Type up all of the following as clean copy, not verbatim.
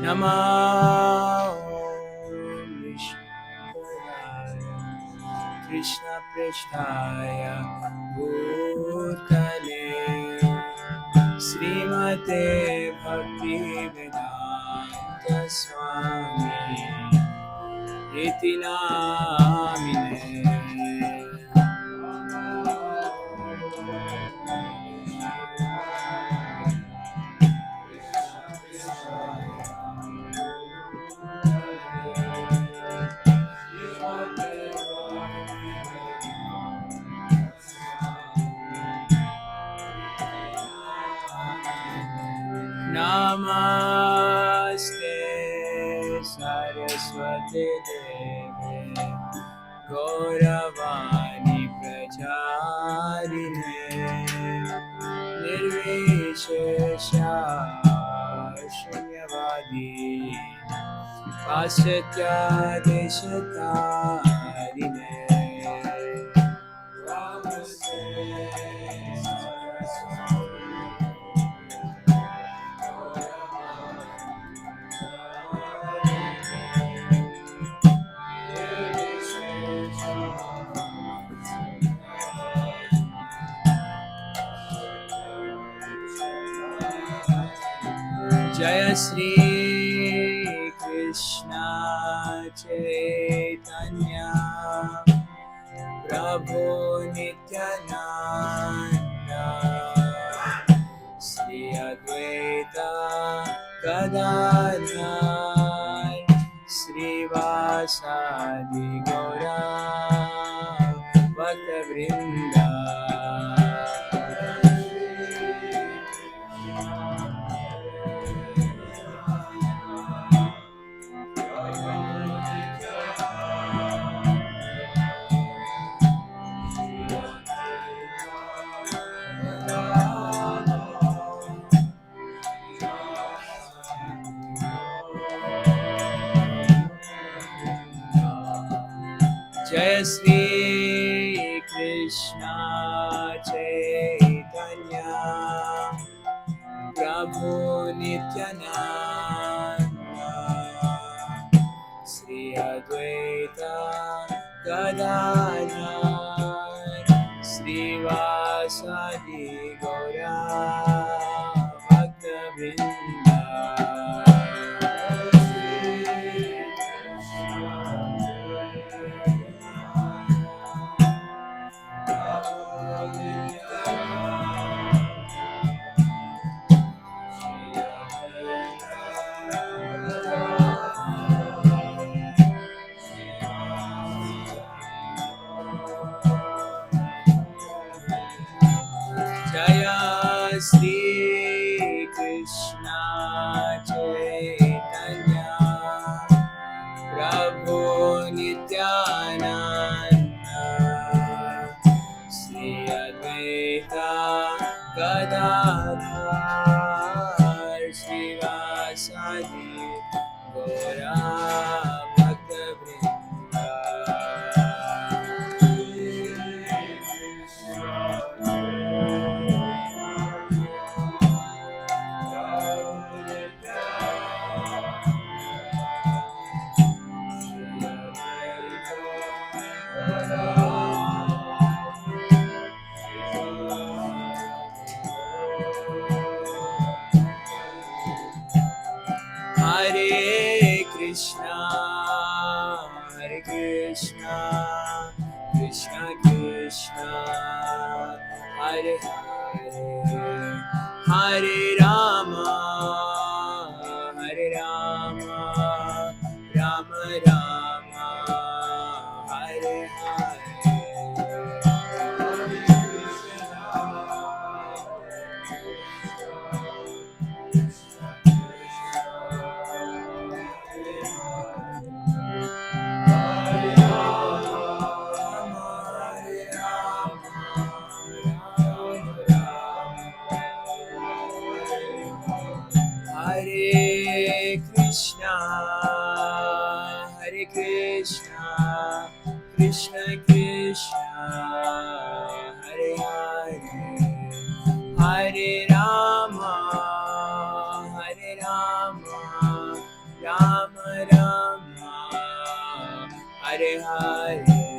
Namo Krishna Prishtaya Bhutale Srimate Bhakti Vedanta Swami Iti Namine. Namaste Saraswati Deve Gauravani Pracharine Nirvishesha Shunyavadi Pasatya Deshatarine. Jaya Shri Krishna Chaitanya Prabhu Nityananda Shri Advaita Gadadhar Shri Vyasa Gaura Bhakta Vrinda. Jaya Shri Krishna Chaitanya Prabhu Nityananda Shri Advaita Gadadhar Shri Vasadi Gaura Bhakta Vrinda. Jaya Shri Krishna Chaitanya Prabhu Nityananda Shri Advaita Gadadhar Shri Vasadi Gaura Bhakta Vrinda. Hare Krishna, Hare Krishna, Krishna Krishna, Hare Hare, Hare Rama, Hare Rama, Rama Rama, Hare Hare. Krishna Krishna Hare Hare Hare Rama Rama Rama Hare Hare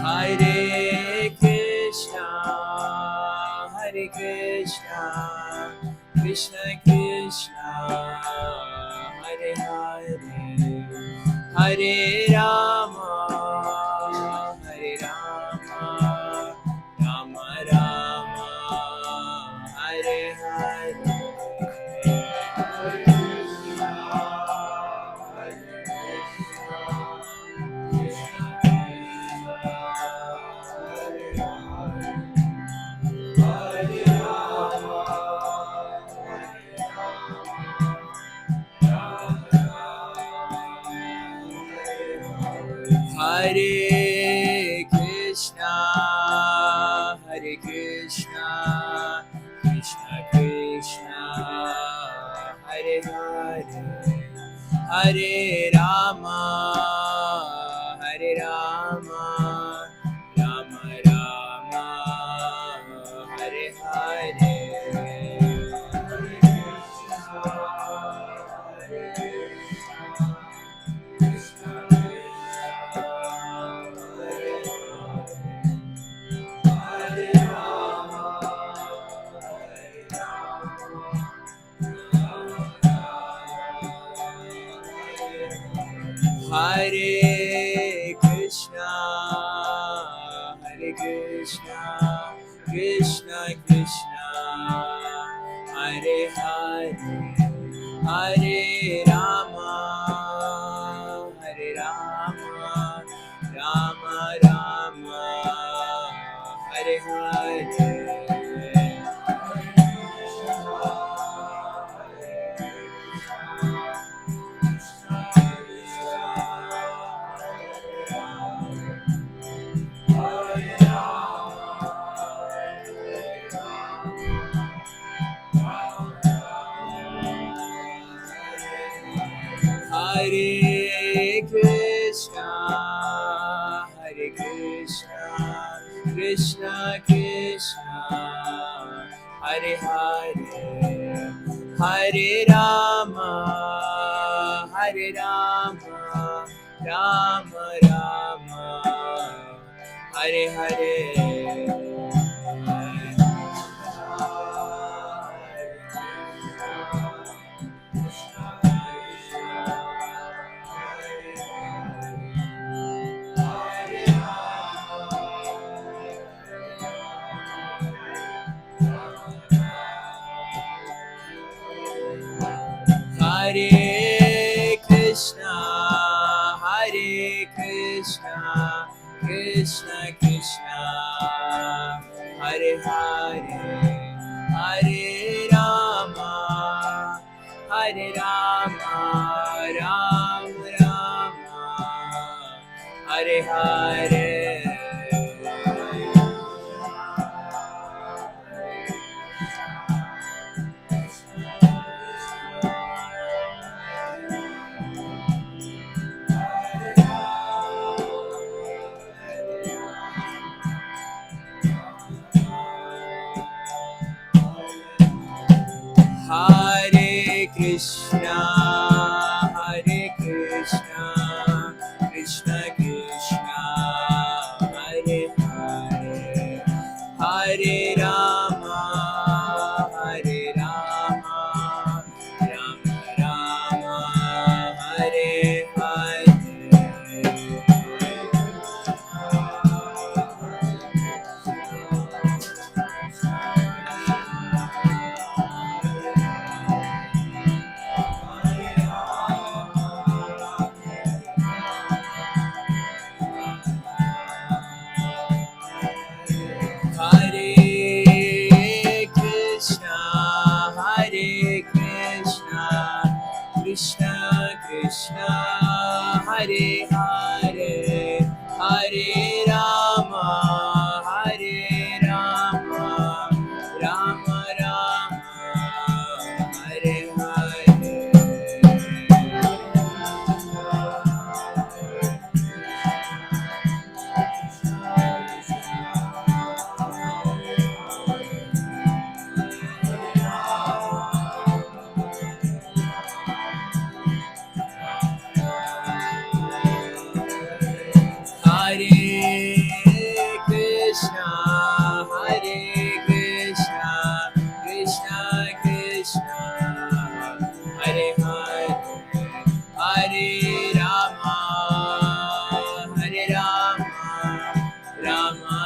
Hare Krishna, Hare Krishna, Krishna Krishna, Hare Hare, Hare Rama, Rama Rama, Hare Hare. Hare Krishna, Hare Krishna, Krishna Krishna, Hare Hare, Hare Rama, Rama Rama, Hare Hare. Hare Krishna, Krishna Krishna, Hare Hare, Hare Rama, Rama Rama, Hare Hare. Hare Krishna, Krishna Krishna, Hare Hare, Hare Rama, Rama Rama, Hare Hare. Hare Krishna, Krishna Krishna, Hare Hare, Hare Rama, Rama Rama, Hare Hare. Hare Krishna, Krishna Krishna, Hare Hare, Hare Rama, Rama Rama, Hare Hare. Krishna Krishna Hare Hare Hare Rama Hare Rama Rama Rama Hare Hare Krishna Krishna Hare Hare Hare Rama Hare Rama Rama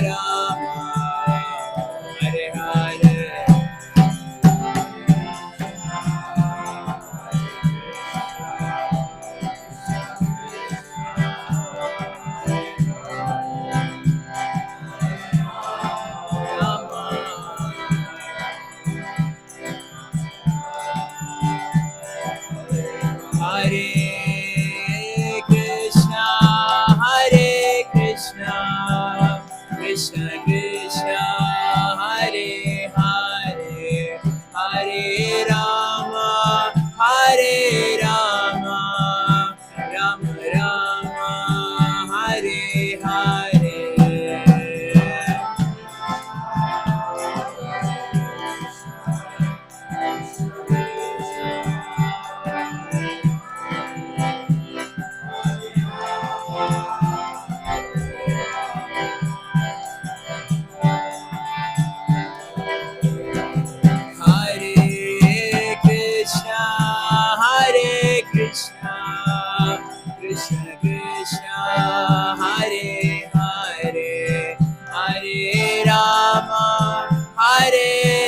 Rama Hare Hare Hare Krishna Krishna Krishna Hare Hare Hare Rama Rama Rama Hare Hare Krishna Krishna Krishna Hare Hare Hare Rama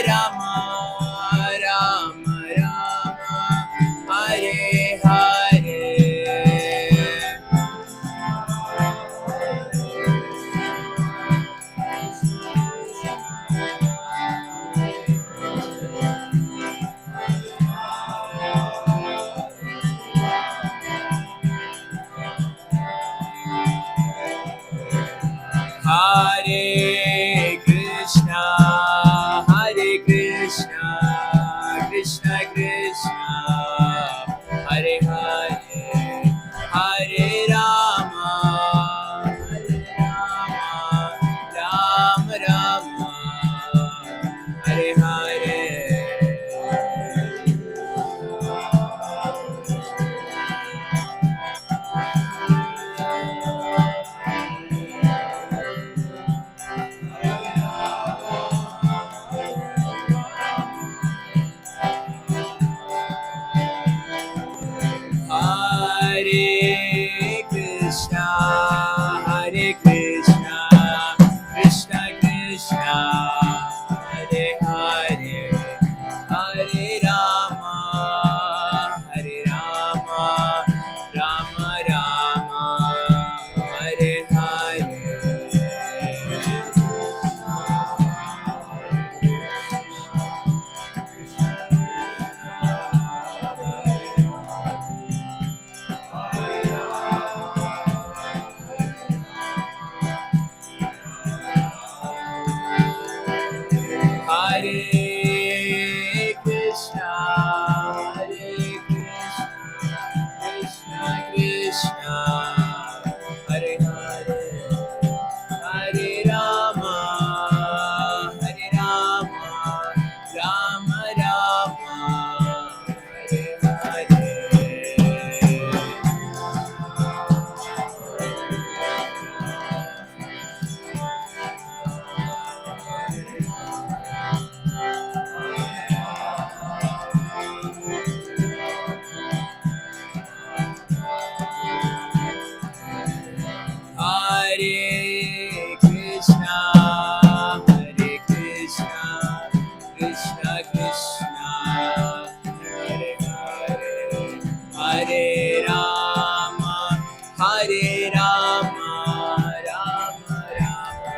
Rama Rama Hare Hare Hare Krishna Hare Rama, Rama Rama,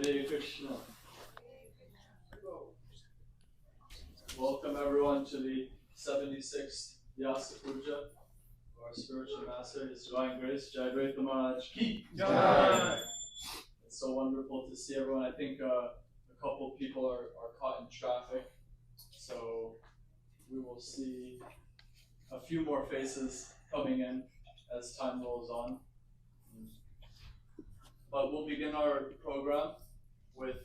Hare Krishna. Welcome everyone to the 76th Vyasa Puja. Our spiritual master, His Divine Grace, Jayadvaita Maharaj Ki Jai. It's so wonderful to see everyone. I think a couple people are caught in traffic, so we will see a few more faces coming in as time rolls on. But we'll begin our program with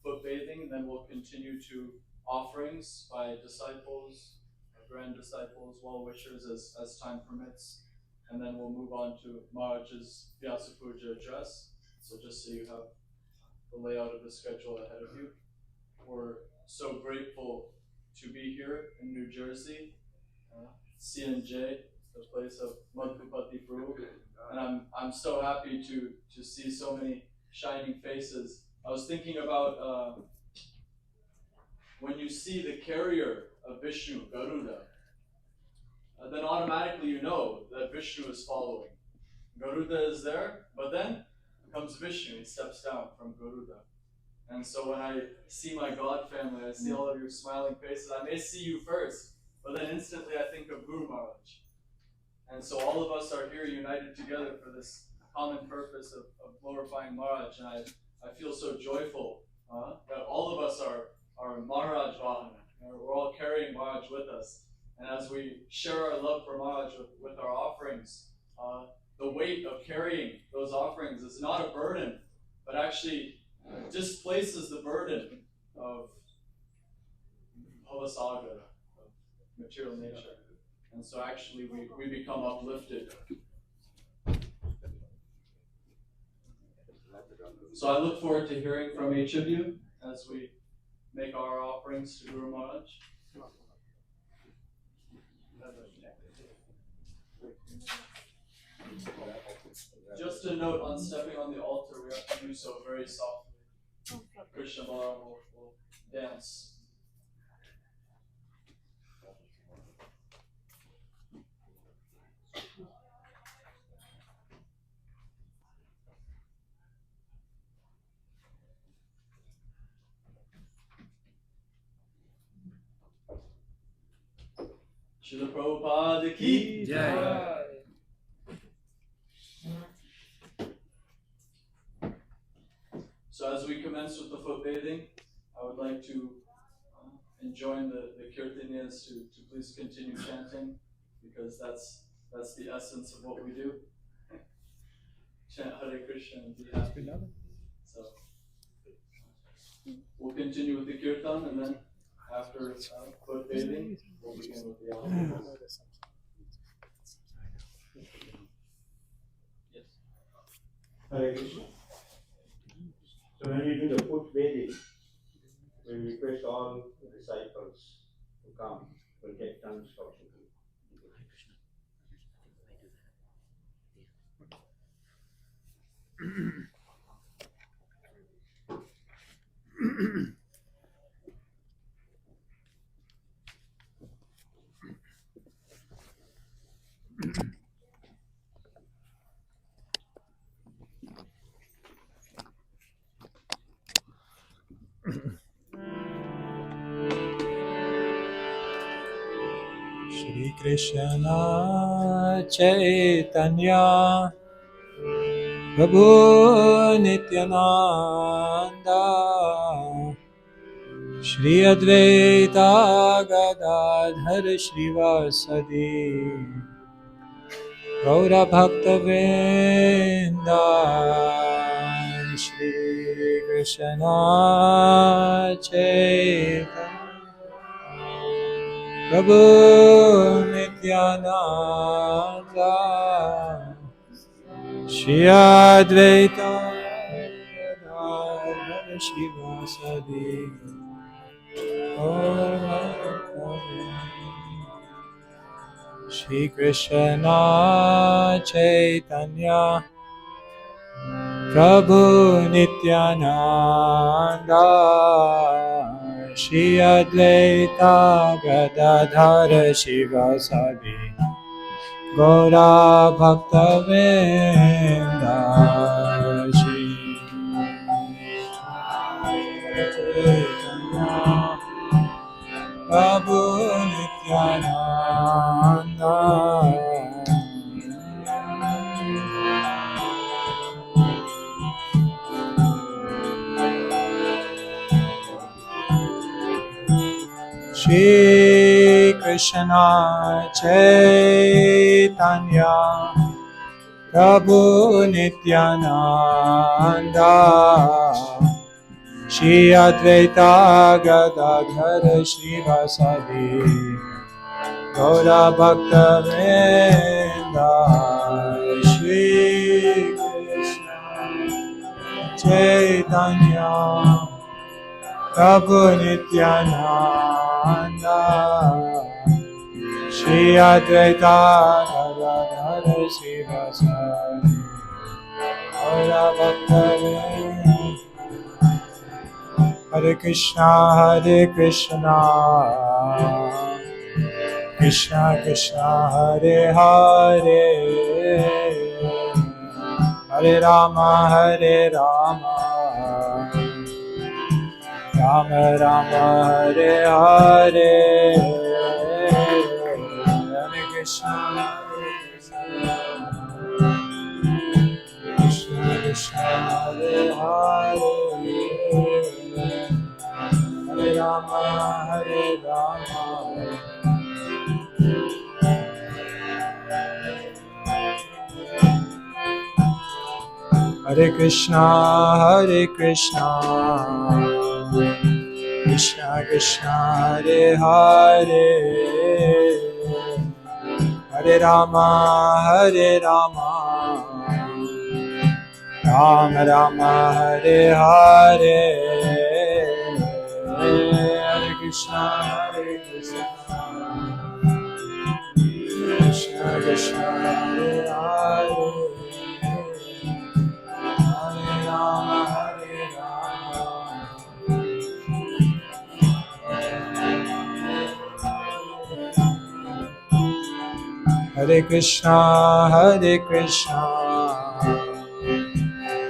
foot bathing, and then we'll continue to offerings by disciples, grand disciples, well-wishers as time permits. And then we'll move on to Maharaj's Vyasa Puja address. So just so you have the layout of the schedule ahead of you. We're so grateful to be here in New Jersey, CNJ, the place of Madhupati Prabhu. And I'm so happy to see so many shining faces. I was thinking about when you see the carrier of Vishnu, Garuda, then automatically you know that Vishnu is following. Garuda is there, but then comes Vishnu, he steps down from Garuda. And so when I see my God family, I see all of your smiling faces, I may see you first, but then instantly I think of Guru Maharaj. And so all of us are here united together for this common purpose of glorifying Maharaj. And I feel so joyful that all of us are Maharaj Vahana. We're all carrying Maharaj with us. And as we share our love for Maharaj with our offerings, the weight of carrying those offerings is not a burden, but actually displaces the burden of Bhavasagar, of material nature. And so actually we become uplifted. So I look forward to hearing from each of you as we make our offerings to Guru Maharaj. Just a note on stepping on the altar, we have to do so very softly. Krishna Balaram will dance. Srila Prabhupada Ki Jai. So as we commence with the foot bathing, I would like to enjoin the Kirtanias to please continue chanting, because that's That's the essence of what we do. Chant Hare Krishna and be happy. So we'll continue with the kirtan, and then after foot bathing, we'll begin with the offerings. Yes. Hare Krishna. So when we do the foot bathing, we request all the disciples to come. We'll get tongue instruction. Shri Krishna Chaitanya Prabhu Nityananda Shri Advaita Gadadhar Shrivasadi Gaura Bhakta Vrinda Shri Krishna Chaitanya Prabhu Nityananda Shri Advaita Gadadhar Shrivasadi Shri Krishna Chaitanya Prabhu Nityananda Shri Advaita Gadadhar Shrivasadi Gaura Bhakta Vrinda Shri Chaitanya Prabhu Nityananda Shri Krishna Chaitanya Prabhu Nityananda Shri Advaita Gadadhar Shrivasadi Gaura Bhakta Vrinda Shri Krishna Chaitanya Prabhu Nityananda Shri Advaita Gadadhar Shrivasadi Gaura Bhakta Vrinda Hare Krishna Krishna Krishna Hare Hare Hare Rama Rama Rama Hare Hare Hare Krishna Krishna Krishna Hare Hare Hare Rama Hare Krishna Krishna Krishna Hare Hare Hare Rama Rama Rama Hare Hare Hare Krishna Krishna Krishna Hare Hare Hare Rama Hare Krishna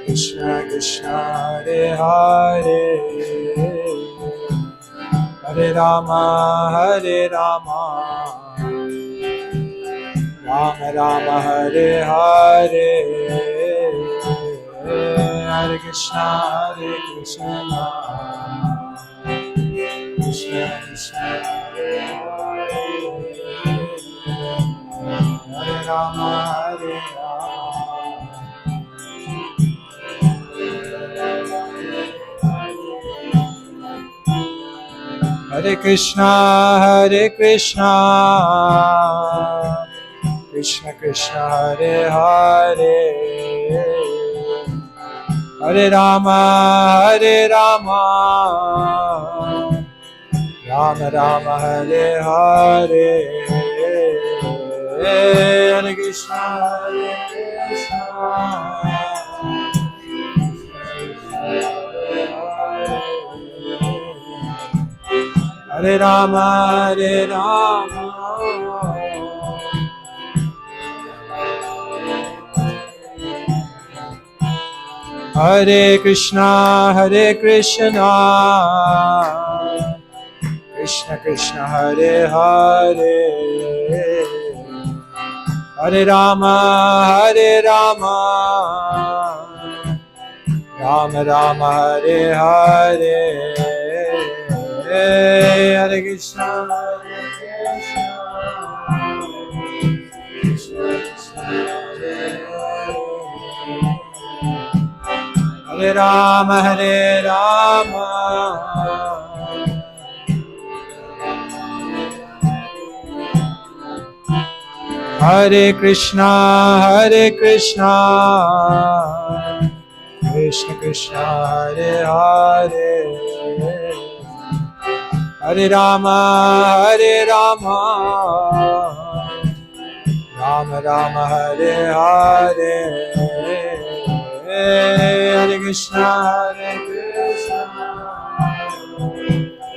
Krishna Krishna Hare Hare Hare Rama Rama Rama Hare Hare Hare Krishna Krishna Krishna Hare Hare Hare Rama, Hare Rama. Hare Krishna, Krishna Krishna, Hare Hare, Hare Rama, Rama Rama, Hare Hare, Hare Krishna, Hare Rama, Hare Krishna, Krishna Krishna, Hare Hare, Hare Rama, Rama Rama, Hare Hare, Hare Krishna, Krishna Krishna, Hare Hare, Hare Rama, Hare Krishna, Krishna Krishna, Hare Hare, Hare Rama, Rama Rama, Hare Hare, Hare Krishna,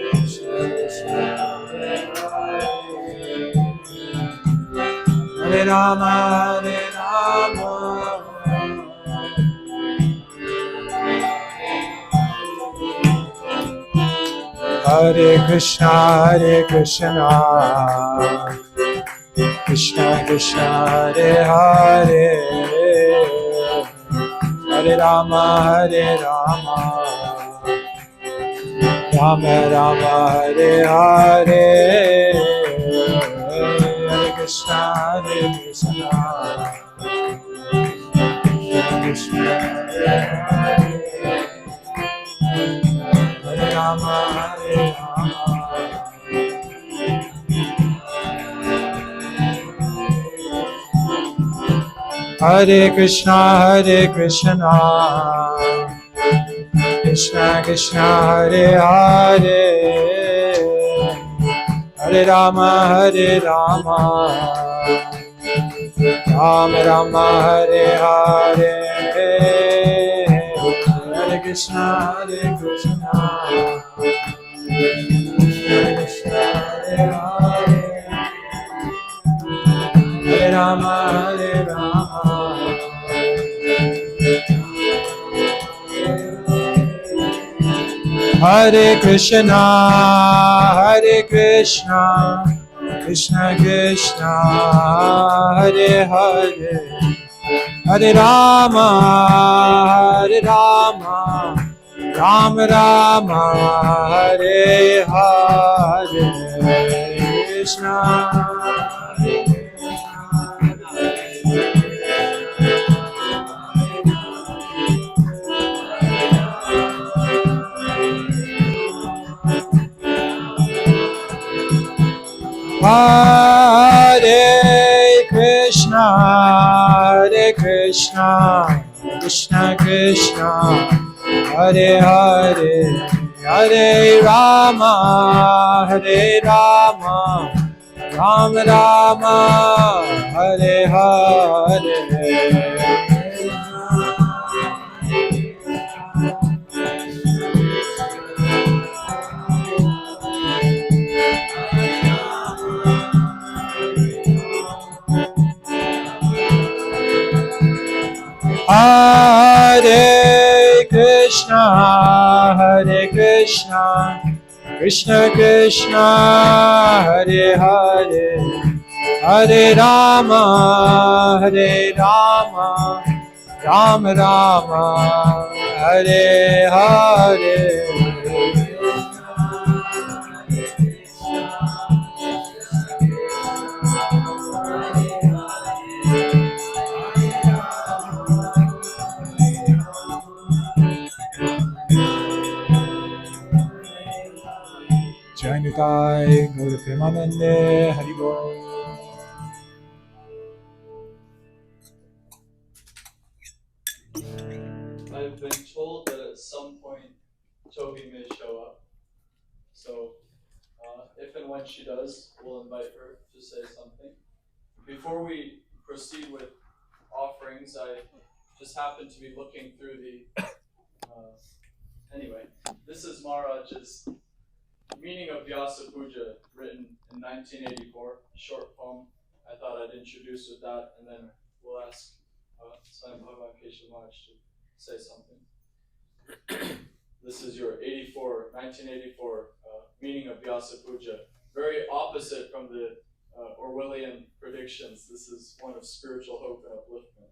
Krishna Krishna, Hare Hare, Hare Rama, Hare Krishna, Krishna Krishna, Hare Hare, Hare Rama, Rama Rama, Hare Hare, Hare Krishna, Krishna Hare Hare, Hare Rama, Hare Krishna, Krishna Krishna, Hare Hare, Hare Rama, Rama Rama, Hare Hare, Hare Krishna, Krishna Krishna, Hare Hare, Hare Rama, Hare Krishna, Krishna Krishna, Hare Hare, Hare Rama, Rama Rama, Hare Hare, Krishna, Hare Krishna, Krishna Krishna, Hare Hare, Hare Rama, Rama Rama, Hare Hare, Hare Krishna, Krishna Krishna, Hare Hare, Hare Rama, Rama Rama, Hare Hare, Jai Nitai, Gaur Premanande, Haribol. I've been told that at some point Toby may show up. So if and when she does, we'll invite her to say something. Before we proceed with offerings, I just happened to be looking through the anyway, this is Maharaj's meaning of Vyasa Puja, written in 1984, a short poem. I thought I'd introduce with that, and then we'll ask Swami Bhagavan Keshav Maharaj to say something. This is your 1984 meaning of Vyasa Puja. Very opposite from the Orwellian predictions. This is one of spiritual hope and upliftment.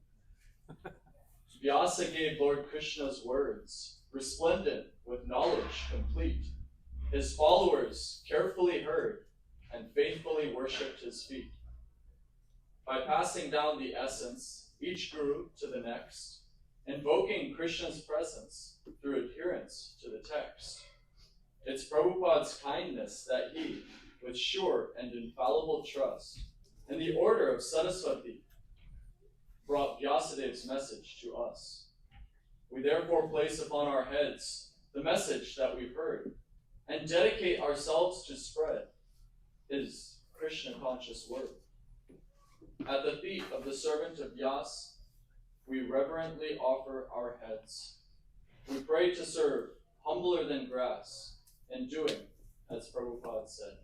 Vyasa gave Lord Krishna's words, resplendent with knowledge complete. His followers carefully heard and faithfully worshipped his feet. By passing down the essence, each grew to the next, invoking Krishna's presence through adherence to the text. It's Prabhupada's kindness that he, with sure and infallible trust, in the order of Saraswati, brought Vyasadev's message to us. We therefore place upon our heads the message that we've heard, and dedicate ourselves to spread his Krishna-conscious word. At the feet of the servant of Vyas, we reverently offer our heads. We pray to serve humbler than grass, in doing as Prabhupada said.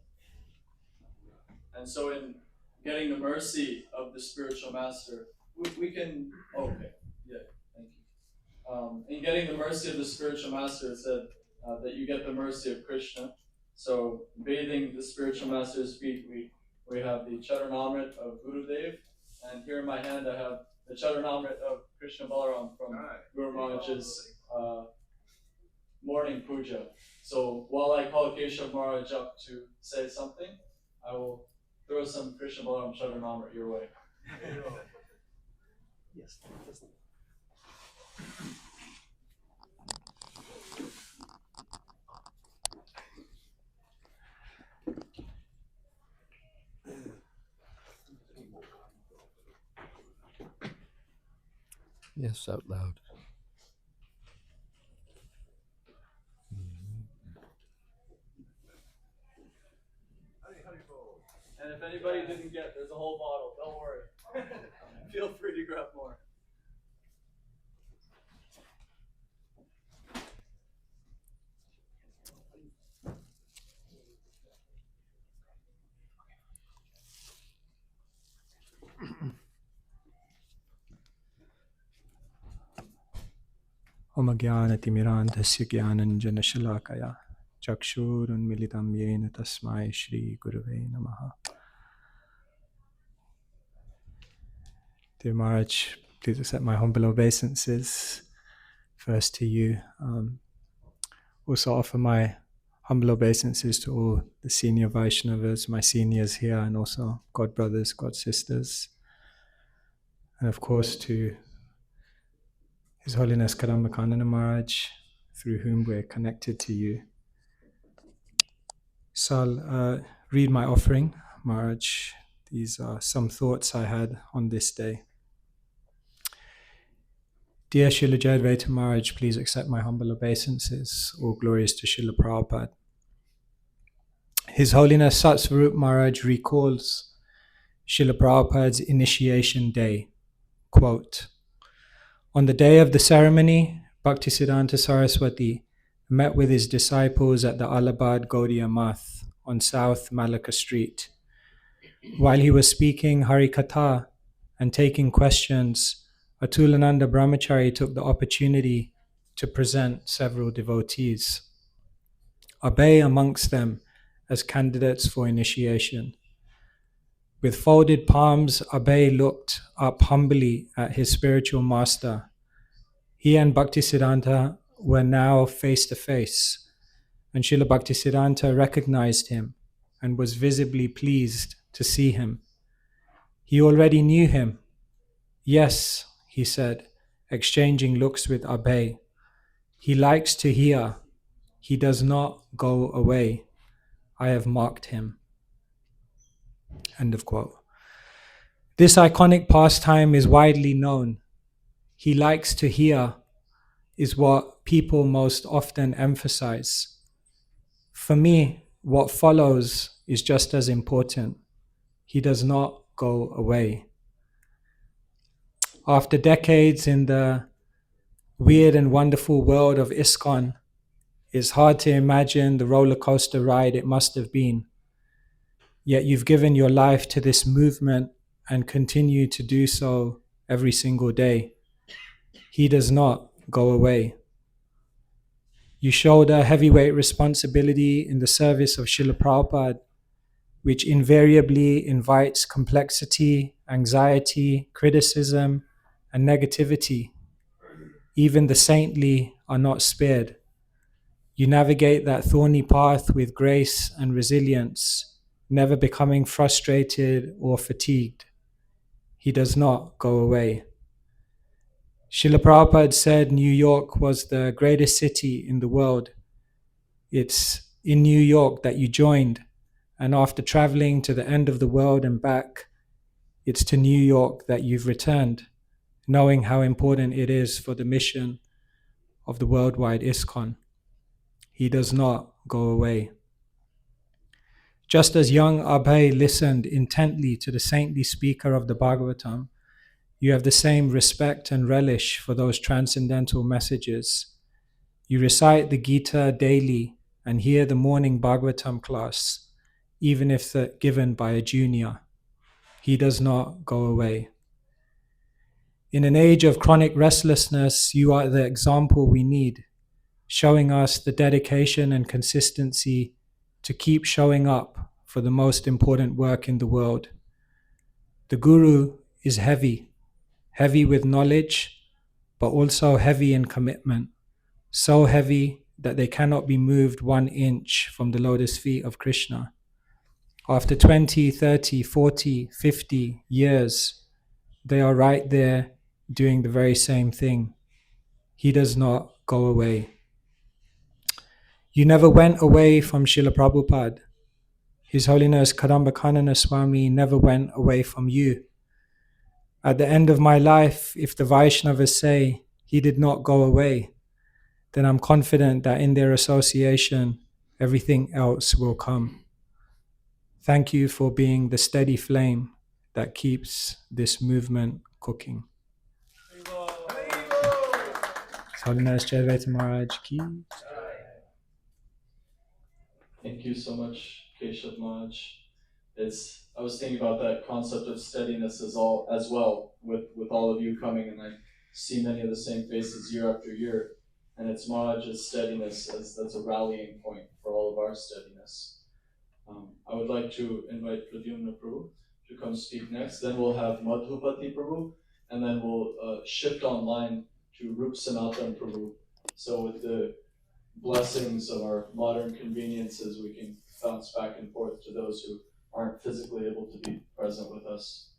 And so in getting the mercy of the spiritual master, we can, okay, yeah, thank you. In getting the mercy of the spiritual master, it said that you get the mercy of Krishna. So bathing the spiritual master's feet, we have the Charanamrit of Gurudev, and here in my hand I have the Charanamrit of Krishna Balaram from Guru Maharaj's morning puja. So while I call Keshav Maharaj up to say something, I will throw some Krishna Balaram Charanamrit your way. Yes. Yes, out loud. And if anybody didn't get, there's a whole bottle. Don't worry. Feel free to grab more. Om Jnanatimirandhasya Jnananjanashalakaya Chakshurunmilitam Yena Tasmai Shri Gurave Namaha. Dear Maharaj, please accept my humble obeisances first to you. Also offer my humble obeisances to all the senior Vaishnavas, my seniors here, and also God brothers, God sisters. And of course to His Holiness Kadamba Maharaj, through whom we're connected to you. So I'll read my offering, Maharaj. These are some thoughts I had on this day. Dear Srila Jayadvaita Maharaj, please accept my humble obeisances. All glories to Srila Prabhupada. His Holiness Satsvarup Maharaj recalls Srila Prabhupada's initiation day. Quote, on the day of the ceremony, Bhaktisiddhanta Saraswati met with his disciples at the Allahabad Gaudiya Math on South Malacca Street. While he was speaking Harikatha and taking questions, Atulananda Brahmachari took the opportunity to present several devotees, Abhay amongst them as candidates for initiation. With folded palms, Abhay looked up humbly at his spiritual master. He and Bhaktisiddhanta were now face to face, and Srila Bhaktisiddhanta recognized him and was visibly pleased to see him. He already knew him, Yes, he said, exchanging looks with Abhay. He likes to hear. He does not go away. I have marked him. End of quote. This iconic pastime is widely known. He likes to hear is what people most often emphasize. For me, what follows is just as important. He does not go away. After decades in the weird and wonderful world of ISKCON, it's hard to imagine the roller coaster ride it must have been. Yet you've given your life to this movement and continue to do so every single day. He does not go away. You shoulder heavyweight responsibility in the service of Srila Prabhupada, which invariably invites complexity, anxiety, criticism, and negativity. Even the saintly are not spared. You navigate that thorny path with grace and resilience, never becoming frustrated or fatigued. He does not go away. Srila Prabhupada said New York was the greatest city in the world. It's in New York that you joined, and after traveling to the end of the world and back, it's to New York that you've returned, knowing how important it is for the mission of the worldwide ISKCON. He does not go away. Just as young Abhay listened intently to the saintly speaker of the Bhagavatam, you have the same respect and relish for those transcendental messages. You recite the Gita daily and hear the morning Bhagavatam class, even if given by a junior. He does not go away. In an age of chronic restlessness, you are the example we need, showing us the dedication and consistency to keep showing up for the most important work in the world. The Guru is heavy with knowledge, but also heavy in commitment, so heavy that they cannot be moved 1 inch from the lotus feet of Krishna. After 20, 30, 40, 50 years, they are right there doing the very same thing. He does not go away. You never went away from Srila Prabhupada. His Holiness Kadamba Swami never went away from you. At the end of my life, if the Vaishnavas say he did not go away, then I'm confident that in their association, everything else will come. Thank you for being the steady flame that keeps this movement cooking. His Holiness Jayadvaita Maharaj ki. Thank you so much, Keshav Maharaj. I was thinking about that concept of steadiness as well with all of you coming, and I see many of the same faces year after year, and it's Maharaj's steadiness that's a rallying point for all of our steadiness. I would like to invite Pradyumna Prabhu to come speak next. Then we'll have Madhupati Prabhu, and then we'll shift online to Rup Sanatan Prabhu. So with the blessings of our modern conveniences, we can bounce back and forth to those who aren't physically able to be present with us.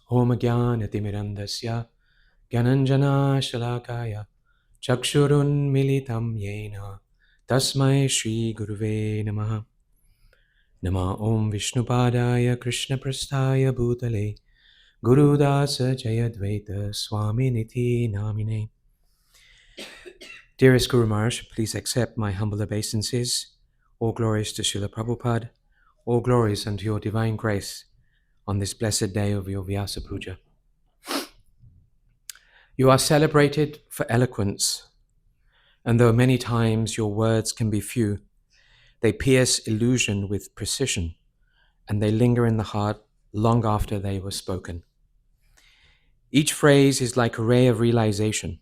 Om Jnanatimirandasya Gyananjana Shalakaya Chakshurun Militam Yena Tasmai Shri Guruve Namaha. Nama Om Vishnupadaya Krishna Prasthaya Bhutale Gurudasa Jayadvaita Swami Niti Namine. Dearest Guru Maharaj, please accept my humble obeisances. All glories to Srila Prabhupada, all glories unto your divine grace on this blessed day of your Vyasa Puja. You are celebrated for eloquence, and though many times your words can be few, they pierce illusion with precision, and they linger in the heart long after they were spoken. Each phrase is like a ray of realization,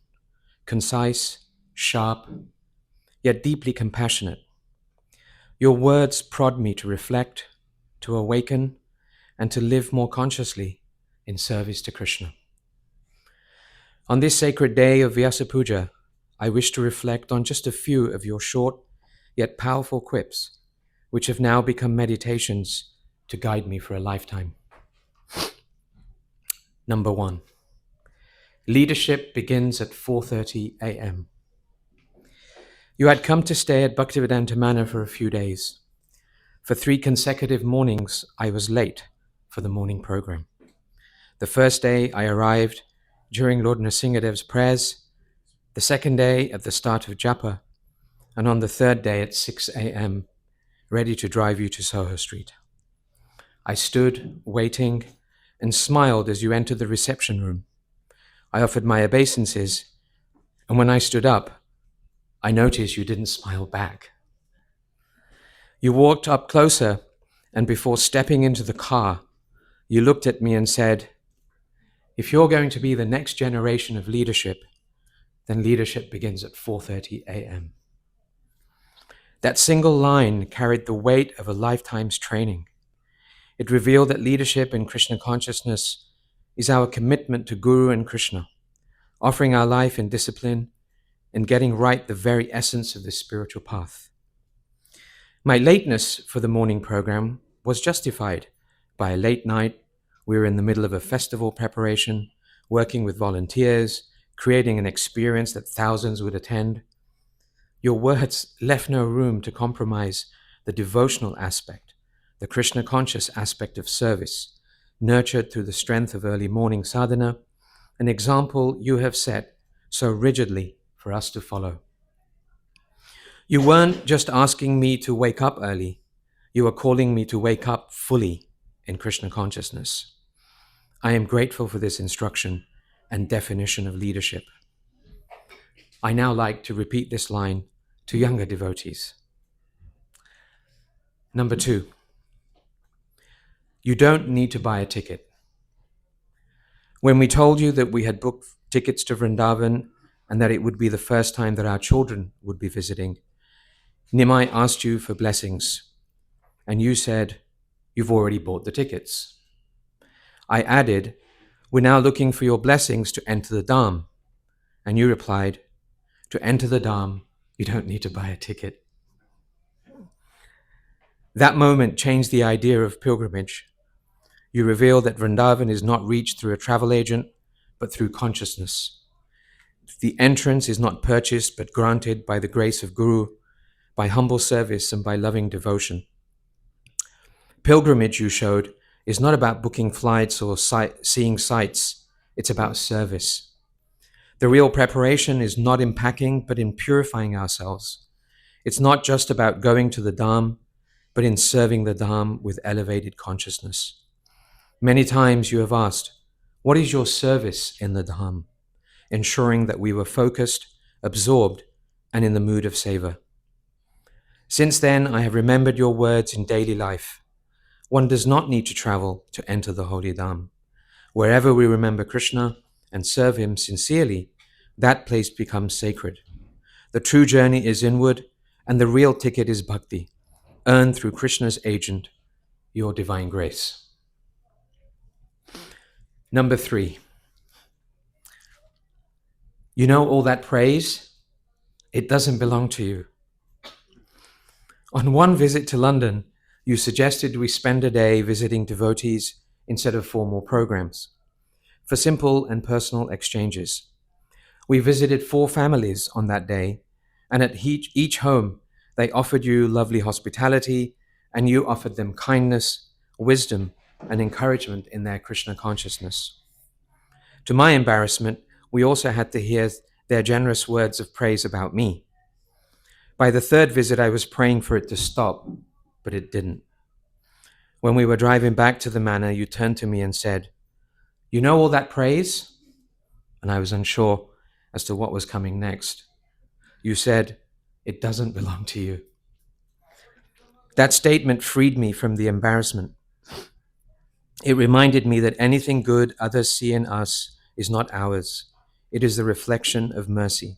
concise, sharp, yet deeply compassionate. Your words prod me to reflect, to awaken, and to live more consciously in service to Krishna. On this sacred day of Vyasa Puja, I wish to reflect on just a few of your short yet powerful quips, which have now become meditations to guide me for a lifetime. Number 1. Leadership begins at 4:30 a.m. You had come to stay at Bhaktivedanta Manor for a few days. For 3 consecutive mornings, I was late for the morning program. The first day, I arrived during Lord Nrsingadev's prayers, the second day at the start of Japa, and on the third day at 6 a.m., ready to drive you to Soho Street. I stood, waiting, and smiled as you entered the reception room. I offered my obeisances, and when I stood up, I noticed you didn't smile back. You walked up closer, and before stepping into the car, you looked at me and said, "If you're going to be the next generation of leadership, then leadership begins at 4:30 a.m. That single line carried the weight of a lifetime's training. It revealed that leadership in Krishna consciousness is our commitment to Guru and Krishna, offering our life in discipline and getting right the very essence of the spiritual path. My lateness for the morning program was justified by a late night. We were in the middle of a festival preparation, working with volunteers, creating an experience that thousands would attend. Your words left no room to compromise the devotional aspect, the Krishna conscious aspect of service, nurtured through the strength of early morning sadhana, an example you have set so rigidly for us to follow. You weren't just asking me to wake up early, you were calling me to wake up fully in Krishna consciousness. I am grateful for this instruction and definition of leadership. I now like to repeat this line to younger devotees. Number 2, you don't need to buy a ticket. When we told you that we had booked tickets to Vrindavan and that it would be the first time that our children would be visiting, Nimai asked you for blessings, and you said, "You've already bought the tickets." I added, "We're now looking for your blessings to enter the Dham," and you replied, "To enter the Dham, you don't need to buy a ticket." That moment changed the idea of pilgrimage. You revealed that Vrindavan is not reached through a travel agent, but through consciousness. The entrance is not purchased, but granted by the grace of Guru, by humble service and by loving devotion. Pilgrimage, you showed, is not about booking flights or seeing sights. It's about service. The real preparation is not in packing, but in purifying ourselves. It's not just about going to the Dham, but in serving the Dham with elevated consciousness. Many times you have asked, what is your service in the Dham? Ensuring that we were focused, absorbed, and in the mood of seva. Since then, I have remembered your words in daily life. One does not need to travel to enter the holy Dham. Wherever we remember Krishna and serve him sincerely, that place becomes sacred. The true journey is inward, and the real ticket is bhakti, earned through Krishna's agent, your divine grace. Number 3, you know all that praise? It doesn't belong to you. On one visit to London, you suggested we spend a day visiting devotees instead of formal programs, for simple and personal exchanges. We visited 4 families on that day, and at each home, they offered you lovely hospitality, and you offered them kindness, wisdom, and encouragement in their Krishna consciousness. To my embarrassment, we also had to hear their generous words of praise about me. By the 3rd visit, I was praying for it to stop, but it didn't. When we were driving back to the manor, you turned to me and said, "You know all that praise?" And I was unsure as to what was coming next. You said, "It doesn't belong to you." That statement freed me from the embarrassment. It reminded me that anything good others see in us is not ours. It is the reflection of mercy.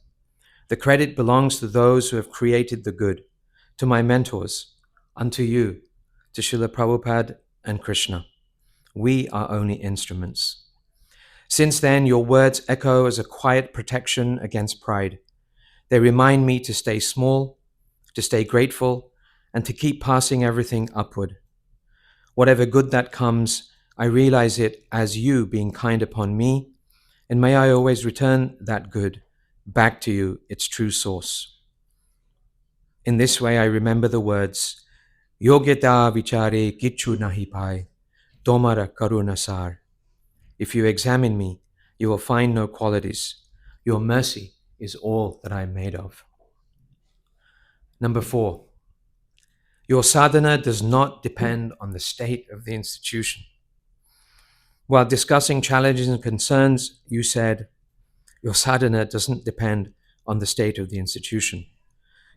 The credit belongs to those who have created the good, to my mentors, unto you, to Srila Prabhupada and Krishna. We are only instruments. Since then, your words echo as a quiet protection against pride. They remind me to stay small, to stay grateful, and to keep passing everything upward. Whatever good that comes, I realize it as you being kind upon me, and may I always return that good back to you, its true source. In this way, I remember the words, Yogyata vichare kichu nahi pai, tomara karunasar. If you examine me, you will find no qualities. Your mercy is all that I am made of. Number 4, your sadhana does not depend on the state of the institution. While discussing challenges and concerns, you said, your sadhana doesn't depend on the state of the institution.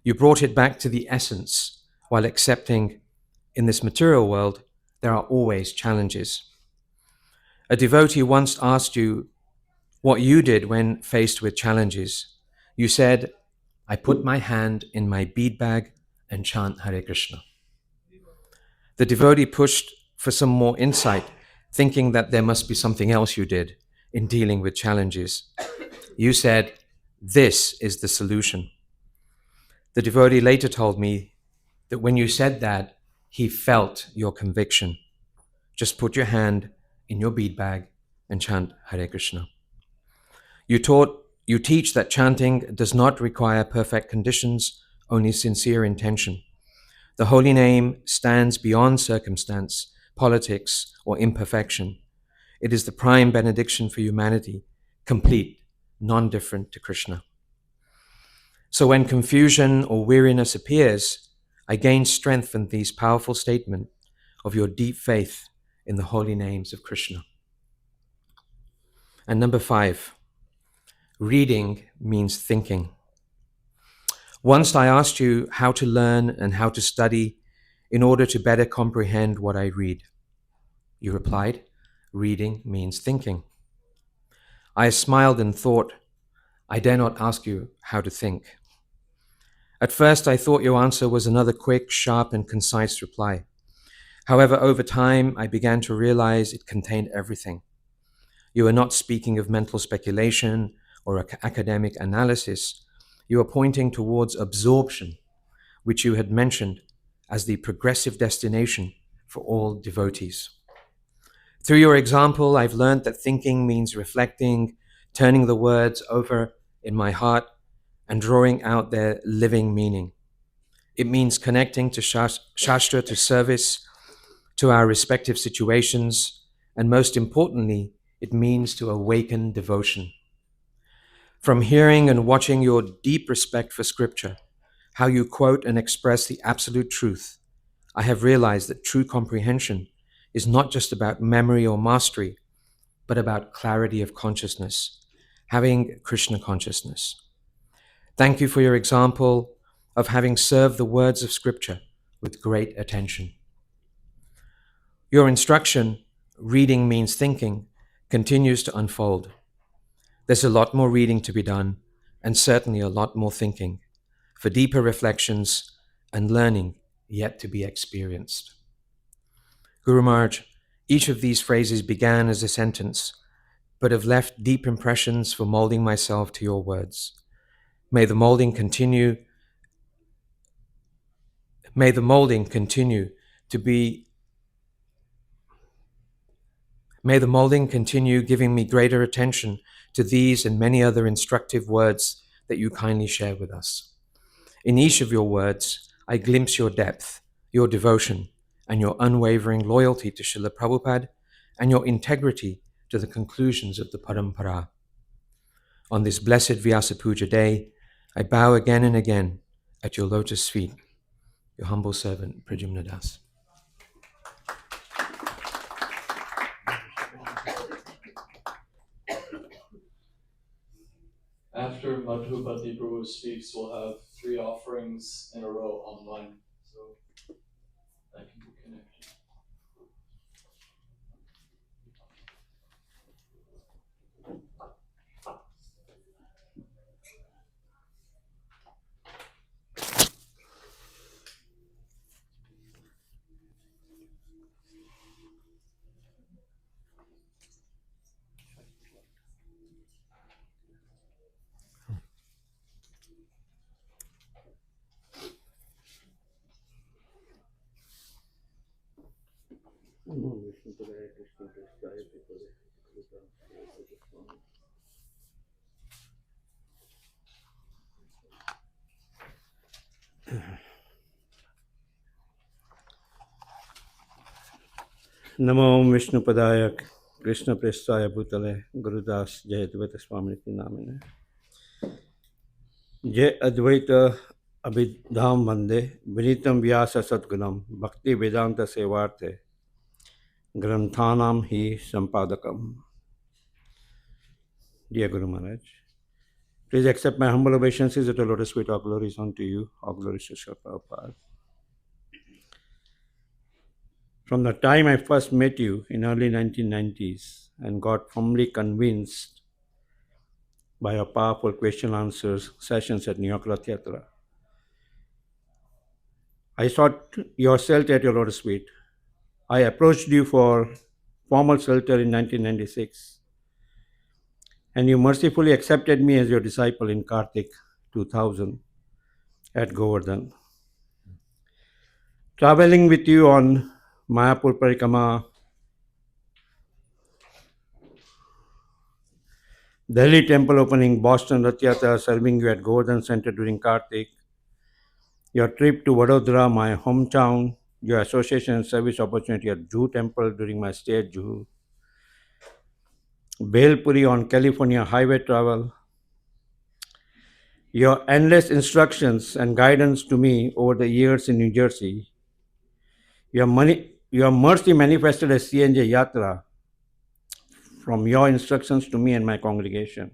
You brought it back to the essence while accepting in this material world, there are always challenges. A devotee once asked you what you did when faced with challenges. You said, I put my hand in my bead bag and chant Hare Krishna. The devotee pushed for some more insight, thinking that there must be something else you did in dealing with challenges. You said, this is the solution. The devotee later told me that when you said that, he felt your conviction. Just put your hand in your bead bag and chant Hare Krishna. You teach that chanting does not require perfect conditions, only sincere intention. The holy name stands beyond circumstance, politics, or imperfection. It is the prime benediction for humanity, complete, non-different to Krishna. So when confusion or weariness appears, I gain strength from these powerful statements of your deep faith in the holy names of Krishna. And number 5, reading means thinking. Once I asked you how to learn and how to study in order to better comprehend what I read. You replied, reading means thinking. I smiled and thought, I dare not ask you how to think. At first, I thought your answer was another quick, sharp, and concise reply. However, over time, I began to realize it contained everything. You are not speaking of mental speculation or academic analysis. You are pointing towards absorption, which you had mentioned as the progressive destination for all devotees. Through your example, I've learned that thinking means reflecting, turning the words over in my heart, and drawing out their living meaning. It means connecting to Shastra, to service, to our respective situations, and most importantly, it means to awaken devotion. From hearing and watching your deep respect for scripture, how you quote and express the absolute truth, I have realized that true comprehension is not just about memory or mastery, but about clarity of consciousness, having Krishna consciousness. Thank you for your example of having served the words of scripture with great attention. Your instruction, reading means thinking, continues to unfold. There's a lot more reading to be done, and certainly a lot more thinking, for deeper reflections and learning yet to be experienced. Guru Maharaj, each of these phrases began as a sentence, but have left deep impressions for molding myself to your words. May the molding continue giving me greater attention to these and many other instructive words that you kindly share with us. In each of your words, I glimpse your depth, your devotion, and your unwavering loyalty to Srila Prabhupada, and your integrity to the conclusions of the Parampara. On this blessed Vyasa Puja day, I bow again and again at your lotus feet. Your humble servant, Pradyumna Das. After Madhupati Prabhu speaks, we'll have 3 offerings in a row online, so that can be connected. Namo Vishnupadaya Krishna Prestaya Bhutale Gurudas Jayadvaita Swami Namine Jayadvaita Abhidham Vande Vinitam Vyasa Satgunam Bhakti Vedanta Sevarte Granthanam Hi Sampadakam. Dear Guru Maharaj, please accept my humble obeisances at the lotus feet. All glories unto you, all glories to Srila Prabhupada. From the time I first met you in early 1990s and got firmly convinced by your powerful question answers sessions at New York Rath Yatra, I sought your shelter at your lotus feet. I approached you for formal shelter in 1996, and you mercifully accepted me as your disciple in Kartik 2000 at Govardhan. Traveling with you on Mayapur Parikrama, Delhi temple opening, Boston Rath Yatra, serving you at Govardhan Center during Kartik, your trip to Vadodara, my hometown, your association and service opportunity at Juhu temple during my stay at Juhu, Bhelpuri on California highway travel, your endless instructions and guidance to me over the years in New Jersey, your mercy manifested as CNJ Yatra from your instructions to me and my congregation,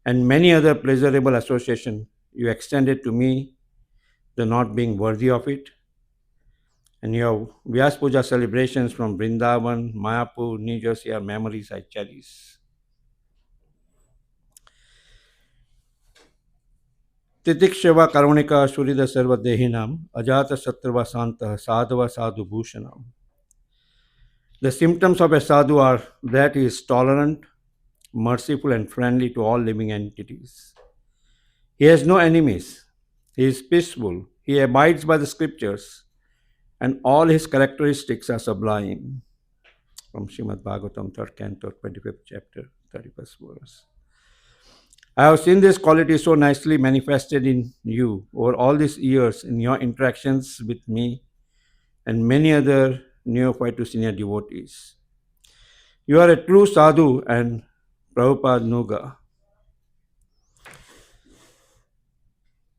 and many other pleasurable associations you extended to me, the not being worthy of it, and your Vyasa Puja celebrations from Vrindavan, Mayapur, New Jersey are memories I cherish. Titikshava Karunika Surida Sarva Dehinam Ajata Satrava Santa Sadhava Sadhu Bhushanam. The symptoms of a sadhu are that he is tolerant, merciful, and friendly to all living entities. He has no enemies. He is peaceful. He abides by the scriptures, and all his characteristics are sublime. From Srimad Bhagavatam, 3rd Canto, 25th chapter, 31st verse. I have seen this quality so nicely manifested in you over all these years in your interactions with me and many other neophyte to senior devotees. You are a true sadhu and Prabhupada Nuga.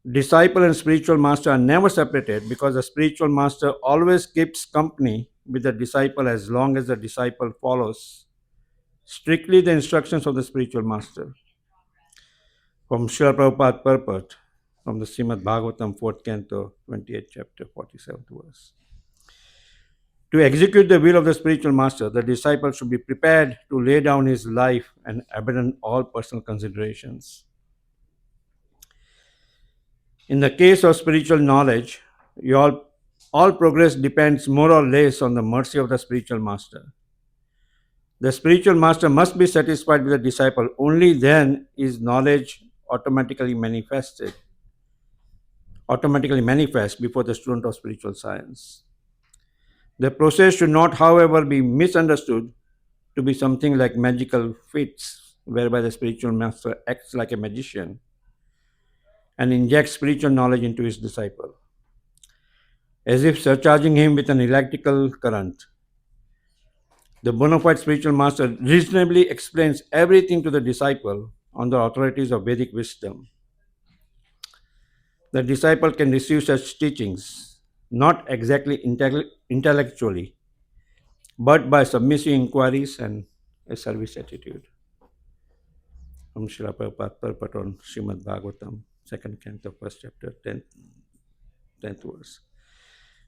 Disciple and spiritual master are never separated because the spiritual master always keeps company with the disciple as long as the disciple follows strictly the instructions of the spiritual master. From Srila Prabhupada Purport, from the Srimad Bhagavatam, 4th Canto, 28th chapter, 47th verse. To execute the will of the spiritual master, the disciple should be prepared to lay down his life and abandon all personal considerations. In the case of spiritual knowledge, all progress depends more or less on the mercy of the spiritual master. The spiritual master must be satisfied with the disciple. Only then is knowledge automatically manifest before the student of spiritual science. The process should not, however, be misunderstood to be something like magical feats, whereby the spiritual master acts like a magician and injects spiritual knowledge into his disciple, as if surcharging him with an electrical current. The bona fide spiritual master reasonably explains everything to the disciple on the authorities of Vedic wisdom. The disciple can receive such teachings, not exactly intellectually, but by submissive inquiries and a service attitude. From Srila Prabhupada Purport on Srimad Bhagavatam, 2nd Canto, 1st chapter, 10th verse.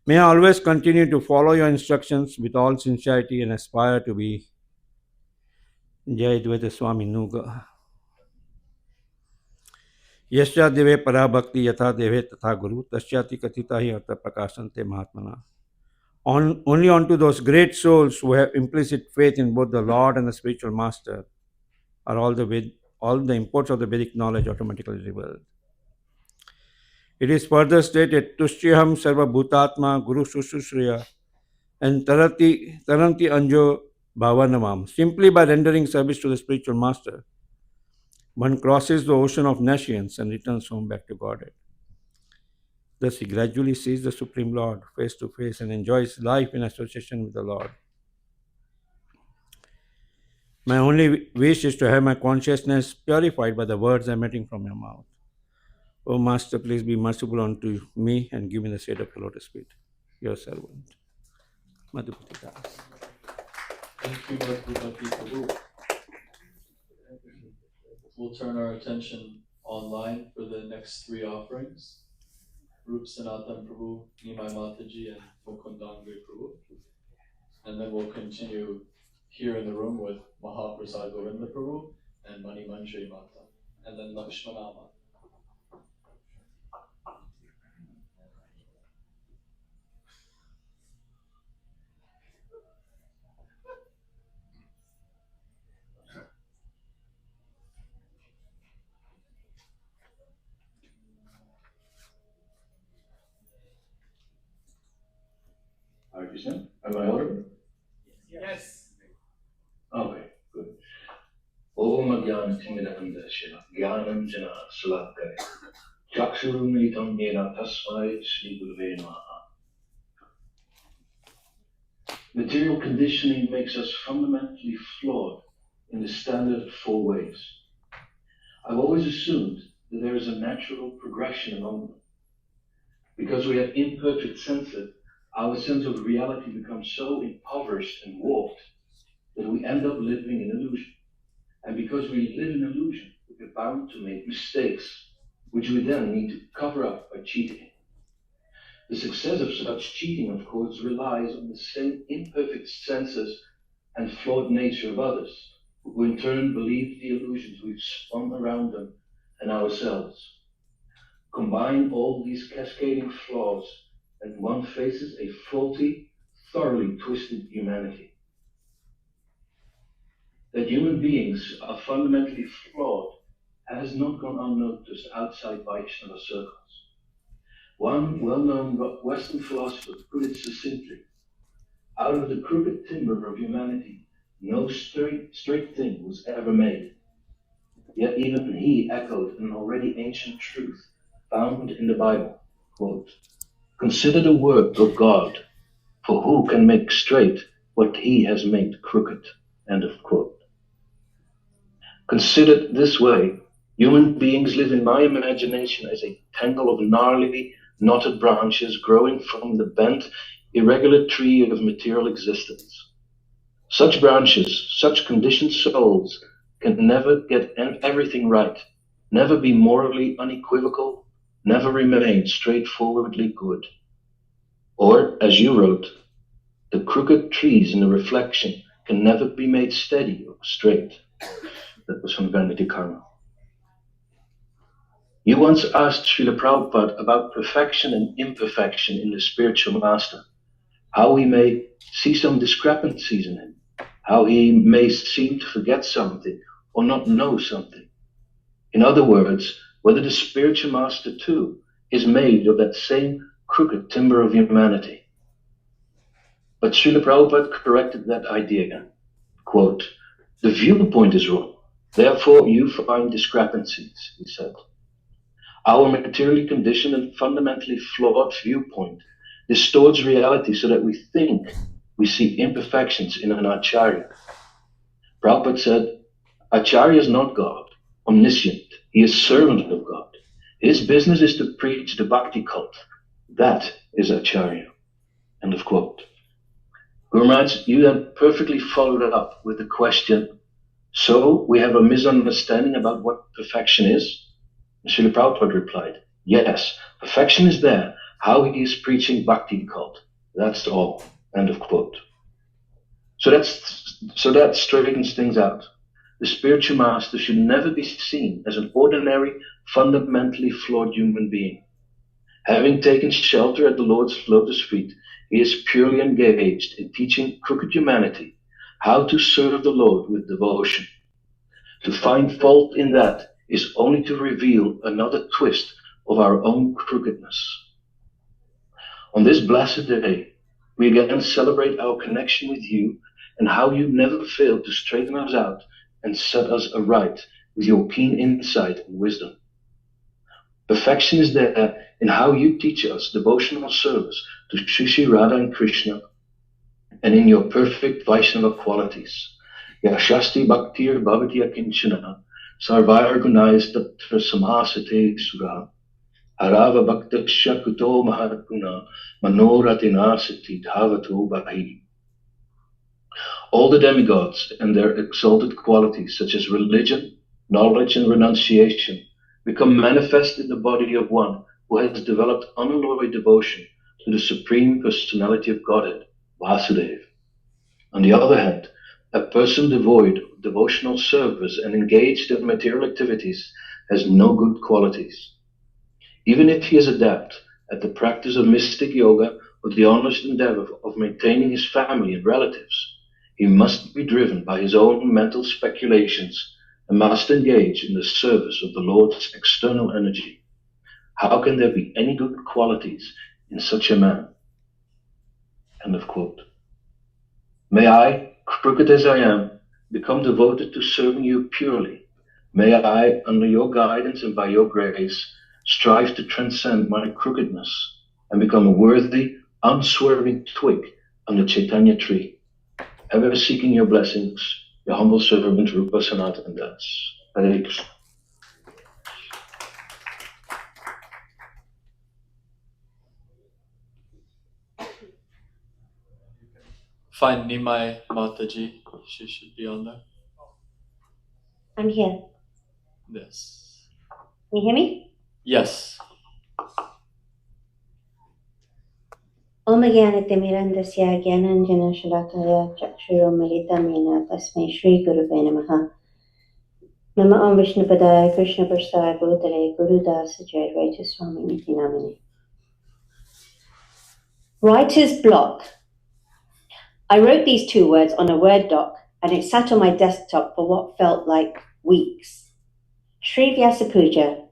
May I always continue to follow your instructions with all sincerity and aspire to be Jayadvaita Swami Nuga. Yasya deve parabhakti yatha deve tatha guru tasyati kathita hi artha prakashante mahatmana. Only unto those great souls who have implicit faith in both the Lord and the spiritual master are all the imports of the Vedic knowledge automatically revealed. It is further stated, Tushyaham sarva bhutatma guru shushushriya and taranti anjo Bhavanamam. Simply by rendering service to the spiritual master, one crosses the ocean of nescience and returns home back to Godhead. Thus, he gradually sees the Supreme Lord face to face and enjoys life in association with the Lord. My only wish is to have my consciousness purified by the words emitting from your mouth. O Master, please be merciful unto me and give me the state of your lotus feet. Your servant. Madhupati Das. Thank you, Madhupati Prabhu. We'll turn our attention online for the next three offerings. Rup Sanatan Prabhu, Nimai Mataji, and Mukundangri Prabhu. And then we'll continue here in the room with Mahaprasad Govinda Prabhu and Mani Manjari Mata, and then Lakshmana Mata. Hare Krishna. Am I audible? Yes. Okay, good. Om Agyan Timidandasya Gyanam Jana Salakare Chakshurumritam Yena Tasmai Shri Gurave Namaha. Material conditioning makes us fundamentally flawed in the standard four ways. I've always assumed that there is a natural progression among them. Because we have imperfect senses, our sense of reality becomes so impoverished and warped that we end up living in illusion. And because we live in illusion, we are bound to make mistakes, which we then need to cover up by cheating. The success of such cheating, of course, relies on the same imperfect senses and flawed nature of others, who in turn believe the illusions we've spun around them and ourselves. Combine all these cascading flaws, and one faces a faulty, thoroughly twisted humanity. That human beings are fundamentally flawed has not gone unnoticed outside Vaishnava circles. One well-known Western philosopher put it succinctly: out of the crooked timber of humanity, no straight thing was ever made. Yet even he echoed an already ancient truth found in the Bible, quote, "Consider the work of God, for who can make straight what he has made crooked," end of quote. Considered this way, human beings live in my imagination as a tangle of gnarly, knotted branches growing from the bent, irregular tree of material existence. Such branches, such conditioned souls, can never get everything right, never be morally unequivocal, never remain straightforwardly good. Or, as you wrote, the crooked trees in the reflection can never be made steady or straight. That was from Vanity Karma. You once asked Srila Prabhupada about perfection and imperfection in the spiritual master, how we may see some discrepancies in him, how he may seem to forget something or not know something. In other words, whether the spiritual master too is made of that same crooked timber of humanity. But Srila Prabhupada corrected that idea again. Quote, "The viewpoint is wrong, therefore you find discrepancies," he said. Our materially conditioned and fundamentally flawed viewpoint distorts reality so that we think we see imperfections in an acharya. Prabhupada said, "Acharya is not God, omniscient. He is servant of God. His business is to preach the bhakti cult. That is acharya." End of quote. Guru Maharaj, you then perfectly followed it up with the question, so we have a misunderstanding about what perfection is? And Srila Prabhupada replied, yes, perfection is there, how he is preaching bhakti cult. That's all. End of quote. So that straightens things out. The spiritual master should never be seen as an ordinary, fundamentally flawed human being. Having taken shelter at the Lord's lotus feet, he is purely engaged in teaching crooked humanity how to serve the Lord with devotion. To find fault in that is only to reveal another twist of our own crookedness. On this blessed day, we again celebrate our connection with you and how you never fail to straighten us out and set us aright with your keen insight and wisdom. Perfection is there in how you teach us devotional service to Sri Sri Radha and Krishna, and in your perfect Vaishnava qualities. Yashasti bhaktir bhavati akinchana sarvair gunais tatra samasate sura harava bhaktasya kuto maharguna manoratina sati dhavato bhahi. All the demigods and their exalted qualities such as religion, knowledge and renunciation become manifest in the body of one who has developed unalloyed devotion to the Supreme Personality of Godhead, Vasudeva. On the other hand, a person devoid of devotional service and engaged in material activities has no good qualities. Even if he is adept at the practice of mystic yoga or the honest endeavor of maintaining his family and relatives, he must be driven by his own mental speculations and must engage in the service of the Lord's external energy. How can there be any good qualities in such a man? End of quote. May I, crooked as I am, become devoted to serving you purely. May I, under your guidance and by your grace, strive to transcend my crookedness and become a worthy, unswerving twig on the Chaitanya tree. Ever seeking your blessings, your humble servant Rupa Sanatana Das. Hare Krishna. Find Nimai Mataji. She should be on there. I'm here. Yes. Can you hear me? Yes. Om Jnanatimirandasya Jnananjana Shalakaya Chakshuromilitam Yena Tasmai Shri Gurave Namaha. Nama Om Vishnupadaya Krishna Prasthaya Bhutale Guru Dasa Jayadvaita Swami Niti Namani. Writer's block. I wrote these 2 words on a Word doc and it sat on my desktop for what felt like weeks. Sri Vyasa Puja,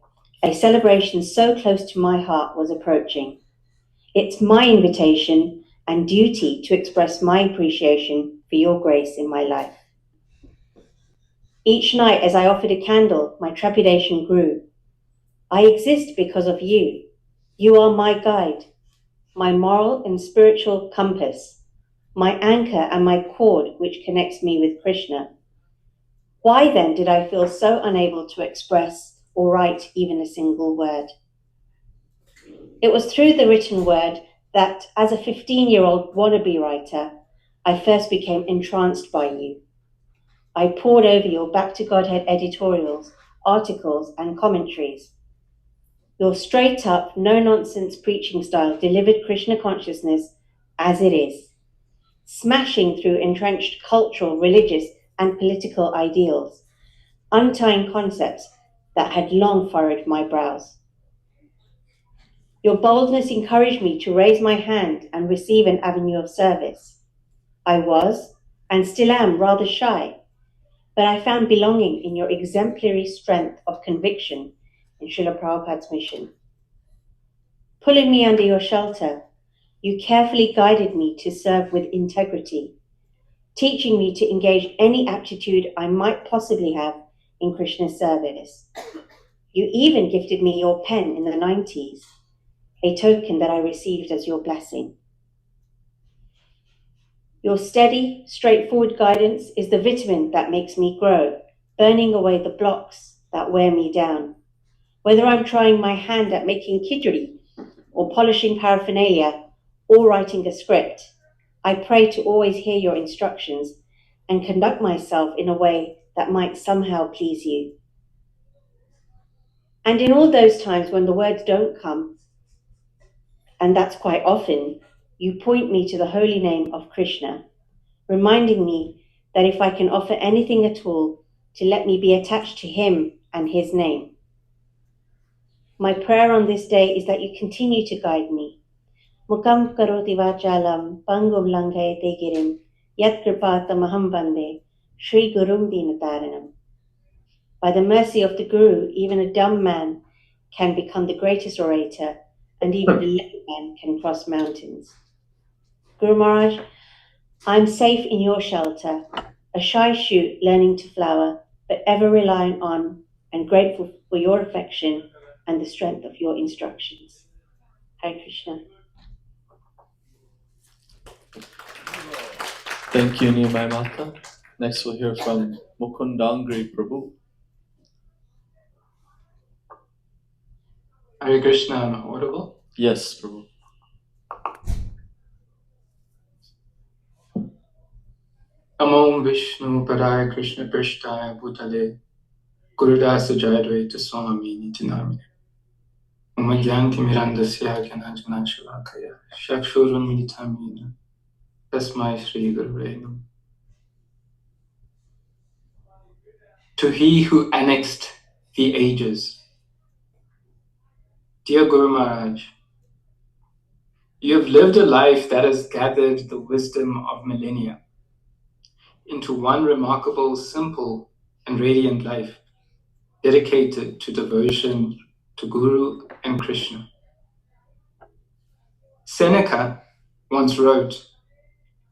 a celebration so close to my heart, was approaching. It's my invitation and duty to express my appreciation for your grace in my life. Each night as I offered a candle, my trepidation grew. I exist because of you. You are my guide, my moral and spiritual compass, my anchor and my cord which connects me with Krishna. Why then did I feel so unable to express or write even a single word? It was through the written word that, as a 15-year-old wannabe writer, I first became entranced by you. I pored over your Back to Godhead editorials, articles, and commentaries. Your straight-up, no-nonsense preaching style delivered Krishna consciousness as it is, smashing through entrenched cultural, religious, and political ideals, untying concepts that had long furrowed my brows. Your boldness encouraged me to raise my hand and receive an avenue of service. I was, and still am, rather shy, but I found belonging in your exemplary strength of conviction in Srila Prabhupada's mission. Pulling me under your shelter, you carefully guided me to serve with integrity, teaching me to engage any aptitude I might possibly have in Krishna's service. You even gifted me your pen in the 90s, a token that I received as your blessing. Your steady, straightforward guidance is the vitamin that makes me grow, burning away the blocks that wear me down. Whether I'm trying my hand at making khichdi, or polishing paraphernalia, or writing a script, I pray to always hear your instructions and conduct myself in a way that might somehow please you. And in all those times when the words don't come, and that's quite often, you point me to the holy name of Krishna, reminding me that if I can offer anything at all, to let me be attached to him and his name. My prayer on this day is that you continue to guide me. Mukam karoti vachalam pangum langhe tegirim yat kripatam aham vande Shri Gurum Dinataranam. By the mercy of the Guru, even a dumb man can become the greatest orator, and even a lame man can cross mountains. Guru Maharaj, I'm safe in your shelter, a shy shoot learning to flower, but ever reliant on and grateful for your affection and the strength of your instructions. Hare Krishna. Thank you, Niyamai Mata. Next we'll hear from Mukundangri Prabhu. Hare Krishna, am I audible? Yes, Prabhu. Namo Vishnu Padaya Krishna Prishtaya Bhutale Gurudasa Jayadvaita Swami Niti Namine Mama Gyanti Mirandasya Gyananjana Shalakaya Shakshurun Militamina Tasmai Shri Gurave Namaha. To he who annexed the ages, dear Guru Maharaj, you have lived a life that has gathered the wisdom of millennia into one remarkable, simple, and radiant life, dedicated to devotion to Guru and Krishna. Seneca once wrote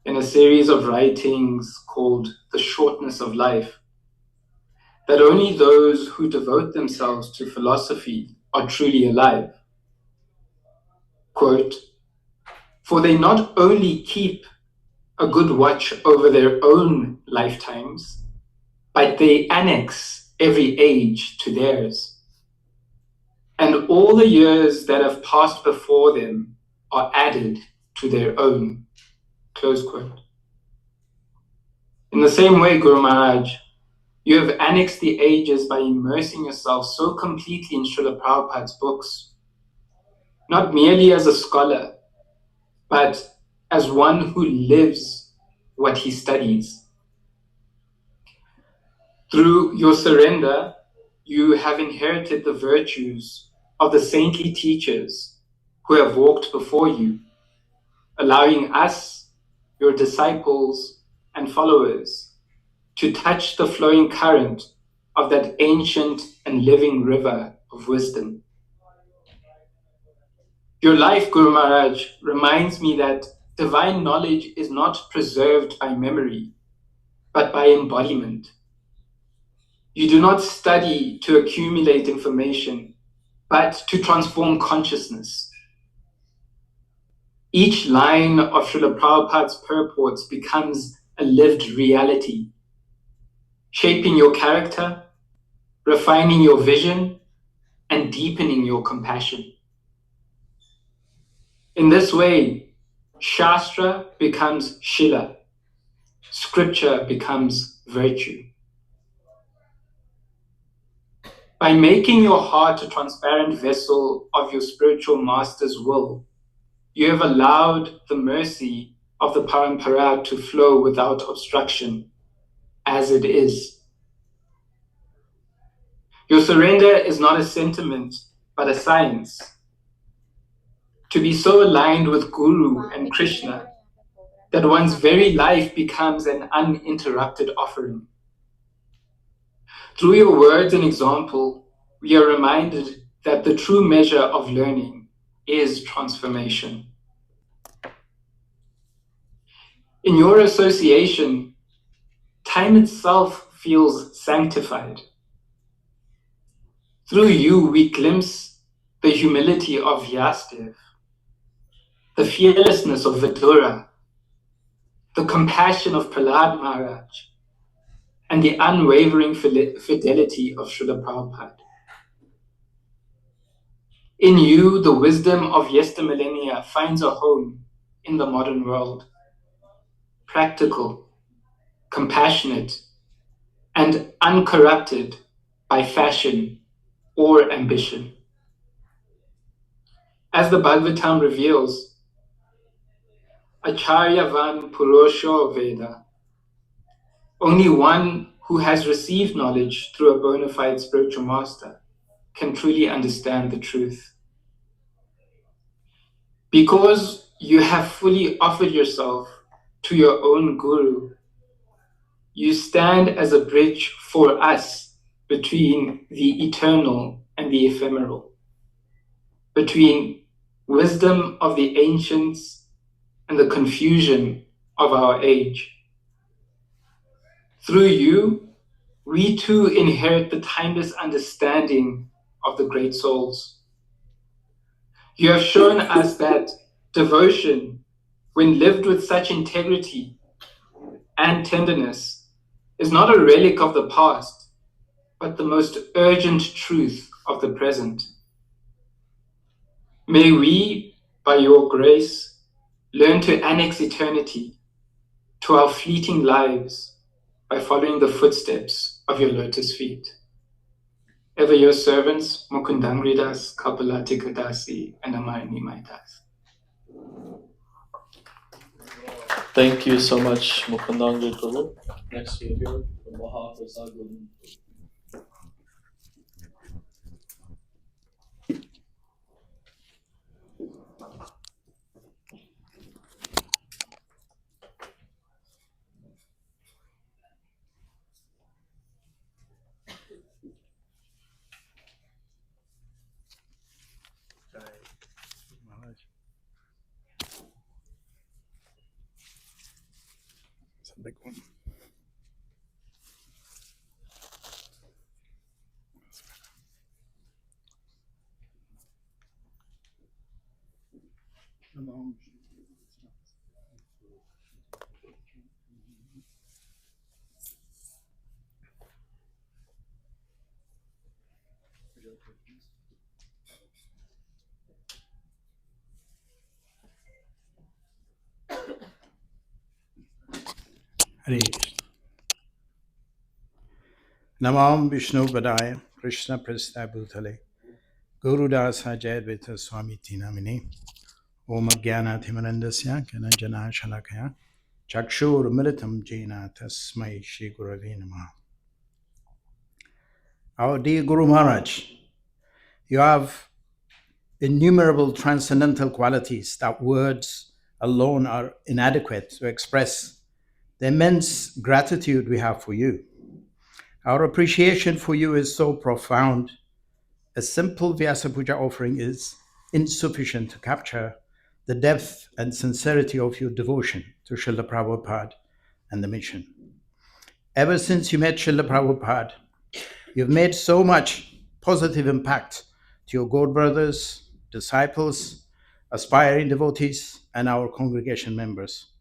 in a series of writings called The Shortness of Life that only those who devote themselves to philosophy are truly alive. Quote, for they not only keep a good watch over their own lifetimes, but they annex every age to theirs. And all the years that have passed before them are added to their own. Close quote. In the same way, Guru Maharaj, you have annexed the ages by immersing yourself so completely in Srila Prabhupada's books, not merely as a scholar, but as one who lives what he studies. Through your surrender, you have inherited the virtues of the saintly teachers who have walked before you, allowing us, your disciples and followers, to touch the flowing current of that ancient and living river of wisdom. Your life, Guru Maharaj, reminds me that divine knowledge is not preserved by memory, but by embodiment. You do not study to accumulate information, but to transform consciousness. Each line of Srila Prabhupada's purports becomes a lived reality, shaping your character, refining your vision, and deepening your compassion. In this way, Shastra becomes Shila, scripture becomes virtue. By making your heart a transparent vessel of your spiritual master's will, you have allowed the mercy of the Parampara to flow without obstruction, as it is. Your surrender is not a sentiment, but a science. To be so aligned with Guru and Krishna that one's very life becomes an uninterrupted offering. Through your words and example, we are reminded that the true measure of learning is transformation. In your association, time itself feels sanctified. Through you, we glimpse the humility of Vyasa, the fearlessness of Vidura, the compassion of Prahlad Maharaj, and the unwavering fidelity of Srila Prabhupada. In you, the wisdom of yestermillennia finds a home in the modern world. Practical, compassionate, and uncorrupted by fashion or ambition. As the Bhagavatam reveals, Acharyavan Purusho Veda, only one who has received knowledge through a bona fide spiritual master can truly understand the truth. Because you have fully offered yourself to your own Guru, you stand as a bridge for us between the eternal and the ephemeral, between wisdom of the ancients and the confusion of our age. Through you, we too inherit the timeless understanding of the great souls. You have shown us that devotion, when lived with such integrity and tenderness, is not a relic of the past, but the most urgent truth of the present. May we, by your grace, learn to annex eternity to our fleeting lives by following the footsteps of your lotus feet. Ever your servants, Mukundangridas, Kapalatikadasi, and Amayani Maitas. Thank you so much, Mukundangri Prabhu. Next we hear from Mahaprasad. It's a big one. Hare Krishna. Namam Vishnu Padaya Krishna Prastha Bhutale Guru Dasa Jayadvaita Swami Tinamini Om Jnana Thimarandasya Kana Jana Shalakaya Chakshur Militam Jena Tasmai Shri Gurave Namaha. Our dear Guru Maharaj, you have innumerable transcendental qualities that words alone are inadequate to express the immense gratitude we have for you. Our appreciation for you is so profound. A simple Vyasa Puja offering is insufficient to capture the depth and sincerity of your devotion to Srila Prabhupada and the mission. Ever since you met Srila Prabhupada, you've made so much positive impact to your God brothers, disciples, aspiring devotees, and our congregation members.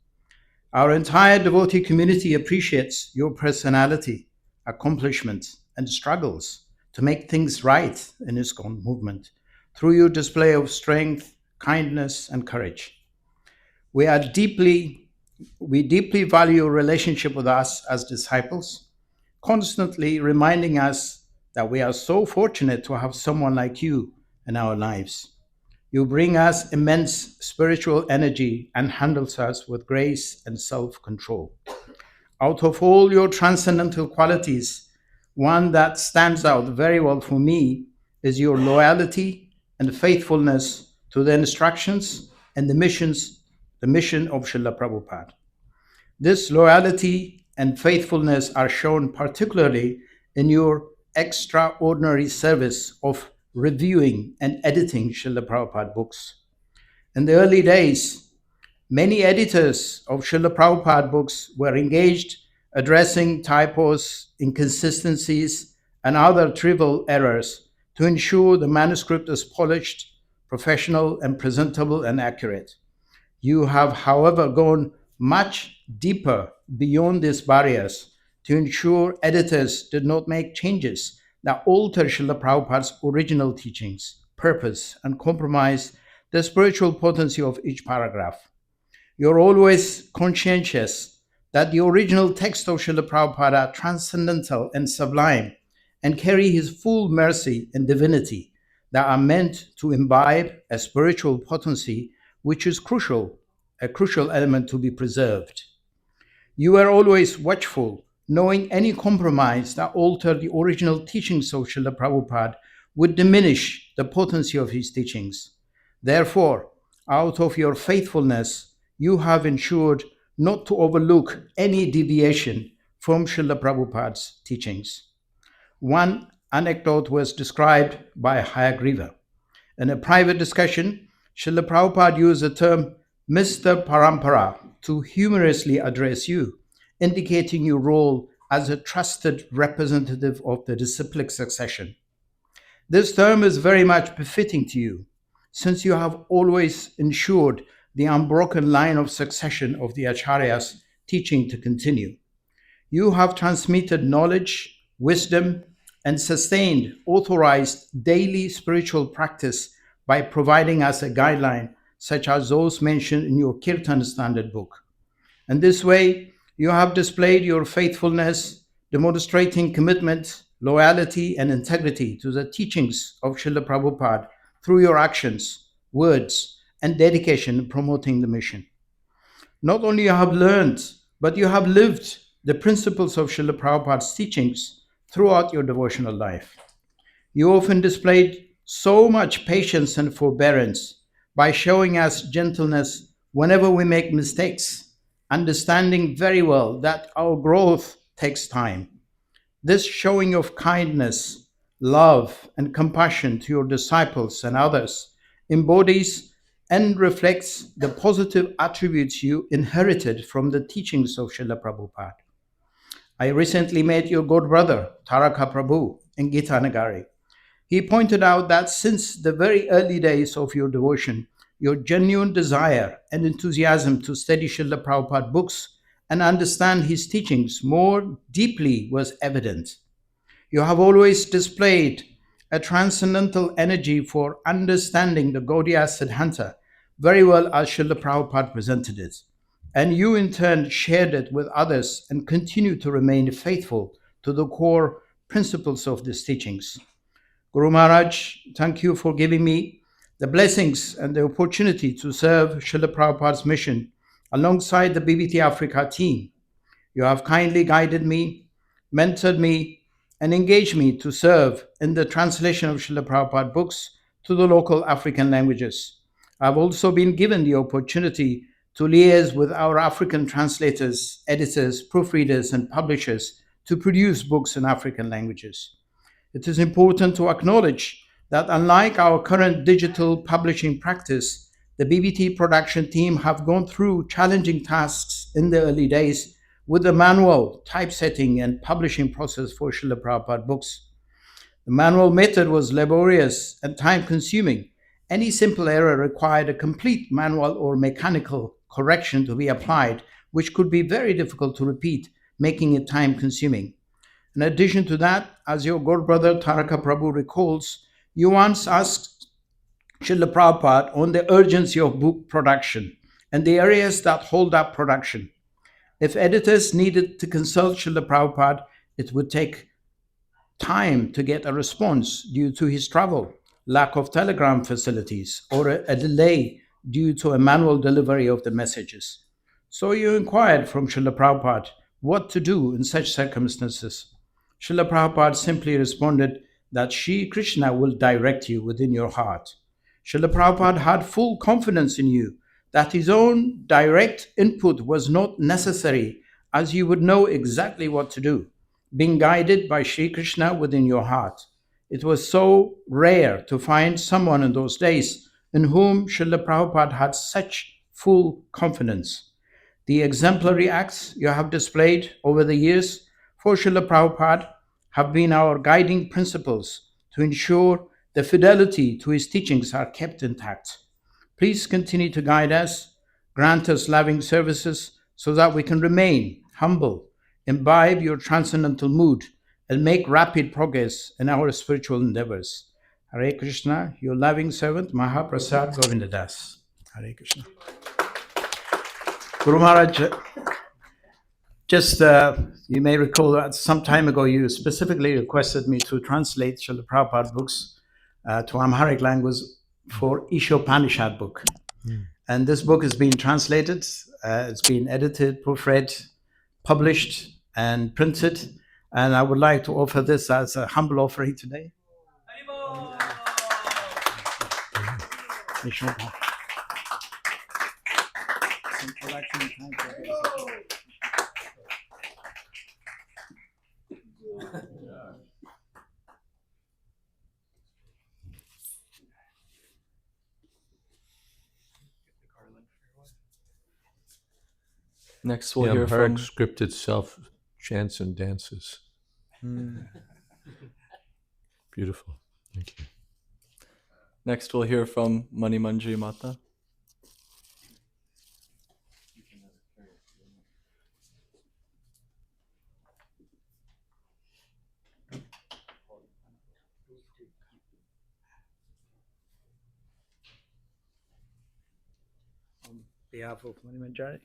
Our entire devotee community appreciates your personality, accomplishments, and struggles to make things right in ISKCON movement through your display of strength, kindness, and courage. We deeply value your relationship with us as disciples, constantly reminding us that we are so fortunate to have someone like you in our lives. You bring us immense spiritual energy and handles us with grace and self-control. Out of all your transcendental qualities, one that stands out very well for me is your loyalty and faithfulness to the instructions and the mission of Srila Prabhupada. This loyalty and faithfulness are shown particularly in your extraordinary service of reviewing and editing Srila Prabhupada books. In the early days, many editors of Srila Prabhupada books were engaged addressing typos, inconsistencies, and other trivial errors to ensure the manuscript is polished, professional, and presentable and accurate. You have, however, gone much deeper beyond these barriers to ensure editors did not make changes that alter Srila Prabhupada's original teachings, purpose, and compromise the spiritual potency of each paragraph. You're always conscientious that the original text of Srila Prabhupada are transcendental and sublime and carry his full mercy and divinity that are meant to imbibe a spiritual potency which is a crucial element to be preserved. You are always watchful, knowing any compromise that altered the original teachings of Srila Prabhupada would diminish the potency of his teachings. Therefore, out of your faithfulness, you have ensured not to overlook any deviation from Srila Prabhupada's teachings. One anecdote was described by Hayagriva. In a private discussion, Srila Prabhupada used the term Mr. Parampara to humorously address you, indicating your role as a trusted representative of the disciplic succession. This term is very much befitting to you, since you have always ensured the unbroken line of succession of the Acharya's teaching to continue. You have transmitted knowledge, wisdom, and sustained authorized daily spiritual practice by providing us a guideline such as those mentioned in your Kirtan Standard book. And this way, you have displayed your faithfulness, demonstrating commitment, loyalty, and integrity to the teachings of Srila Prabhupada through your actions, words, and dedication in promoting the mission. Not only you have learned, but you have lived the principles of Srila Prabhupada's teachings throughout your devotional life. You often displayed so much patience and forbearance by showing us gentleness whenever we make mistakes, understanding very well that our growth takes time. This showing of kindness, love, and compassion to your disciples and others embodies and reflects the positive attributes you inherited from the teachings of Srila Prabhupada. I recently met your god brother, Taraka Prabhu, in Gita Nagari. He pointed out that since the very early days of your devotion, your genuine desire and enthusiasm to study Srila Prabhupada books and understand his teachings more deeply was evident. You have always displayed a transcendental energy for understanding the Gaudiya Siddhanta very well as Srila Prabhupada presented it. And you in turn shared it with others and continue to remain faithful to the core principles of these teachings. Guru Maharaj, thank you for giving me the blessings and the opportunity to serve Srila Prabhupada's mission alongside the BBT Africa team. You have kindly guided me, mentored me, and engaged me to serve in the translation of Srila Prabhupada books to the local African languages. I've also been given the opportunity to liaise with our African translators, editors, proofreaders, and publishers to produce books in African languages. It is important to acknowledge that unlike our current digital publishing practice, the BBT production team have gone through challenging tasks in the early days with the manual typesetting and publishing process for Srila Prabhupada books. The manual method was laborious and time-consuming. Any simple error required a complete manual or mechanical correction to be applied, which could be very difficult to repeat, making it time-consuming. In addition to that, as your god brother Taraka Prabhu recalls, you once asked Srila Prabhupada on the urgency of book production and the areas that hold up production. If editors needed to consult Srila Prabhupada, it would take time to get a response due to his travel, lack of telegram facilities, or a delay due to a manual delivery of the messages. So you inquired from Srila Prabhupada what to do in such circumstances. Srila Prabhupada simply responded that Shri Krishna will direct you within your heart. Srila Prabhupada had full confidence in you that his own direct input was not necessary, as you would know exactly what to do, being guided by Shri Krishna within your heart. It was so rare to find someone in those days in whom Srila Prabhupada had such full confidence. The exemplary acts you have displayed over the years for Srila Prabhupada have been our guiding principles to ensure the fidelity to his teachings are kept intact. Please continue to guide us, grant us loving services so that we can remain humble, imbibe your transcendental mood, and make rapid progress in our spiritual endeavors. Hare Krishna, your loving servant, Mahaprasad Govindadas. Hare Krishna. Guru Maharaj, just you may recall that some time ago you specifically requested me to translate Srila Prabhupada books to Amharic language for Ishopanishad book. And this book has been translated, it's been edited, proofread, published, and printed. And I would like to offer this as a humble offering today. Next, we'll hear Amharic from. scripted self chants and dances. Beautiful. Thank you. Next, we'll hear from Mani Manji Mata. On behalf of Mani Manjari.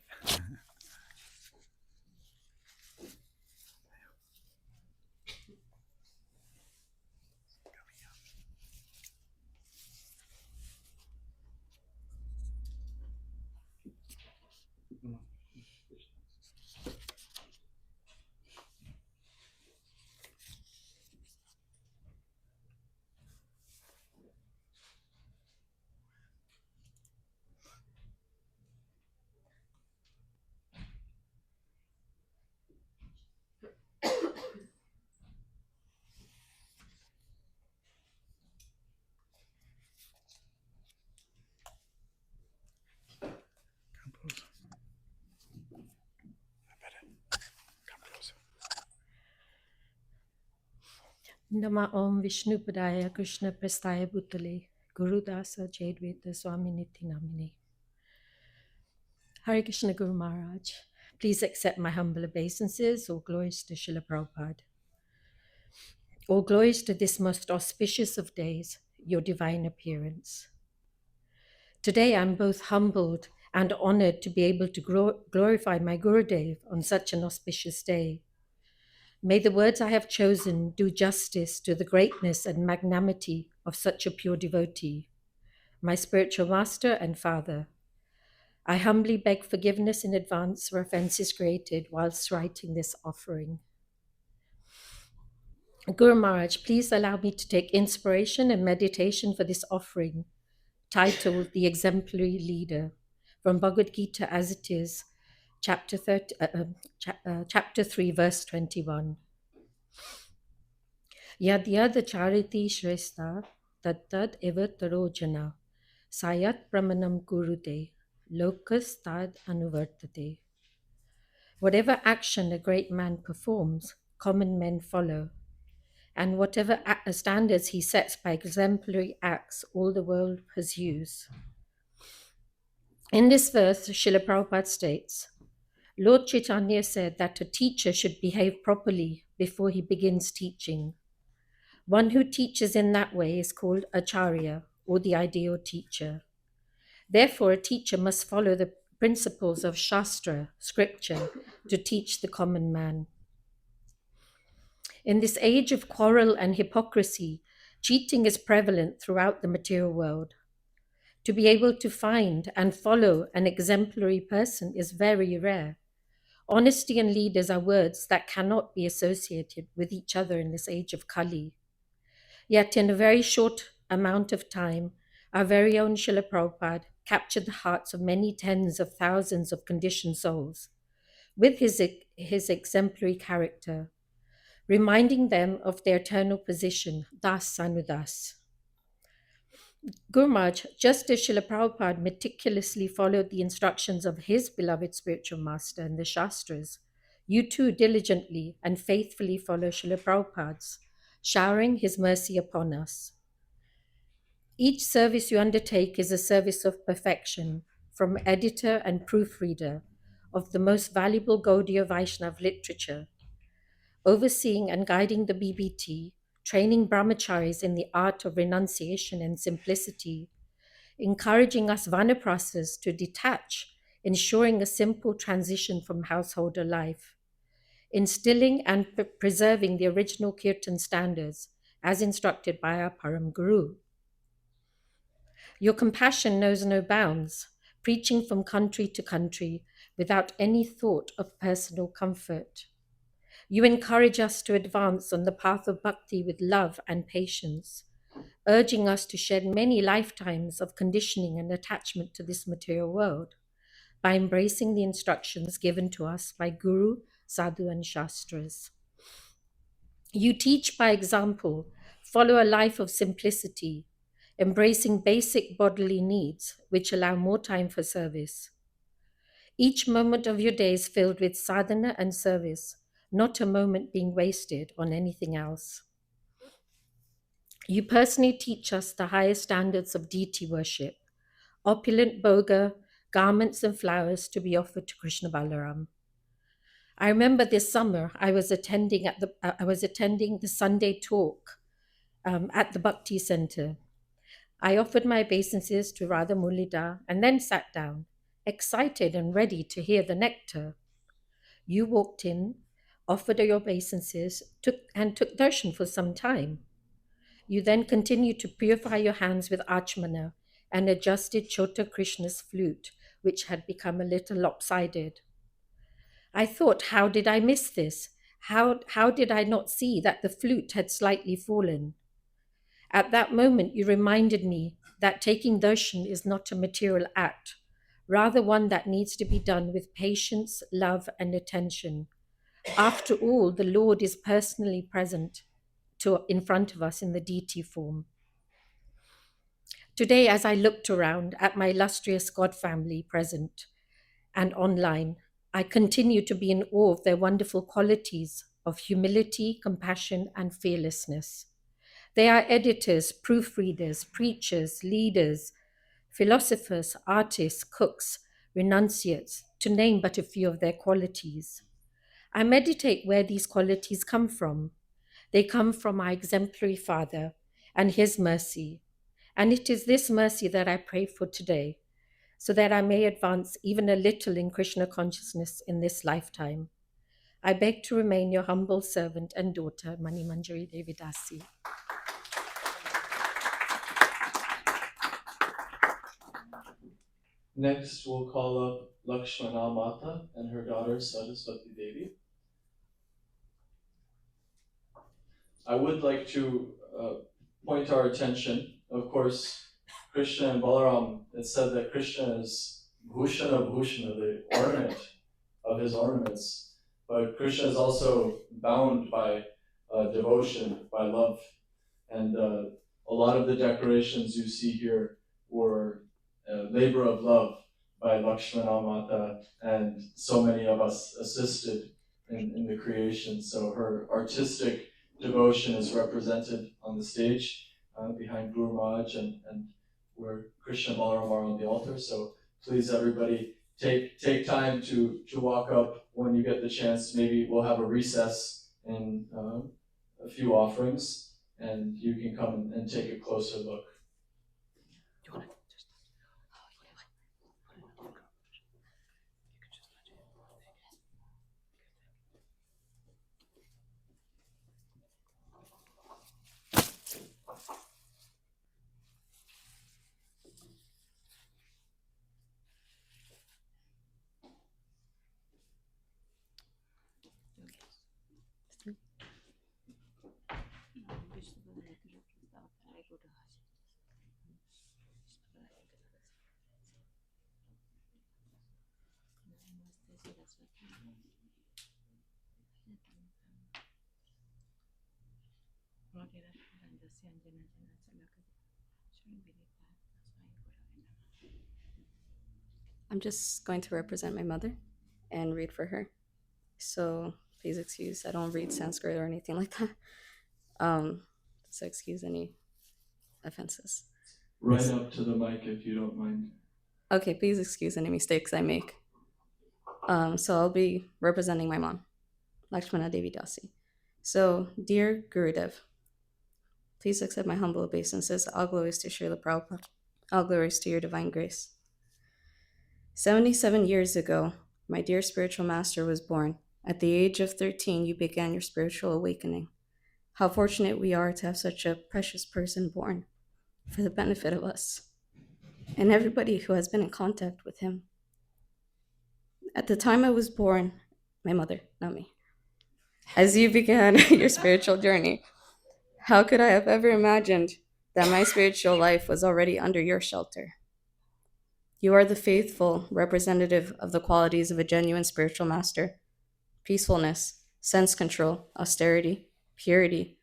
Nama Om Vishnu Padaya Krishna Prastaya Bhutale Guru Dasa Jayadvaita Swami Niti Namine. Hare Krishna Guru Maharaj, please accept my humble obeisances. All glories to Srila Prabhupada. All glories to this most auspicious of days, your divine appearance. Today I'm both humbled and honored to be able to glorify my Gurudev on such an auspicious day. May the words I have chosen do justice to the greatness and magnanimity of such a pure devotee, my spiritual master and father. I humbly beg forgiveness in advance for offenses created whilst writing this offering. Guru Maharaj, please allow me to take inspiration and meditation for this offering, titled The Exemplary Leader, from Bhagavad Gita as it is, chapter 3, verse 21. Yad yad chariti shrestha tad eva tarojana sayat pramanam kurute lokas tad anuvartate. Whatever action a great man performs, common men follow, and whatever standards he sets by exemplary acts, all the world pursues. In this verse, Srila Prabhupada states, Lord Chaitanya said that a teacher should behave properly before he begins teaching. One who teaches in that way is called acharya, or the ideal teacher. Therefore, a teacher must follow the principles of Shastra, scripture, to teach the common man. In this age of quarrel and hypocrisy, cheating is prevalent throughout the material world. To be able to find and follow an exemplary person is very rare. Honesty and leaders are words that cannot be associated with each other in this age of Kali. Yet in a very short amount of time, our very own Srila Prabhupada captured the hearts of many tens of thousands of conditioned souls with his exemplary character, reminding them of their eternal position, das anudas. Guru Maharaj, just as Srila Prabhupada meticulously followed the instructions of his beloved spiritual master in the Shastras, you too diligently and faithfully follow Srila Prabhupada's, showering his mercy upon us. Each service you undertake is a service of perfection, from editor and proofreader of the most valuable Gaudiya Vaishnava literature, overseeing and guiding the BBT, training brahmacharis in the art of renunciation and simplicity, encouraging us vanaprasthas to detach, ensuring a simple transition from householder life, instilling and preserving the original Kirtan standards as instructed by our Param Guru. Your compassion knows no bounds, preaching from country to country without any thought of personal comfort. You encourage us to advance on the path of bhakti with love and patience, urging us to shed many lifetimes of conditioning and attachment to this material world by embracing the instructions given to us by Guru, Sadhu, and Shastras. You teach by example, follow a life of simplicity, embracing basic bodily needs which allow more time for service. Each moment of your day is filled with sadhana and service, not a moment being wasted on anything else. You personally teach us the highest standards of deity worship, opulent bhoga, garments and flowers to be offered to Krishna Balaram. I remember this summer I was attending the Sunday talk at the Bhakti Center. I offered my obeisances to Radha Mulida and then sat down, excited and ready to hear the nectar. You walked in, offered your obeisances, took darshan for some time. You then continued to purify your hands with Achmana and adjusted Chota Krishna's flute, which had become a little lopsided. I thought, how did I miss this? How did I not see that the flute had slightly fallen? At that moment, you reminded me that taking darshan is not a material act, rather one that needs to be done with patience, love, and attention. After all, the Lord is personally present in front of us in the deity form. Today, as I looked around at my illustrious God family present and online, I continue to be in awe of their wonderful qualities of humility, compassion, and fearlessness. They are editors, proofreaders, preachers, leaders, philosophers, artists, cooks, renunciates, to name but a few of their qualities. I meditate where these qualities come from. They come from my exemplary Father and His mercy. And it is this mercy that I pray for today, so that I may advance even a little in Krishna consciousness in this lifetime. I beg to remain your humble servant and daughter, Mani Manjari Devi Dasi. Next, we'll call up Lakshmana Mata and her daughter Saraswati Devi. I would like to point our attention, of course, Krishna and Balaram, it said that Krishna is Bhushana Bhushana, the ornament of his ornaments. But Krishna is also bound by devotion, by love. And a lot of the decorations you see here were labor of love by Lakshmana Mata, and so many of us assisted in the creation. So her artistic devotion is represented on the stage behind Guru Maharaj and where Krishna and Balaram are on the altar. So please, everybody, take time to walk up when you get the chance. Maybe we'll have a recess in a few offerings, and you can come and take a closer look. I'm just going to represent my mother and read for her. So please excuse, I don't read Sanskrit or anything like that. So excuse any offenses. Right up to the mic if you don't mind. Okay, please excuse any mistakes I make. So I'll be representing my mom, Lakshmana Devi Dasi. So, dear Gurudev, please accept my humble obeisances. All glories to Srila Prabhupada. All glories to your divine grace. 77 years ago, my dear spiritual master was born. At the age of 13, you began your spiritual awakening. How fortunate we are to have such a precious person born for the benefit of us and everybody who has been in contact with him. At the time I was born, my mother, not me, as you began your spiritual journey, how could I have ever imagined that my spiritual life was already under your shelter? You are the faithful representative of the qualities of a genuine spiritual master: peacefulness, sense control, austerity, purity,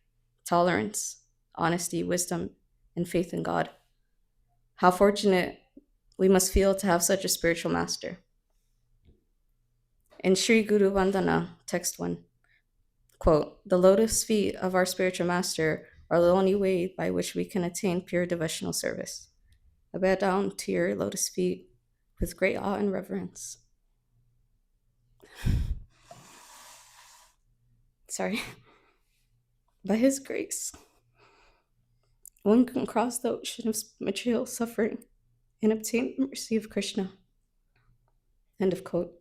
tolerance, honesty, wisdom, and faith in God. How fortunate we must feel to have such a spiritual master. In Sri Guru Vandana, text 1, quote, "The lotus feet of our spiritual master are the only way by which we can attain pure devotional service. I bow down to your lotus feet with great awe and reverence." Sorry. By his grace, one can cross the ocean of material suffering and obtain the mercy of Krishna. End of quote.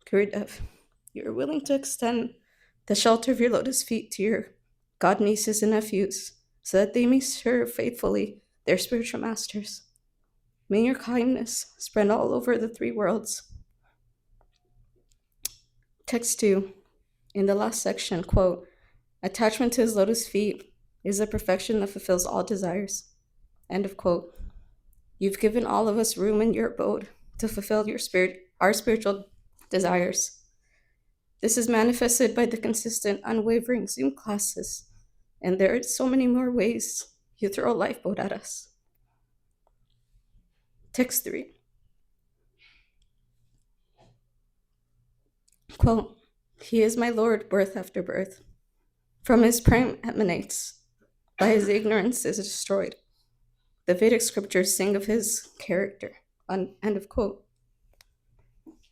Gurudev, you are willing to extend the shelter of your lotus feet to your god nieces and nephews so that they may serve faithfully their spiritual masters. May your kindness spread all over the three worlds. Text 2, in the last section, quote, "Attachment to his lotus feet is a perfection that fulfills all desires." End of quote. You've given all of us room in your abode to fulfill our spiritual desires. This is manifested by the consistent, unwavering Zoom classes, and there are so many more ways you throw a lifeboat at us. Text 3. Quote, "He is my Lord, birth after birth. From his prime emanates, by his ignorance is destroyed. The Vedic scriptures sing of his character." End of quote.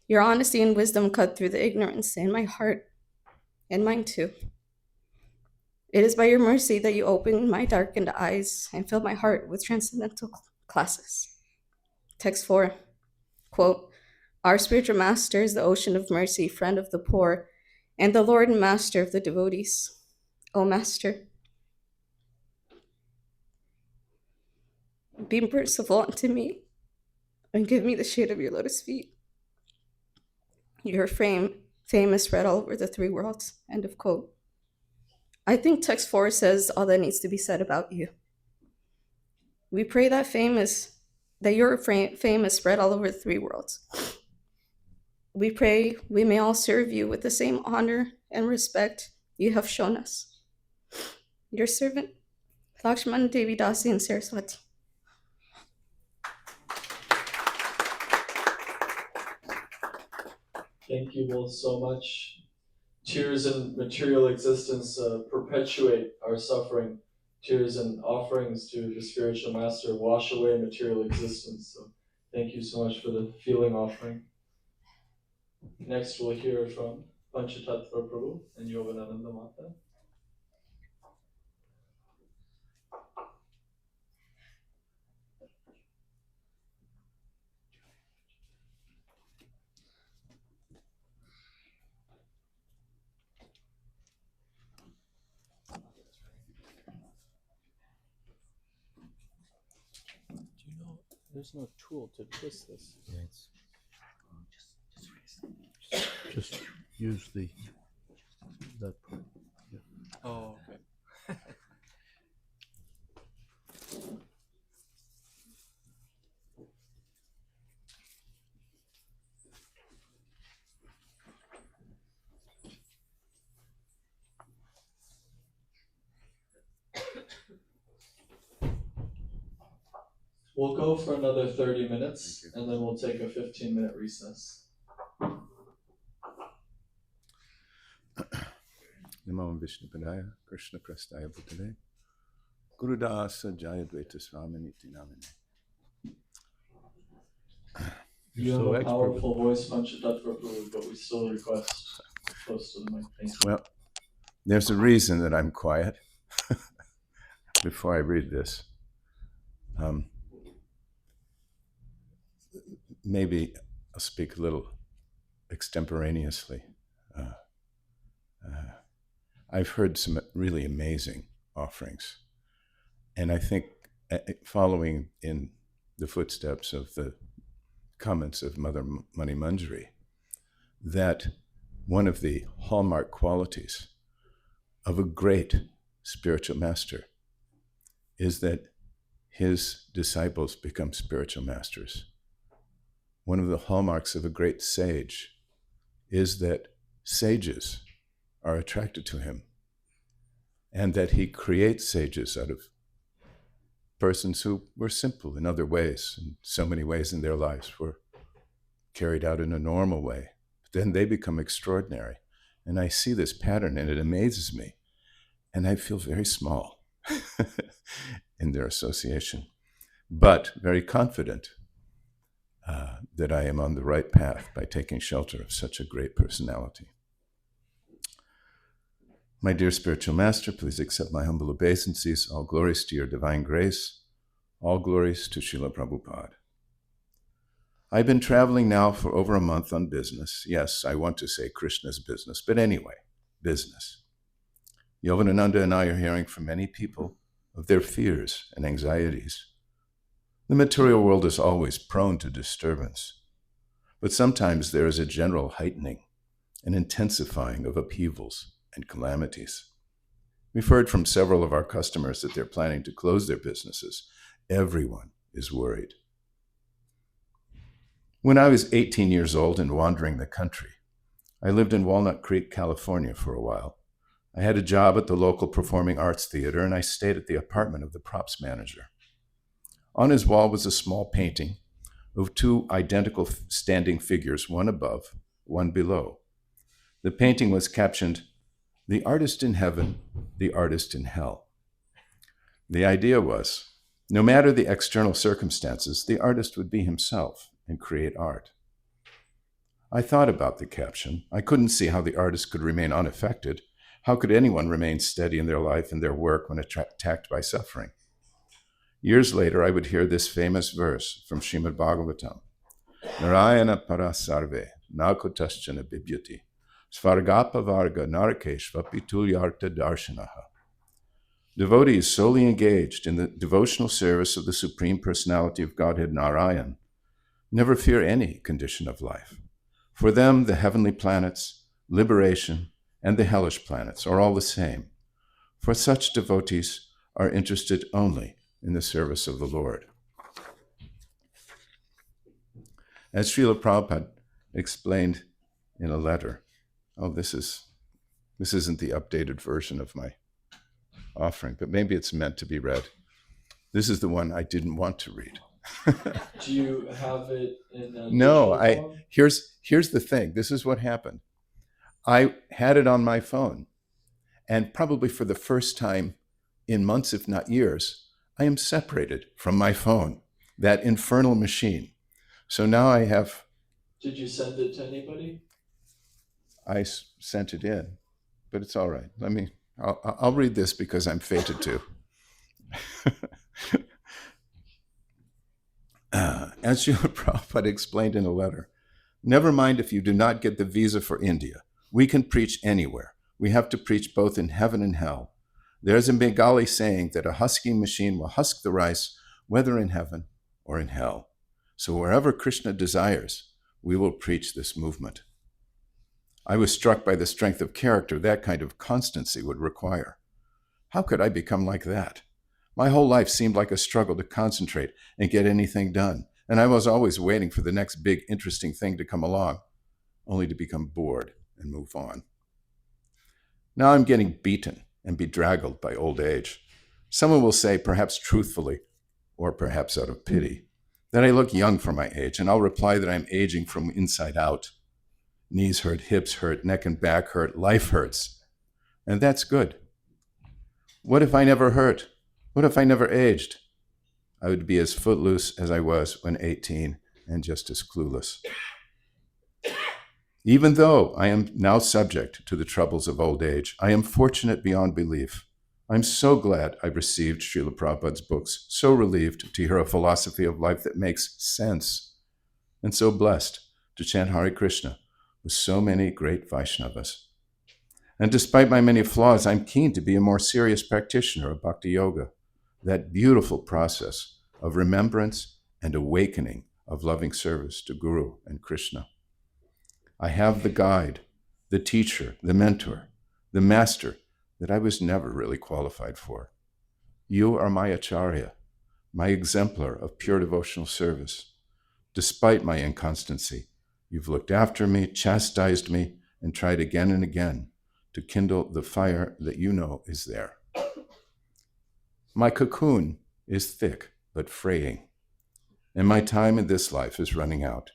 Your honesty and wisdom cut through the ignorance in my heart, and mine too. It is by your mercy that you open my darkened eyes and fill my heart with transcendental classes. Text 4, quote, "Our spiritual master is the ocean of mercy, friend of the poor, and the Lord and master of the devotees. O Master, be merciful unto me and give me the shade of your lotus feet. Your fame is spread all over the three worlds." End of quote. I think text 4 says all that needs to be said about you. We pray that your fame is spread all over the three worlds. We pray we may all serve you with the same honor and respect you have shown us. Your servant, Lakshman, Devi Dasi, and Saraswati. Thank you both so much. Tears in material existence perpetuate our suffering. Tears and offerings to the spiritual master wash away material existence. So thank you so much for the feeling offering. Next we'll hear from Panchatattva Prabhu and Yoganananda Mata. There's no tool to twist this. Yeah, just use that part. Yeah. Oh, okay. We'll go for another 30 minutes and then we'll take a 15-minute recess. Namo Vishnupadaya, Krishna Prastaya Bhutale, Gurudasa Jayadvaita Swami Niti Namine. You have a powerful voice, Panchatattva Prabhu, but we still request close to the mic. Thank you. Well, there's a reason that I'm quiet before I read this. Maybe I'll speak a little extemporaneously. I've heard some really amazing offerings, and I think following in the footsteps of the comments of Mother Mani Manjari, that one of the hallmark qualities of a great spiritual master is that his disciples become spiritual masters. One of the hallmarks of a great sage is that sages are attracted to him, and that he creates sages out of persons who were simple in other ways, in so many ways in their lives, were carried out in a normal way. But then they become extraordinary. And I see this pattern and it amazes me. And I feel very small in their association, but very confident that I am on the right path by taking shelter of such a great personality. My dear spiritual master, please accept my humble obeisances. All glories to your divine grace. All glories to Srila Prabhupada. I've been traveling now for over a month on business. Yes, I want to say Krishna's business, but anyway, business. Yoganananda and I are hearing from many people of their fears and anxieties. The material world is always prone to disturbance, but sometimes there is a general heightening and intensifying of upheavals and calamities. We've heard from several of our customers that they're planning to close their businesses. Everyone is worried. When I was 18 years old and wandering the country, I lived in Walnut Creek, California for a while. I had a job at the local performing arts theater, and I stayed at the apartment of the props manager. On his wall was a small painting of two identical standing figures, one above, one below. The painting was captioned, "The artist in heaven, the artist in hell." The idea was, no matter the external circumstances, the artist would be himself and create art. I thought about the caption. I couldn't see how the artist could remain unaffected. How could anyone remain steady in their life and their work when attacked by suffering? Years later, I would hear this famous verse from Srimad Bhagavatam. Narayana parasarve, nakotaschana bibyati, svargapa varga narakeshvapi tulyarta darshanaha. Devotees solely engaged in the devotional service of the Supreme Personality of Godhead Narayan never fear any condition of life. For them, the heavenly planets, liberation, and the hellish planets are all the same. For such devotees are interested only in the service of the Lord. As Srila Prabhupada explained in a letter, this isn't the updated version of my offering, but maybe it's meant to be read. This is the one I didn't want to read. Do you have it in a No, digital form? here's the thing. This is what happened. I had it on my phone, and probably for the first time in months, if not years, I am separated from my phone, that infernal machine. So now I have... Did you send it to anybody? I sent it in, but it's all right. I'll read this because I'm fated to. As Srila Prabhupada explained in a letter, never mind if you do not get the visa for India. We can preach anywhere. We have to preach both in heaven and hell. There's a Bengali saying that a husking machine will husk the rice, whether in heaven or in hell. So wherever Krishna desires, we will preach this movement. I was struck by the strength of character that kind of constancy would require. How could I become like that? My whole life seemed like a struggle to concentrate and get anything done, and I was always waiting for the next big, interesting thing to come along, only to become bored and move on. Now I'm getting beaten and bedraggled by old age. Someone will say, perhaps truthfully, or perhaps out of pity, that I look young for my age, and I'll reply that I'm aging from inside out. Knees hurt, hips hurt, neck and back hurt, life hurts. And that's good. What if I never hurt? What if I never aged? I would be as footloose as I was when 18 and just as clueless. Even though I am now subject to the troubles of old age, I am fortunate beyond belief. I'm so glad I received Srila Prabhupada's books, so relieved to hear a philosophy of life that makes sense, and so blessed to chant Hare Krishna with so many great Vaishnavas. And despite my many flaws, I'm keen to be a more serious practitioner of Bhakti Yoga, that beautiful process of remembrance and awakening of loving service to Guru and Krishna. I have the guide, the teacher, the mentor, the master that I was never really qualified for. You are my acharya, my exemplar of pure devotional service. Despite my inconstancy, you've looked after me, chastised me, and tried again and again to kindle the fire that you know is there. My cocoon is thick but fraying, and my time in this life is running out.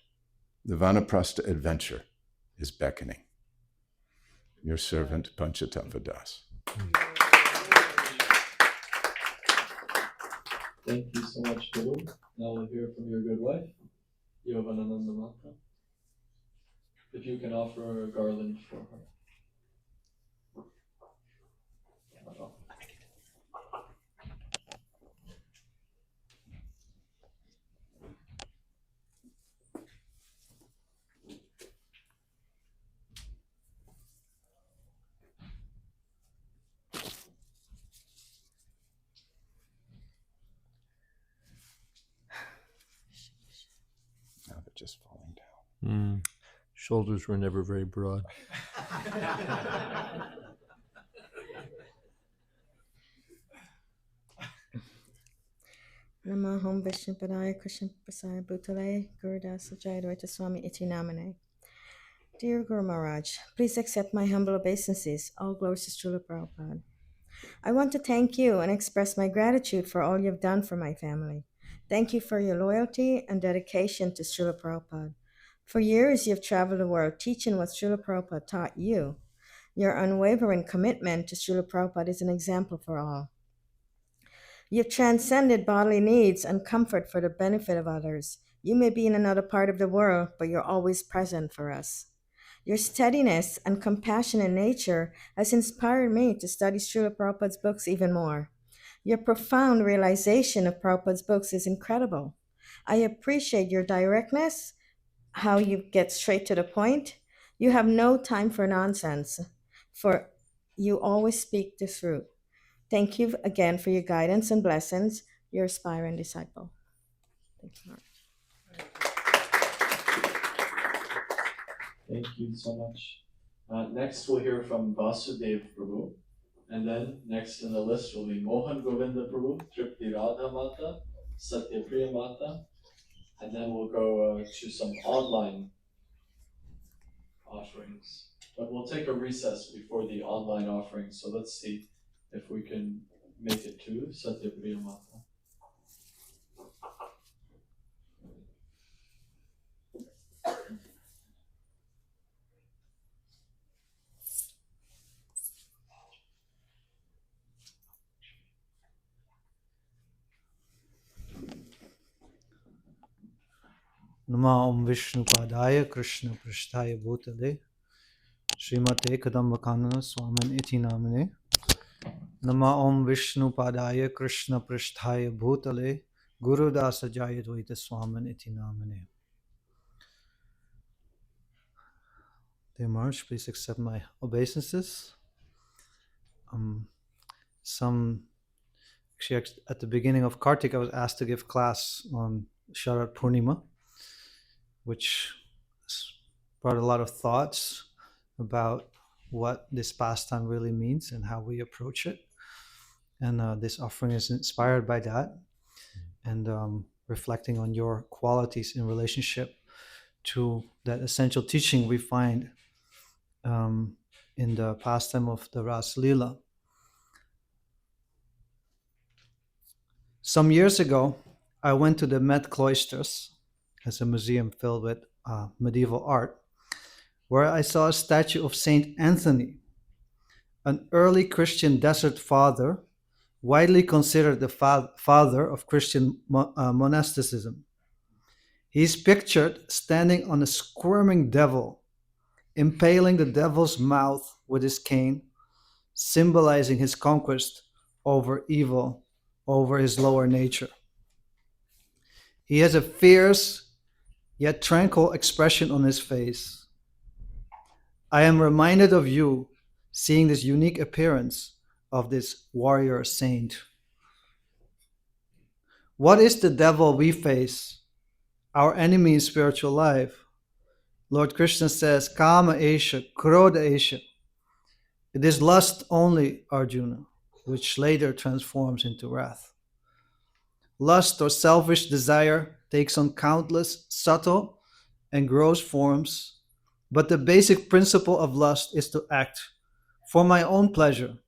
The Vanaprastha adventure is beckoning. Your servant, Panchatattva Das. Thank you so much, Guru. Now we'll hear from your good wife, Yovanananda Mata. If you can offer a garland for her. Now they're just falling down. Shoulders were never very broad. Namaham Vishnupadaya Krishna Prasaya Bhutale Gurudasa Jayadvaita Swami Iti Namane. Dear Guru Maharaj, please accept my humble obeisances. All glories to Srila Prabhupada. I want to thank you and express my gratitude for all you've done for my family. Thank you for your loyalty and dedication to Srila Prabhupada. For years, you've traveled the world teaching what Srila Prabhupada taught you. Your unwavering commitment to Srila Prabhupada is an example for all. You've transcended bodily needs and comfort for the benefit of others. You may be in another part of the world, but you're always present for us. Your steadiness and compassionate nature has inspired me to study Srila Prabhupada's books even more. Your profound realization of Prabhupada's books is incredible. I appreciate your directness, how you get straight to the point. You have no time for nonsense, for you always speak the truth. Thank you again for your guidance and blessings, your aspiring disciple. Thank you, Lord. Thank you so much. Next, we'll hear from Vasudev Prabhu. And then next in the list will be Mohan Govinda Prabhu, Tripti Radha Mata, Satyapriya Mata. And then we'll go to some online offerings. But we'll take a recess before the online offerings. So let's see if we can make it to Satyapriya Mata. Nama Om Vishnu Padaya Krishna Prishtaya Bhutale Srimate Kadambakana Swamin Iti Namane. Nama Om Vishnu Padaya Krishna Prishtaya Bhutale Gurudasa Jayadvaita Swamin Iti Namane. Dear Maharaj, please accept my obeisances. Actually, at the beginning of Kartik, I was asked to give class on Sharad Purnima, which brought a lot of thoughts about what this pastime really means and how we approach it. And this offering is inspired by that and reflecting on your qualities in relationship to that essential teaching we find in the pastime of the Ras Lila. Some years ago, I went to the Met Cloisters, as a museum filled with medieval art, where I saw a statue of Saint Anthony, an early Christian desert father, widely considered the father of Christian monasticism. He is pictured standing on a squirming devil, impaling the devil's mouth with his cane, symbolizing his conquest over evil, over his lower nature. He has a fierce yet tranquil expression on his face. I am reminded of you seeing this unique appearance of this warrior saint. What is the devil we face, our enemy in spiritual life? Lord Krishna says, Kama Esha, Krodha Esha. It is lust only, Arjuna, which later transforms into wrath. Lust or selfish desire takes on countless subtle and gross forms, but the basic principle of lust is to act for my own pleasure,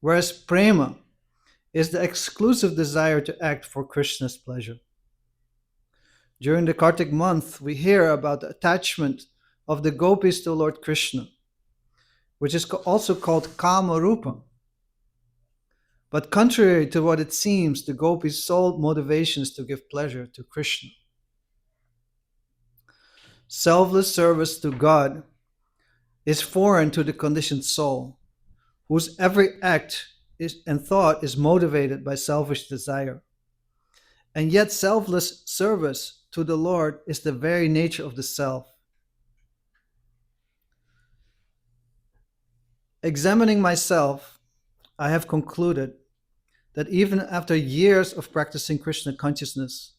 whereas prema is the exclusive desire to act for Krishna's pleasure. During the Kartik month, we hear about the attachment of the gopis to Lord Krishna, which is also called Kama Rupa. But contrary to what it seems, the gopis' sole motivation is to give pleasure to Krishna. Selfless service to God is foreign to the conditioned soul, whose every act and thought is motivated by selfish desire. And yet selfless service to the Lord is the very nature of the self. Examining myself, I have concluded that even after years of practicing Krishna consciousness,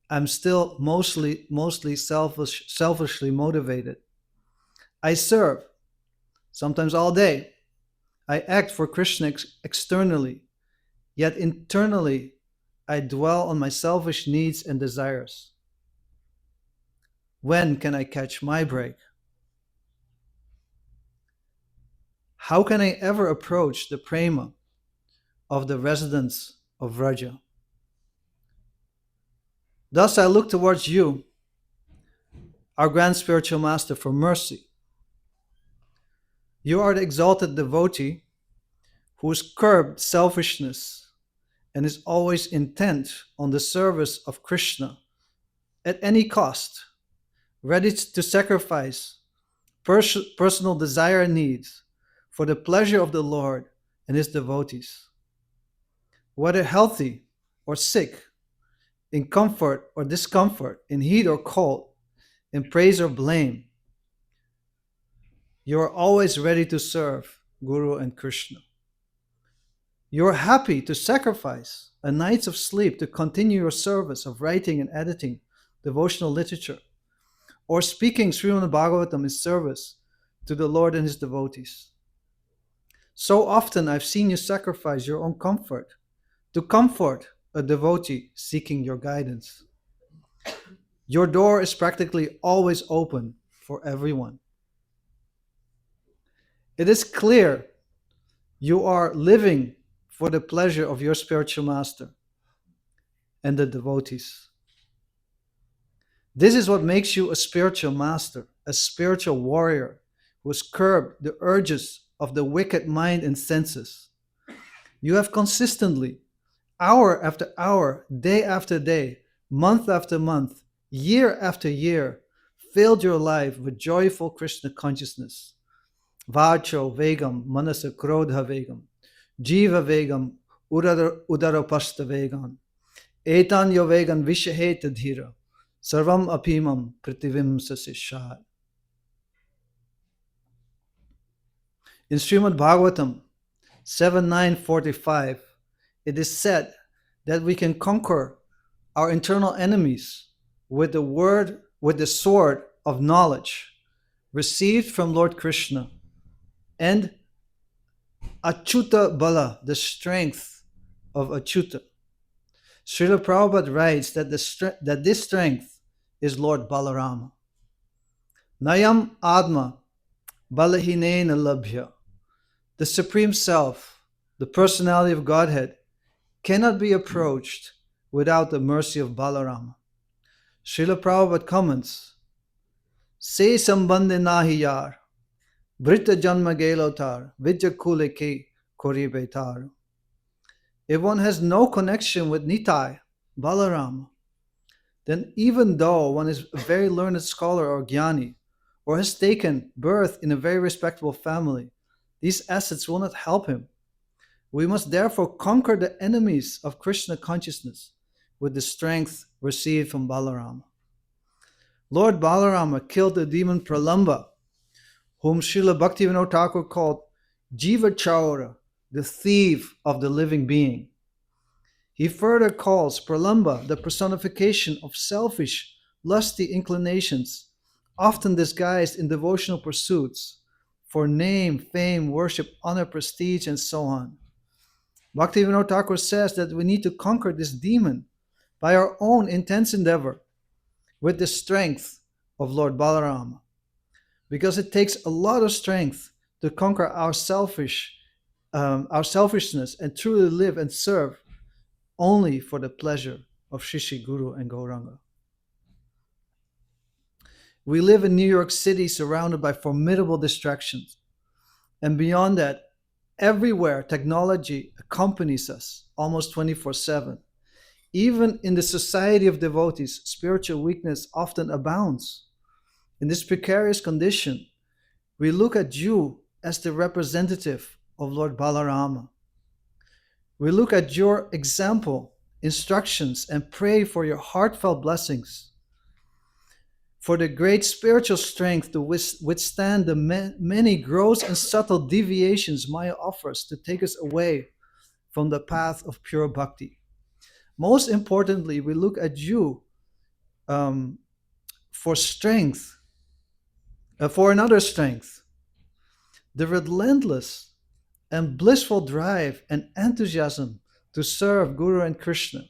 I'm still mostly selfishly motivated. I serve, sometimes all day. I act for Krishna externally, yet internally I dwell on my selfish needs and desires. When can I catch my break? How can I ever approach the prema of the residents of Vraja? Thus I look towards you, our grand spiritual master, for mercy. You are the exalted devotee who has curbed selfishness and is always intent on the service of Krishna at any cost, ready to sacrifice personal desire and needs for the pleasure of the Lord and his devotees. Whether healthy or sick, in comfort or discomfort, in heat or cold, in praise or blame, you are always ready to serve Guru and Krishna. You are happy to sacrifice a night's of sleep to continue your service of writing and editing devotional literature, or speaking Srimad Bhagavatam in service to the Lord and his devotees. So often I've seen you sacrifice your own comfort to comfort a devotee seeking your guidance. Your door is practically always open for everyone. It is clear you are living for the pleasure of your spiritual master and the devotees. This is what makes you a spiritual master, a spiritual warrior who has curbed the urges of the wicked mind and senses. You have consistently, hour after hour, day after day, month after month, year after year, filled your life with joyful Krishna consciousness. Vacho vegam manasa krodha vegam, jiva vegam udaropashta vegam, etanyo vegan vishaheta dhira, sarvam apimam prativim sasishat. In Srimad Bhagavatam 7.9.45, it is said that we can conquer our internal enemies with the sword of knowledge received from Lord Krishna, and Achyuta Bala, the strength of Achyuta. Srila Prabhupada writes that this strength is Lord Balarama. Nayam Adma Balahinena Labhya. The Supreme Self, the personality of Godhead, cannot be approached without the mercy of Balarama. Srila Prabhupada comments, Se sambandhe nahi yar, Vrita janma gelotar, vidya kule ke kori betar. If one has no connection with Nitai, Balarama, then even though one is a very learned scholar or jnani, or has taken birth in a very respectable family, these assets will not help him. We must therefore conquer the enemies of Krishna consciousness with the strength received from Balarama. Lord Balarama killed the demon Pralamba, whom Srila Bhaktivinoda Thakur called Jiva Chaura, the thief of the living being. He further calls Pralamba the personification of selfish, lusty inclinations, often disguised in devotional pursuits for name, fame, worship, honor, prestige, and so on. Bhaktivinoda Thakur says that we need to conquer this demon by our own intense endeavor with the strength of Lord Balarama, because it takes a lot of strength to conquer our selfishness and truly live and serve only for the pleasure of Shri Guru and Gauranga. We live in New York City surrounded by formidable distractions. And beyond that, everywhere technology accompanies us almost 24/7. Even in the society of devotees, spiritual weakness often abounds. In this precarious condition, we look at you as the representative of Lord Balarama. We look at your example, instructions, and pray for your heartfelt blessings, for the great spiritual strength to withstand the many gross and subtle deviations Maya offers to take us away from the path of pure bhakti. Most importantly, we look at you for strength, for another strength, the relentless and blissful drive and enthusiasm to serve Guru and Krishna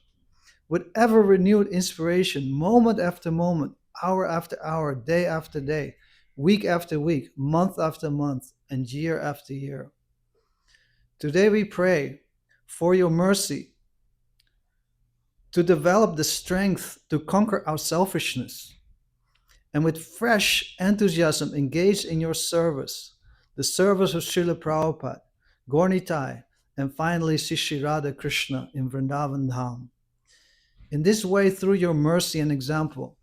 with ever renewed inspiration, moment after moment, hour after hour, day after day, week after week, month after month, and year after year. Today we pray for your mercy to develop the strength to conquer our selfishness, and with fresh enthusiasm engage in your service, the service of Srila Prabhupada, Gaurnitai, and finally Sri Radha Krishna in Vrindavan Dham. In this way, through your mercy and example,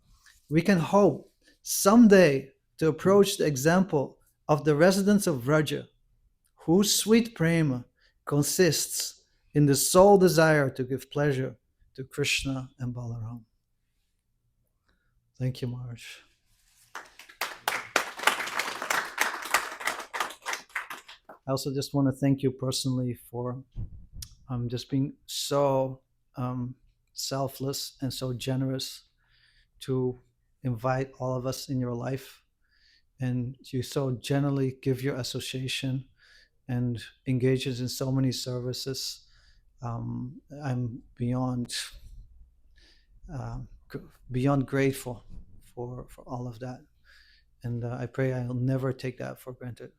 we can hope someday to approach the example of the residents of Vraja, whose sweet prema consists in the sole desire to give pleasure to Krishna and Balaram. Thank you, Maharaj. I also just want to thank you personally for just being so selfless and so generous to invite all of us in your life, and you so generally give your association and engages in so many services. I'm beyond grateful for all of that, and I pray I'll never take that for granted.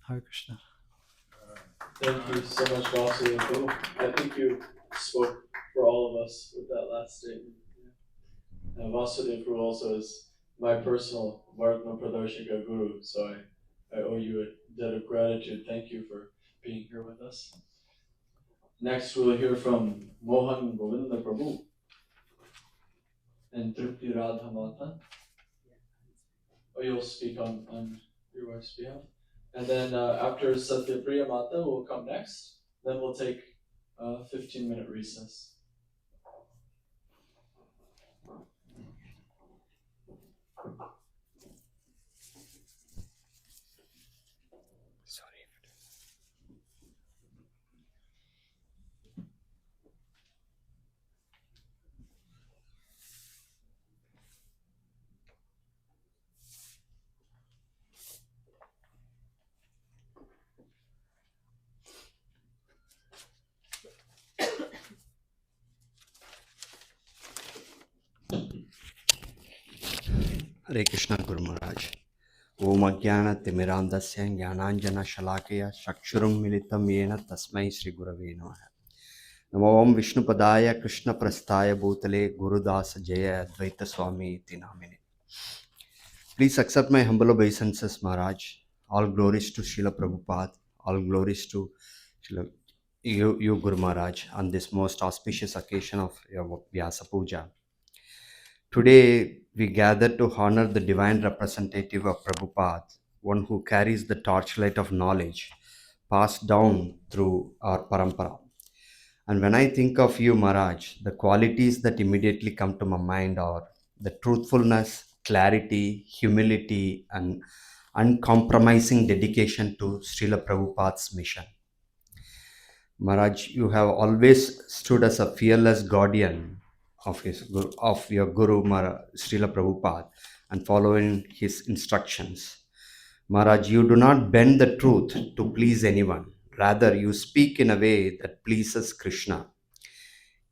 Hare Krishna. Thank you so much, Vasudev. I think you spoke for all of us with that last statement. Yeah. And Vasudev also is my personal Vartma Pradarshika Guru, so I owe you a debt of gratitude. Thank you for being here with us. Next, we'll hear from Mohan Govinda Prabhu and Tripti Radha Mata. Oh, you'll speak on your wife's behalf. And then after Satyapriya Mata will come next. Then we'll take a 15-minute recess. Hare Krishna Guru Maharaj. Om Ajnana Timirandasya Jnananjana Shalakaya Shakshurum Militam Yena Tasmai Shri Gurave Namaha. Namo Om Vishnu Padaya Krishna Prasthaya Bhutale Gurudasa Jayadvaita Swami iti namine. Please accept my humble obeisances, Maharaj. All glories to Srila Prabhupada. All glories to you, Guru Maharaj, on this most auspicious occasion of your Vyasa Puja. Today, we gather to honor the divine representative of Prabhupada, one who carries the torchlight of knowledge passed down through our parampara. And when I think of you, Maharaj, the qualities that immediately come to my mind are the truthfulness, clarity, humility, and uncompromising dedication to Srila Prabhupada's mission. Maharaj, you have always stood as a fearless guardian of your Guru Srila Prabhupada and following his instructions. Maharaj, you do not bend the truth to please anyone. Rather, you speak in a way that pleases Krishna.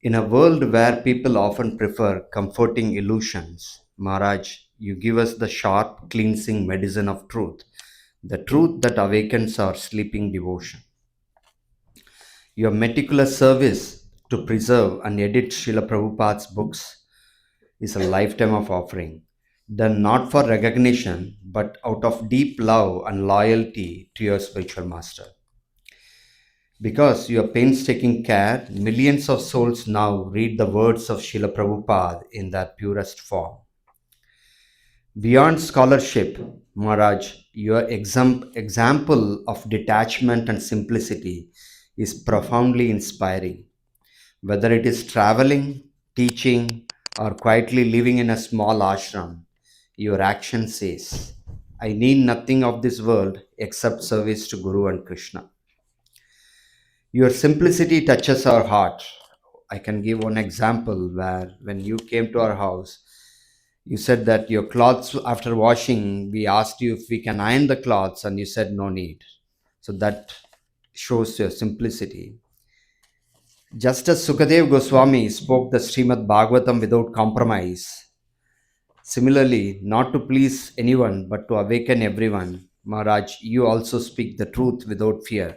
In a world where people often prefer comforting illusions, Maharaj, you give us the sharp, cleansing medicine of truth, the truth that awakens our sleeping devotion. Your meticulous service to preserve and edit Srila Prabhupada's books is a lifetime of offering. done not for recognition, but out of deep love and loyalty to your spiritual master. Because your painstaking care, millions of souls now read the words of Srila Prabhupada in their purest form. Beyond scholarship, Maharaj, your example of detachment and simplicity is profoundly inspiring. Whether it is traveling, teaching, or quietly living in a small ashram, your action says, I need nothing of this world except service to Guru and Krishna. Your simplicity touches our heart. I can give one example where when you came to our house, you said that your clothes, after washing, we asked you if we can iron the clothes, and you said no need. So that shows your simplicity. Just as Sukadev Goswami spoke the Srimad Bhagavatam without compromise, similarly, not to please anyone but to awaken everyone, Maharaj, you also speak the truth without fear.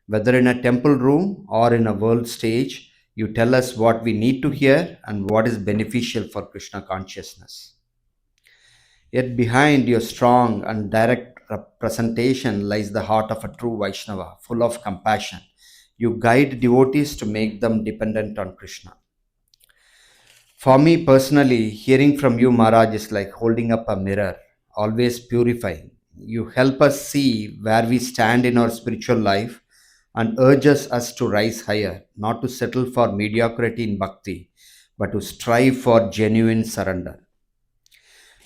Whether in a temple room or in a world stage, you tell us what we need to hear and what is beneficial for Krishna consciousness. Yet behind your strong and direct representation lies the heart of a true Vaishnava, full of compassion. You guide devotees to make them dependent on Krishna. For me personally, hearing from you, Maharaj, is like holding up a mirror, always purifying. You help us see where we stand in our spiritual life and urges us to rise higher, not to settle for mediocrity in bhakti, but to strive for genuine surrender.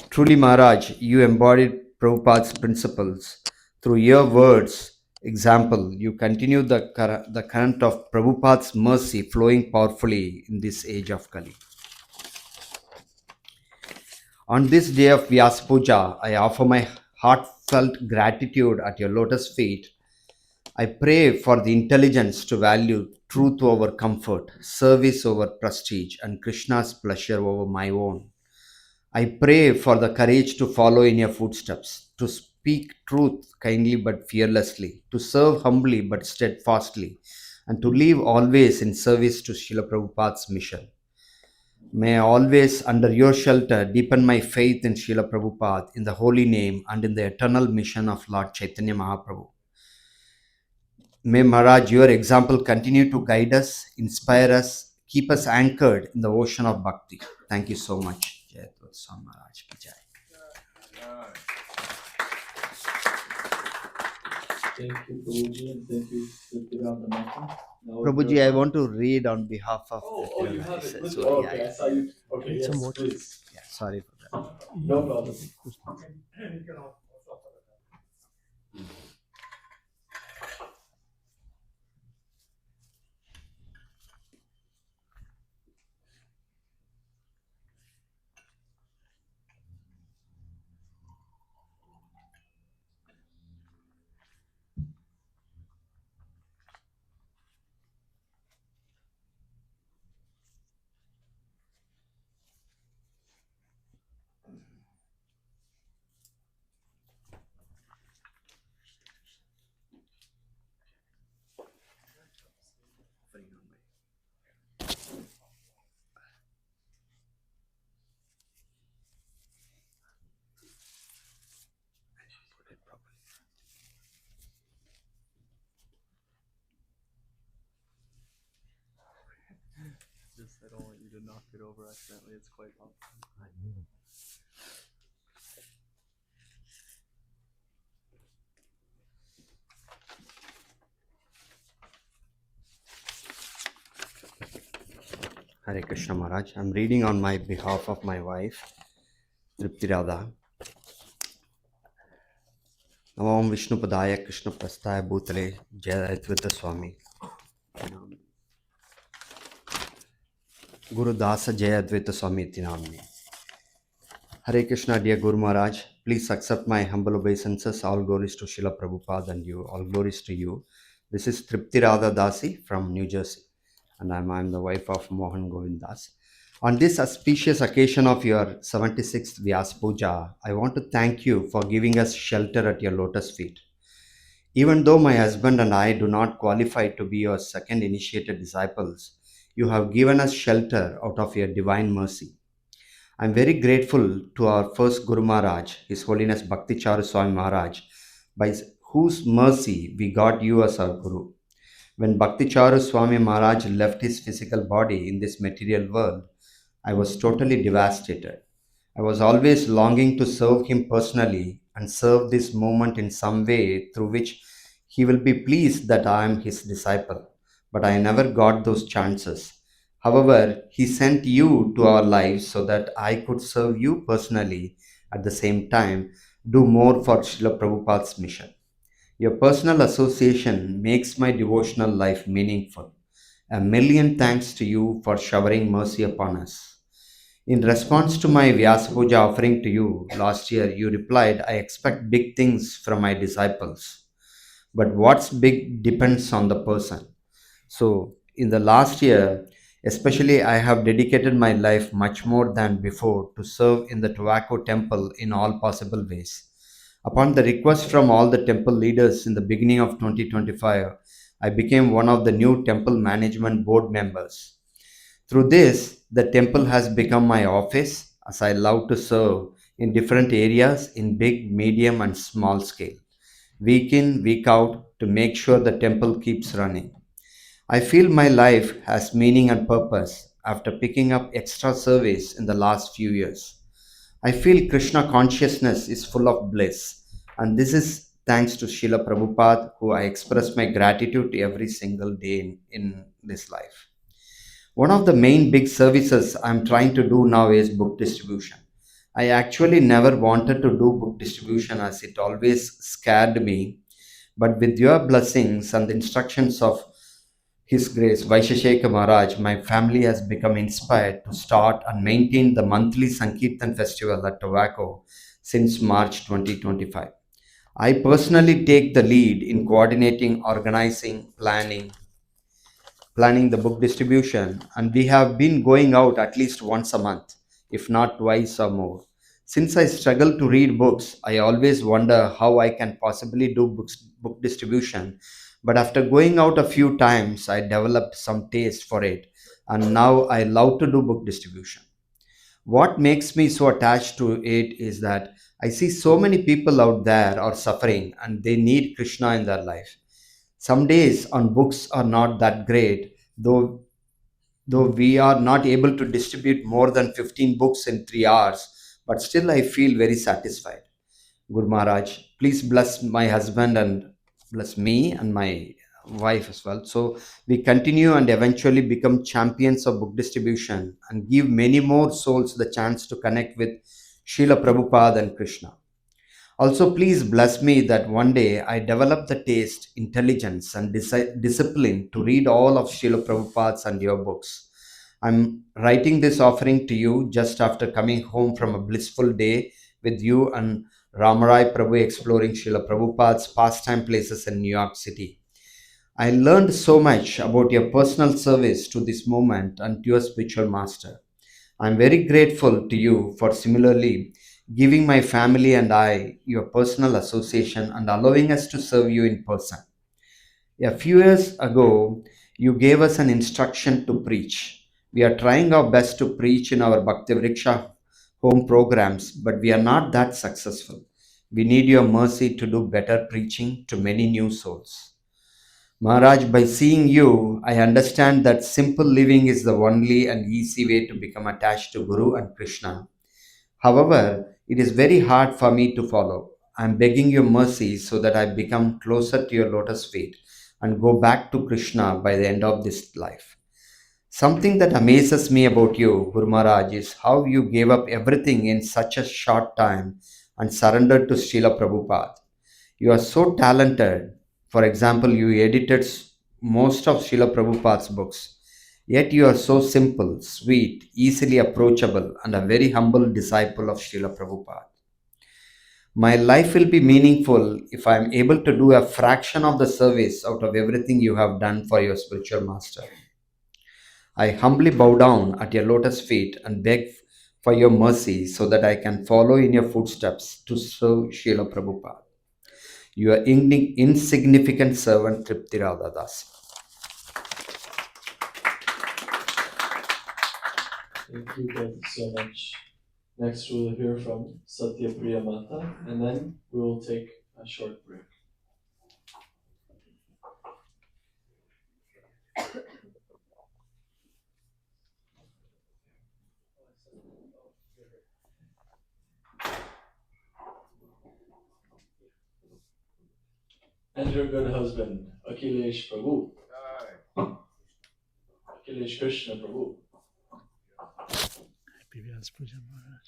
Truly, Maharaj, you embodied Prabhupada's principles. Through your words, example, you continue the current of Prabhupada's mercy flowing powerfully in this age of Kali. On this day of Vyasa Puja, I offer my heartfelt gratitude at your lotus feet. I pray for the intelligence to value truth over comfort, service over prestige, and Krishna's pleasure over my own. I pray for the courage to follow in your footsteps, to speak truth kindly but fearlessly, to serve humbly but steadfastly, and to live always in service to Srila Prabhupada's mission. May I always, under your shelter, deepen my faith in Srila Prabhupada, in the holy name, and in the eternal mission of Lord Chaitanya Mahaprabhu. May Maharaj, your example continue to guide us, inspire us, keep us anchored in the ocean of bhakti. Thank you so much. Jayadvaita Swami Maharaj ki jai. Thank you, Prabhuji, and thank you, Siddhartha. Prabhuji, I want to read on behalf of. You have it. So, Okay, I saw you. Okay, Need yes, some water? please. Yeah, sorry for that. No problem. Just I don't want you to knock it over accidentally. It's quite hot. Hare Krishna Maharaj. I'm reading on my behalf of my wife, Tripti Radha. Namam Vishnu Padaya Krishna Prastaya Bhutale Jayadvaita Swami. Guru Dasa Jayadvaita Swami iti namne. Hare Krishna, dear Guru Maharaj. Please accept my humble obeisances. All glories to Srila Prabhupada and you. All glories to you. This is Tripti Radha Dasi from New Jersey, and I'm the wife of Mohan Govind Das. On this auspicious occasion of your 76th Vyasa Puja, I want to thank you for giving us shelter at your lotus feet. Even though my husband and I do not qualify to be your second initiated disciples, you have given us shelter out of your divine mercy. I'm very grateful to our first Guru Maharaj, His Holiness Bhakticharu Swami Maharaj, by whose mercy we got you as our Guru. When Bhakticharu Swami Maharaj left his physical body in this material world, I was totally devastated. I was always longing to serve him personally and serve this movement in some way through which he will be pleased that I am his disciple. But I never got those chances. However, he sent you to our lives so that I could serve you personally at the same time, do more for Srila Prabhupada's mission. Your personal association makes my devotional life meaningful. A million thanks to you for showering mercy upon us. In response to my Vyasa Puja offering to you last year, you replied, I expect big things from my disciples. But what's big depends on the person. So, in the last year, especially, I have dedicated my life much more than before to serve in the tobacco temple in all possible ways. Upon the request from all the temple leaders in the beginning of 2025, I became one of the new temple management board members. Through this, the temple has become my office as I love to serve in different areas in big, medium, and small scale, week in, week out, to make sure the temple keeps running. I feel my life has meaning and purpose after picking up extra service in the last few years. I feel Krishna consciousness is full of bliss, and this is thanks to Srila Prabhupada, who I express my gratitude to every single day in this life. One of the main big services I'm trying to do now is book distribution. I actually never wanted to do book distribution as it always scared me, but with your blessings and the instructions of His Grace Vaishesheka Maharaj, my family has become inspired to start and maintain the monthly Sankirtan festival at Tobacco since March 2025. I personally take the lead in coordinating, organizing, planning the book distribution, and we have been going out at least once a month, if not twice or more. Since I struggle to read books, I always wonder how I can possibly do book distribution. But after going out a few times, I developed some taste for it, and now I love to do book distribution. What makes me so attached to it is that I see so many people out there are suffering and they need Krishna in their life. Some days on books are not that great, though we are not able to distribute more than 15 books in 3 hours, but still I feel very satisfied. Guru Maharaj, please bless my husband and bless me and my wife as well. So we continue and eventually become champions of book distribution and give many more souls the chance to connect with Srila Prabhupada and Krishna. Also, please bless me that one day I develop the taste, intelligence, and discipline to read all of Srila Prabhupada's and your books. I'm writing this offering to you just after coming home from a blissful day with you and Ramarai Prabhu exploring Srila Prabhupada's pastime places in New York City. I learned so much about your personal service to this movement and to your spiritual master. I'm very grateful to you for similarly giving my family and I your personal association and allowing us to serve you in person. A few years ago, you gave us an instruction to preach. We are trying our best to preach in our Bhakti Vriksha home programs, but we are not that successful. We need your mercy to do better preaching to many new souls. Maharaj, by seeing you, I understand that simple living is the only and easy way to become attached to Guru and Krishna. However, it is very hard for me to follow. I am begging your mercy so that I become closer to your lotus feet and go back to Krishna by the end of this life. Something that amazes me about you, Guru Maharaj, is how you gave up everything in such a short time and surrendered to Srila Prabhupada. You are so talented. For example, you edited most of Srila Prabhupada's books. Yet you are so simple, sweet, easily approachable, and a very humble disciple of Srila Prabhupada. My life will be meaningful if I am able to do a fraction of the service out of everything you have done for your spiritual master. I humbly bow down at your lotus feet and beg for your mercy so that I can follow in your footsteps to serve Srila Prabhupada. Your insignificant servant Tripti Radha Das. Thank you both so much. Next, we'll hear from Satya Priya Mata, and then we will take a short break. And your good husband, Akhilesh Prabhu. Akhilesh Krishna Prabhu. Happy Vyasa Puja Maharaj.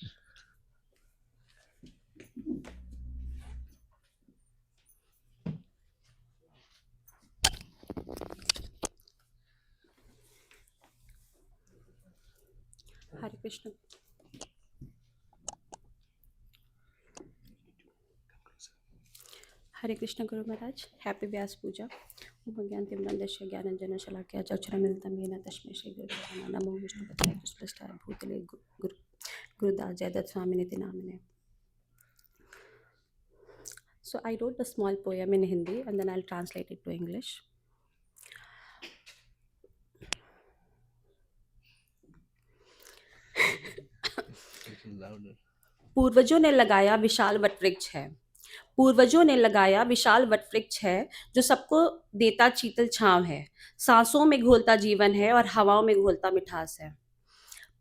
Hare Krishna. Hare Krishna Guru Maharaj. Happy Vyasa Puja. Umagyan Timnandasya Gyananjana Shalakya Chachramiltam Yena Tashme Shri Guru Namo Vishnu Pataya Krishnastaya Bhutale Gurudas Jayadvaita Swami Niti Namane. So I wrote a small poem in Hindi and then I'll translate it to English. पूर्वजों ने लगाया विशाल वटवृक्ष है, पूर्वजों ने लगाया विशाल वटवृक्ष है, जो सबको देता शीतल छांव है, सांसों में घोलता जीवन है और हवाओं में घोलता मिठास है।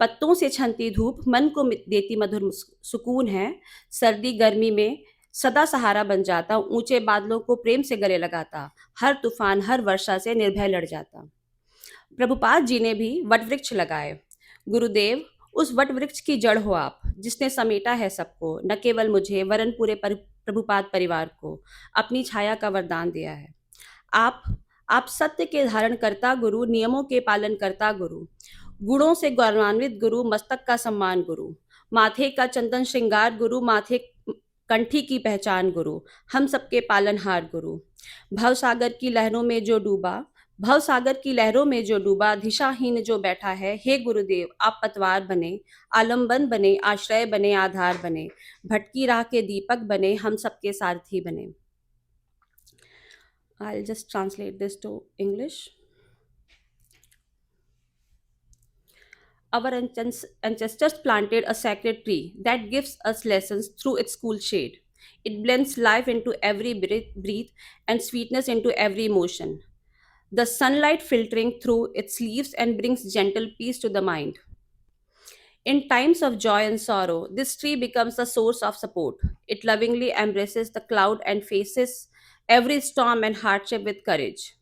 पत्तों से छनती धूप मन को देती मधुर सुकून है, सर्दी गर्मी में सदा सहारा बन जाता, ऊंचे बादलों को प्रेम से गले लगाता, हर तूफान हर वर्षा से निर्भय लड़ जाता। प्रभुपाद जी ने भी वटवृक्ष लगाए। गुरुदेव, उस वटवृक्ष की जड़ हो आप, जिसने समेटा है सबको, न केवल मुझे वरन पूरे प्रभुपाद परिवार को अपनी छाया का वरदान दिया है। आप सत्य के धारण करता गुरु, नियमों के पालन करता गुरु, गुणों से गौरवान्वित गुरु, मस्तक का सम्मान गुरु, माथे का चंदन श्रृंगार गुरु, माथे कंठी की पहचान गुरु, हम सबके पालनहार गुरु। भवसागर की लहरों में जो डूबा, भवसागर की लहरों में जो डूबा, दिशाहीन जो बैठा है, हे गुरुदेव आप पतवार बने, आलम्बन बने, आश्रय बने, आधार बने, भटकी राह के दीपक बने, हम सबके सारथी बने। I'll just translate this to English. Our ancestors planted a sacred tree that gives us lessons through its cool shade. It blends life into every breath and sweetness into every motion. The sunlight filtering through its leaves and brings gentle peace to the mind. In times of joy and sorrow, this tree becomes a source of support. It lovingly embraces the cloud and faces every storm and hardship with courage.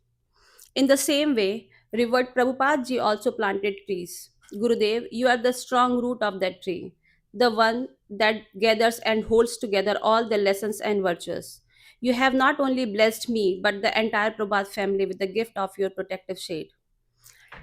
In the same way, revered Prabhupada ji also planted trees. Gurudev, you are the strong root of that tree, the one that gathers and holds together all the lessons and virtues. You have not only blessed me, but the entire Prabhupada family with the gift of your protective shade.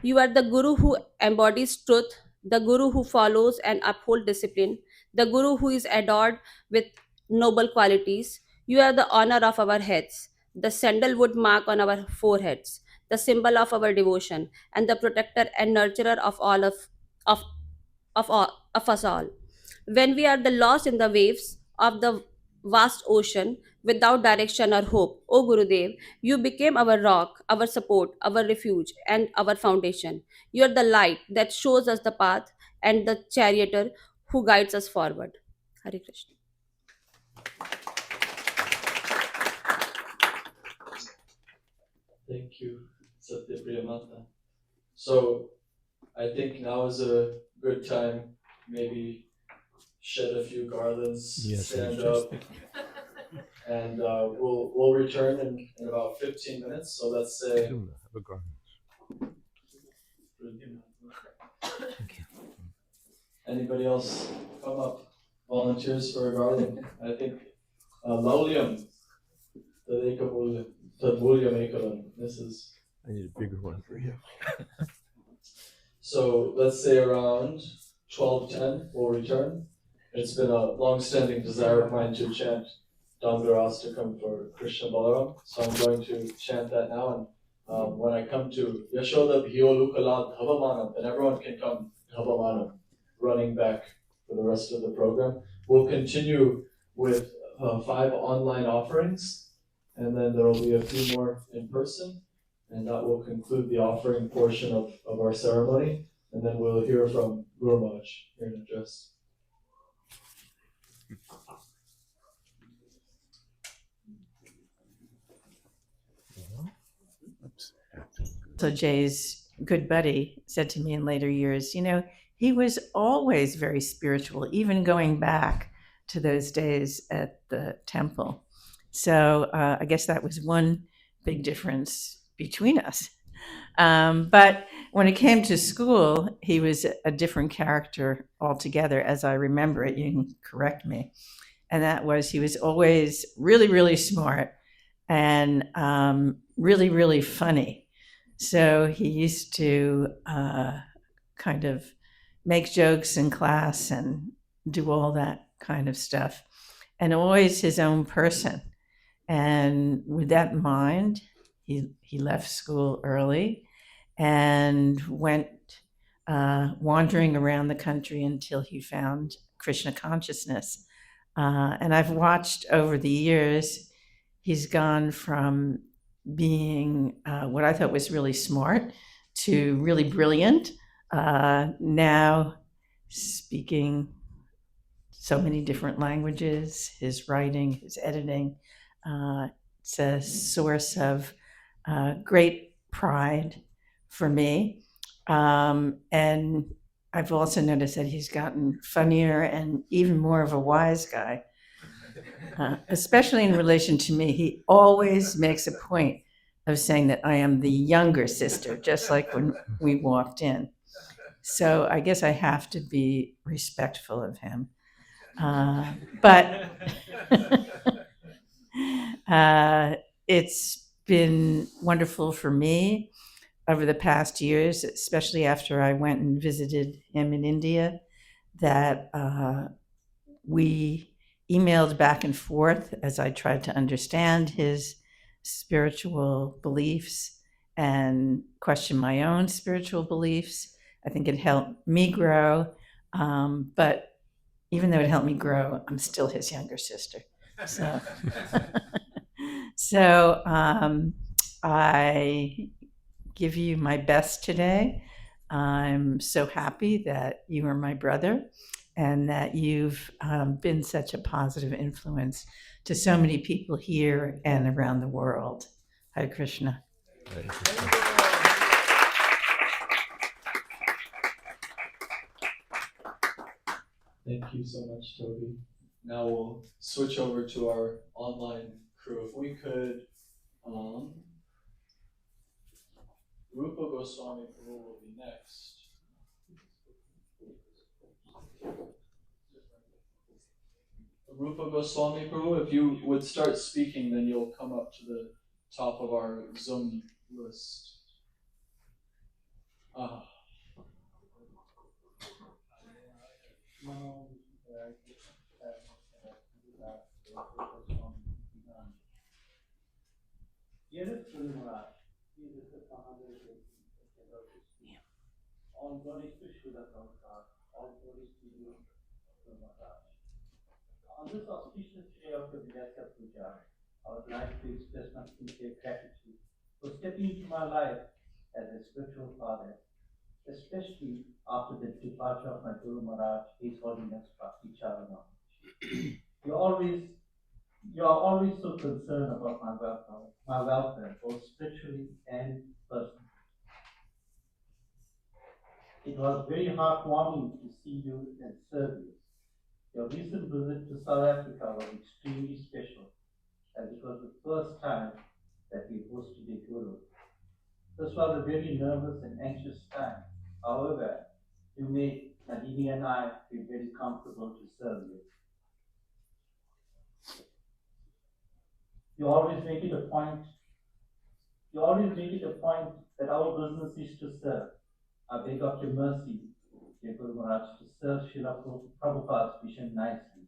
You are the Guru who embodies truth, the Guru who follows and upholds discipline, the Guru who is adored with noble qualities. You are the honor of our heads, the sandalwood mark on our foreheads, the symbol of our devotion, and the protector and nurturer of all of, of us all. When we are the lost in the waves of the vast ocean without direction or hope, O Gurudev, you became our rock, our support, our refuge, and our foundation. You are the light that shows us the path and the charioteer who guides us forward. Hare Krishna. Thank you, Satya Priya Mata. So I think now is a good time, maybe shed a few garlands, Yes, stand up, and we'll return in about 15 minutes. So let's say. Anybody else come up? Volunteers for a garland? I think Lauliam, this is. I need a bigger one for you. So let's say around 12:10 we'll return. It's been a long-standing desire of mine to chant Damgarastakam for Krishna Balaram, so I'm going to chant that now. And when I come to Yashoda Bhiolukalad Dhavamanam, then everyone can come Dhavamanam, running back for the rest of the program. We'll continue with 5 online offerings, and then there will be a few more in person. And that will conclude the offering portion of our ceremony. And then we'll hear from Guru Maharaj here in address. Jay's good buddy, said to me in later years, he was always very spiritual, even going back to those days at the temple. So I guess that was one big difference between us. But when it came to school, he was a different character altogether, as I remember it. You can correct me. And that was, he was always really, really smart and really, really funny. So he used to kind of make jokes in class and do all that kind of stuff, and always his own person. And with that in mind, he left school early and went wandering around the country until he found Krishna consciousness. And I've watched over the years, he's gone from being what I thought was really smart to really brilliant, now speaking so many different languages. His writing, his editing, it's a source of great pride for me. And I've also noticed that he's gotten funnier and even more of a wise guy, especially in relation to me. He always makes a point of saying that I am the younger sister, just like when we walked in. So I guess I have to be respectful of him. But it's been wonderful for me over the past years, especially after I went and visited him in India, that we emailed back and forth as I tried to understand his spiritual beliefs and question my own spiritual beliefs. I think it helped me grow, but even though it helped me grow, I'm still his younger sister. So, so I give you my best today. I'm so happy that you are my brother and that you've been such a positive influence to so many people here and around the world. Hare Krishna. Hare Krishna. Thank you so much, Toby. Now we'll switch over to our online crew. If we could, Rupa Goswami Prabhu will be next. Rupa Goswami Prabhu, if you would start speaking, then you'll come up to the top of our Zoom list. All glories to Srila Prabhupada, all glories to you, Guru Maharaj. On this auspicious day of the Vyasa Puja, I would like to express my sincere gratitude for stepping into my life as a spiritual father, especially after the departure of my Guru Maharaj, His Holiness Bhakti Charana. You are always so concerned about my welfare, both spiritually and personally. It was very heartwarming to see you and serve you. Your recent visit to South Africa was extremely special, as it was the first time that we hosted a guru. This was a very nervous and anxious time. However, you made Nadini and I feel very comfortable to serve you. You always make it a point that our business is to serve. I beg of your mercy, dear Guru Maharaj, to serve Srila Prabhupada's vision nicely.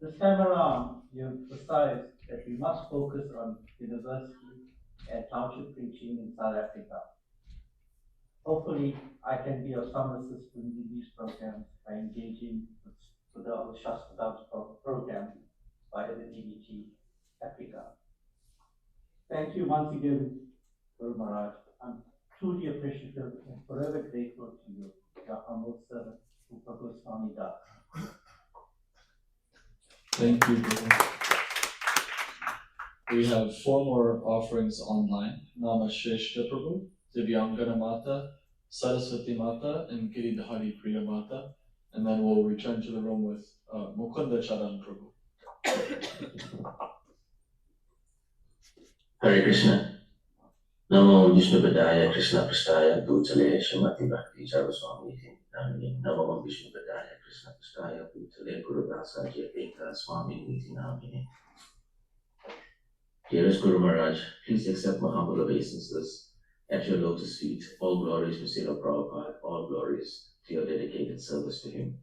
This time around, you emphasized that we must focus on university and township preaching in South Africa. Hopefully, I can be of some assistance in these programs by engaging with the Shastra Dance program via the DBT Africa. Thank you once again, Guru Maharaj. I'm truly appreciative and forever grateful to you, your humble servant, Rupa Goswami Das. Thank you, Guru. We we have 4 more offerings online. Namasheshta Prabhu, Divyangana Mata, Saraswati Mata, and Giridhari Priya Mata. And then we'll return to the room with Mukunda Charan Prabhu. Hare Krishna. Namo Vishnu Padaya Krishna Prasthaya Bhutale Shamati Bhakti Swami Namini. Namo Vishnu Padaya Krishna Prasthaya Bhutale Guru Vyasa Jayadvaita Swami Niti Namini. Dearest Guru Maharaj, please accept my humble obeisances at your lotus feet. All glories to Srila Prabhupada, all glories to your dedicated service to him.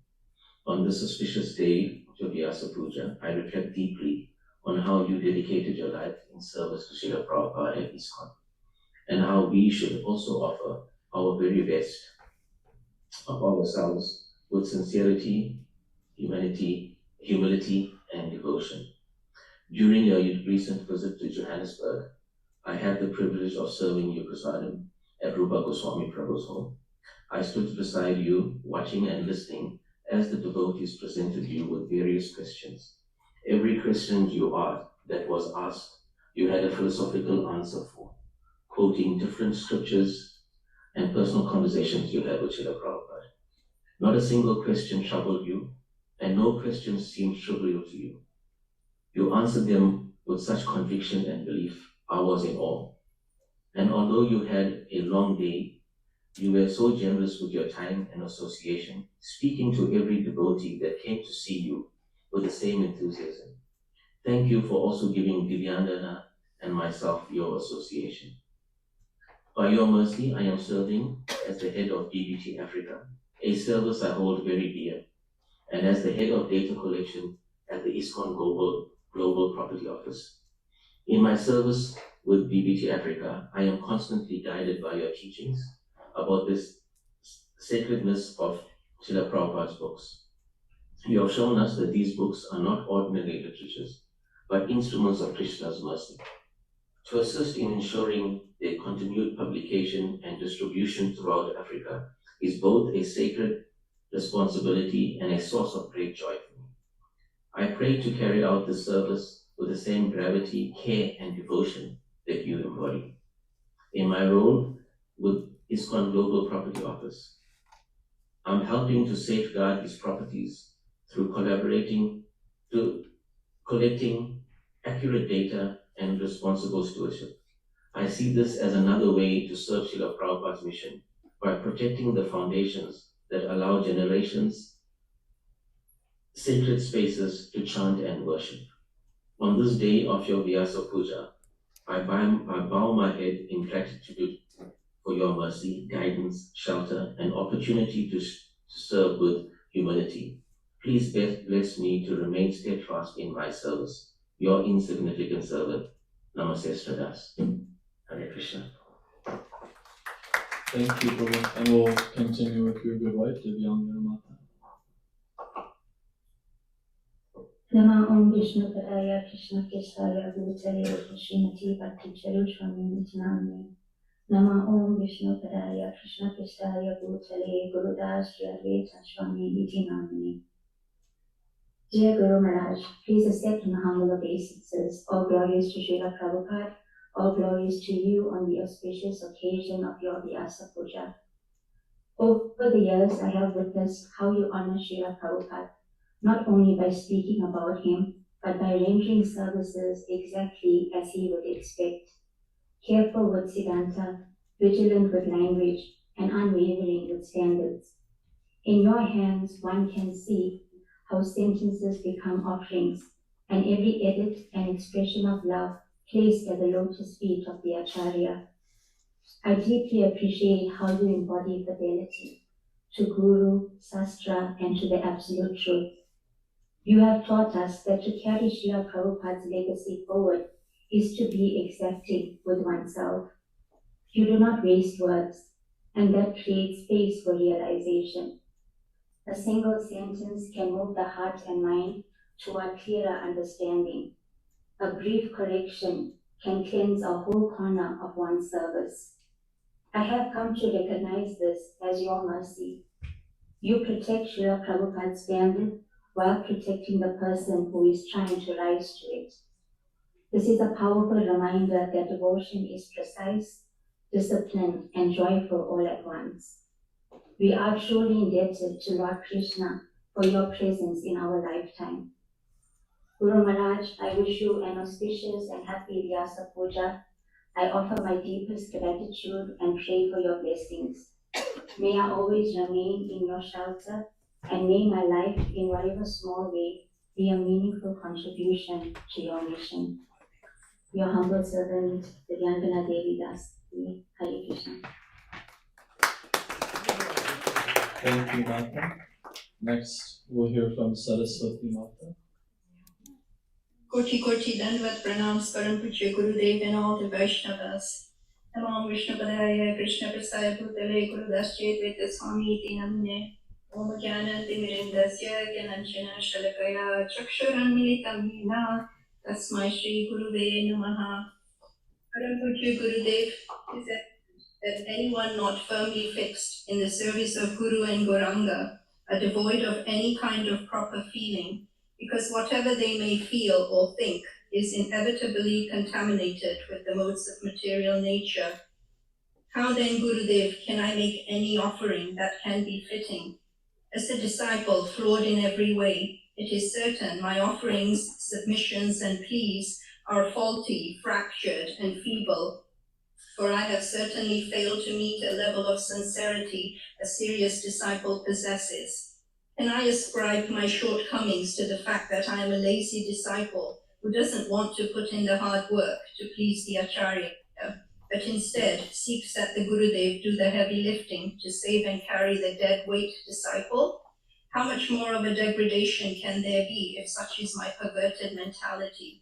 On this auspicious day of your Vyasa Puja, I reflect deeply on how you dedicated your life in service to Srila Prabhupada and ISKCON, and how we should also offer our very best of ourselves with sincerity, humility, and devotion. During your recent visit to Johannesburg, I had the privilege of serving you prasadam at Rupa Goswami Prabhu's home. I stood beside you, watching and listening as the devotees presented you with various questions. Every question that was asked, you had a philosophical answer for, quoting different scriptures and personal conversations you had with Srila Prabhupada. Not a single question troubled you, and no question seemed trivial to you. You answered them with such conviction and belief. I was in awe. And although you had a long day, you were so generous with your time and association, speaking to every devotee that came to see you with the same enthusiasm. Thank you for also giving Divyandana and myself your association. By your mercy, I am serving as the head of DBT Africa, a service I hold very dear, and as the head of data collection at the ISKCON Global Property Office. In my service with DBT Africa, I am constantly guided by your teachings about this sacredness of Srila Prabhupada's books. You have shown us that these books are not ordinary literatures, but instruments of Krishna's mercy. To assist in ensuring their continued publication and distribution throughout Africa is both a sacred responsibility and a source of great joy for me. I pray to carry out this service with the same gravity, care, and devotion that you embody. In my role with ISKCON Global Property Office, I'm helping to safeguard these properties through collecting accurate data and responsible stewardship. I see this as another way to serve Srila Prabhupada's mission by protecting the foundations that allow generations sacred spaces to chant and worship. On this day of your Vyasa Puja, I bow my head in gratitude for your mercy, guidance, shelter, and opportunity to serve with humility. Please bless me to remain steadfast in my service. Your insignificant servant, Namaste Stradas. Hare Krishna. Thank you, Prabhu. And we'll continue with your good wife, Divyangana Mata. Nama Om Vishnu Padaya Krishna Kesaya Bhutale Srimati Bhakti Swami Niti Namini. Nama Om Vishnu Padaya Krishna Kesaya Bhutale Gurudas Jayadvaita Swami Niti Namini. Dear Guru Maharaj, please accept my humble obeisances. All glories to Srila Prabhupada, all glories to you on the auspicious occasion of your Vyasa Puja. Over the years, I have witnessed how you honor Srila Prabhupada, not only by speaking about him, but by rendering services exactly as he would expect. Careful with Siddhanta, vigilant with language, and unwavering with standards. In your hands, one can see how sentences become offerings, and every edit and expression of love placed at the lotus feet of the Acharya. I deeply appreciate how you embody fidelity to Guru, Sastra, and to the Absolute Truth. You have taught us that to carry Srila Prabhupada's legacy forward is to be exacting with oneself. You do not waste words, and that creates space for realization. A single sentence can move the heart and mind toward clearer understanding. A brief correction can cleanse a whole corner of one's service. I have come to recognize this as your mercy. You protect Srila Prabhupada's standard while protecting the person who is trying to rise to it. This is a powerful reminder that devotion is precise, disciplined, and joyful all at once. We are truly indebted to Lord Krishna for your presence in our lifetime. Guru Maharaj, I wish you an auspicious and happy Vyasa Puja. I offer my deepest gratitude and pray for your blessings. May I always remain in your shelter, and may my life, in whatever small way, be a meaningful contribution to your mission. Your humble servant, Divyangana Devi Das. Hare Krishna. Thank you, Mata. Next, we'll hear from Saraswati Mata. Koti Koti Dandvat Pranams Param Puja Gurudev and all the Vaishnavas. Namam Vishnu Padaya Krishna Prasaya Bhutale Gurudas Jayadvaita Swami Iti Namne Om Jnana Timirindasya Gyananjana Shalakaya Chakshuran Militam Yena Tasmai Shri Guruve Namaha. Param Puja Gurudev is that anyone not firmly fixed in the service of Guru and Gauranga are devoid of any kind of proper feeling, because whatever they may feel or think is inevitably contaminated with the modes of material nature. How then, Gurudev, can I make any offering that can be fitting? As a disciple flawed in every way, it is certain my offerings, submissions, and pleas are faulty, fractured, and feeble, for I have certainly failed to meet a level of sincerity a serious disciple possesses. Can I ascribe my shortcomings to the fact that I am a lazy disciple who doesn't want to put in the hard work to please the Acharya, but instead seeks that the Gurudev do the heavy lifting to save and carry the dead weight disciple? How much more of a degradation can there be if such is my perverted mentality?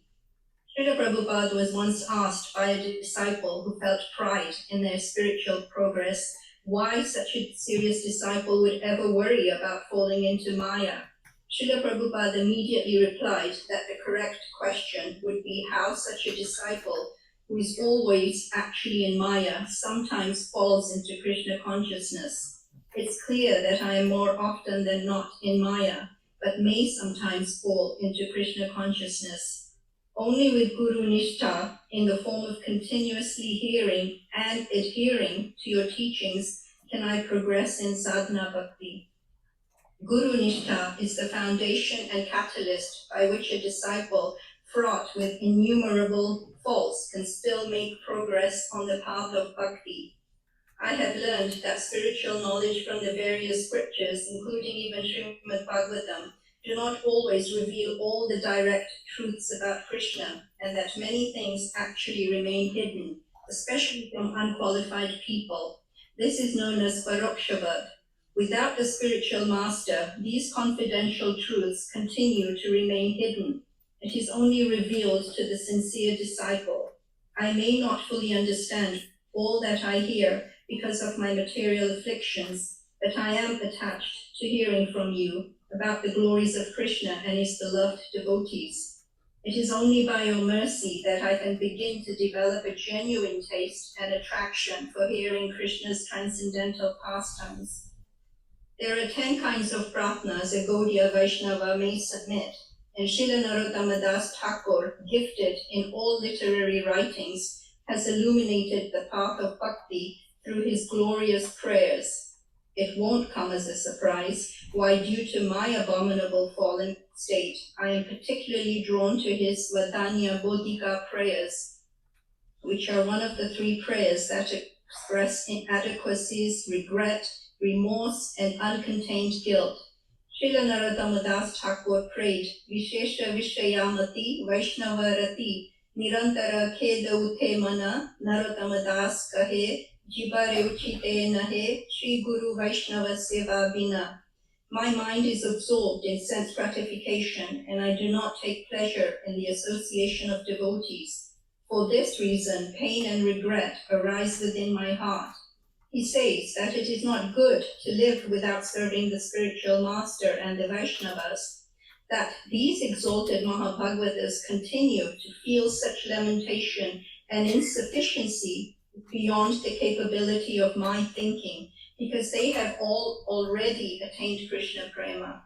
Srila Prabhupada was once asked by a disciple who felt pride in their spiritual progress why such a serious disciple would ever worry about falling into Maya. Srila Prabhupada immediately replied that the correct question would be how such a disciple who is always actually in Maya sometimes falls into Krishna consciousness. It's clear that I am more often than not in Maya, but may sometimes fall into Krishna consciousness. Only with Guru Nishtha, in the form of continuously hearing and adhering to your teachings, can I progress in sadhana bhakti. Guru Nishtha is the foundation and catalyst by which a disciple fraught with innumerable faults can still make progress on the path of bhakti. I have learned that spiritual knowledge from the various scriptures, including even Srimad Bhagavatam, do not always reveal all the direct truths about Krishna, and that many things actually remain hidden, especially from unqualified people. This is known as Parokshavad. Without the spiritual master, these confidential truths continue to remain hidden. It is only revealed to the sincere disciple. I may not fully understand all that I hear because of my material afflictions, but I am attached to hearing from you about the glories of Krishna and his beloved devotees. It is only by your mercy that I can begin to develop a genuine taste and attraction for hearing Krishna's transcendental pastimes. There are 10 kinds of pratnas a Gaudiya Vaishnava may submit, and Srila Narottama Das Thakur, gifted in all literary writings, has illuminated the path of bhakti through his glorious prayers. It won't come as a surprise why, due to my abominable fallen state, I am particularly drawn to his Vadanya Bodhika prayers, which are one of the 3 prayers that express inadequacies, regret, remorse, and uncontained guilt. Srila Narottama Das Thakur prayed, Vishesha Vishayamati Vaishnava Rati Nirantara Kheda Uthe Mana Narottama Das Kahe Jibare Uchite Nahe Shri Guru Vaishnava Seva Bina. My mind is absorbed in sense gratification, and I do not take pleasure in the association of devotees. For this reason, pain and regret arise within my heart. He says that it is not good to live without serving the spiritual master and the Vaishnavas, that these exalted Mahabhagavatas continue to feel such lamentation and insufficiency beyond the capability of my thinking, because they have all already attained Krishna Prema.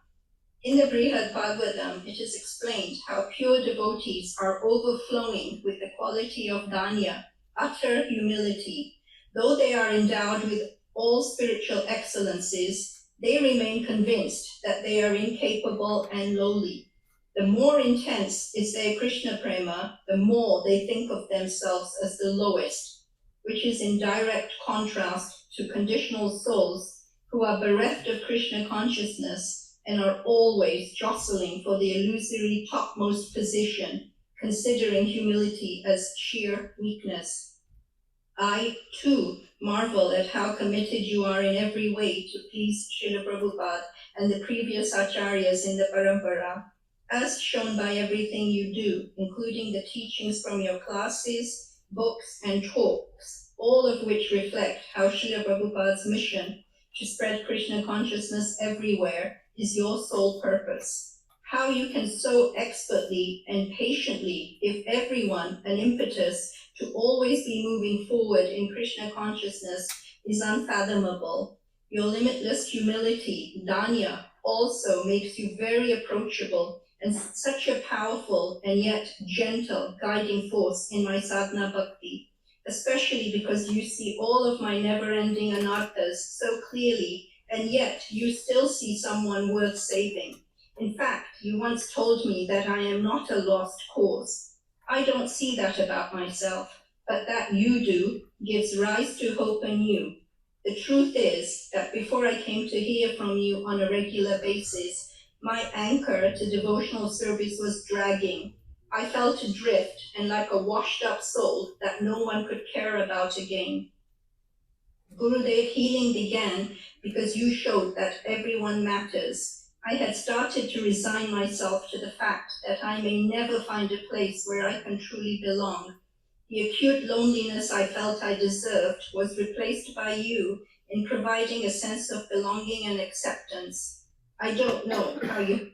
In the Brihad Bhagavatam, it is explained how pure devotees are overflowing with the quality of danya, utter humility. Though they are endowed with all spiritual excellences, they remain convinced that they are incapable and lowly. The more intense is their Krishna prema, the more they think of themselves as the lowest, which is in direct contrast to conditional souls who are bereft of Krishna consciousness and are always jostling for the illusory topmost position, considering humility as sheer weakness. I, too, marvel at how committed you are in every way to please Srila Prabhupada and the previous acharyas in the parampara, as shown by everything you do, including the teachings from your classes, books, and talks, all of which reflect how Srila Prabhupada's mission to spread Krishna consciousness everywhere is your sole purpose. How you can so expertly and patiently give everyone an impetus to always be moving forward in Krishna consciousness is unfathomable. Your limitless humility, danya, also makes you very approachable and such a powerful and yet gentle guiding force in my sadhana bhakti, especially because you see all of my never-ending anarthas so clearly, and yet you still see someone worth saving. In fact, you once told me that I am not a lost cause. I don't see that about myself, but that you do gives rise to hope anew. The truth is that before I came to hear from you on a regular basis, my anchor to devotional service was dragging. I felt adrift and like a washed up soul that no one could care about again. Gurudev, healing began because you showed that everyone matters. I had started to resign myself to the fact that I may never find a place where I can truly belong. The acute loneliness I felt I deserved was replaced by you in providing a sense of belonging and acceptance. I don't know how you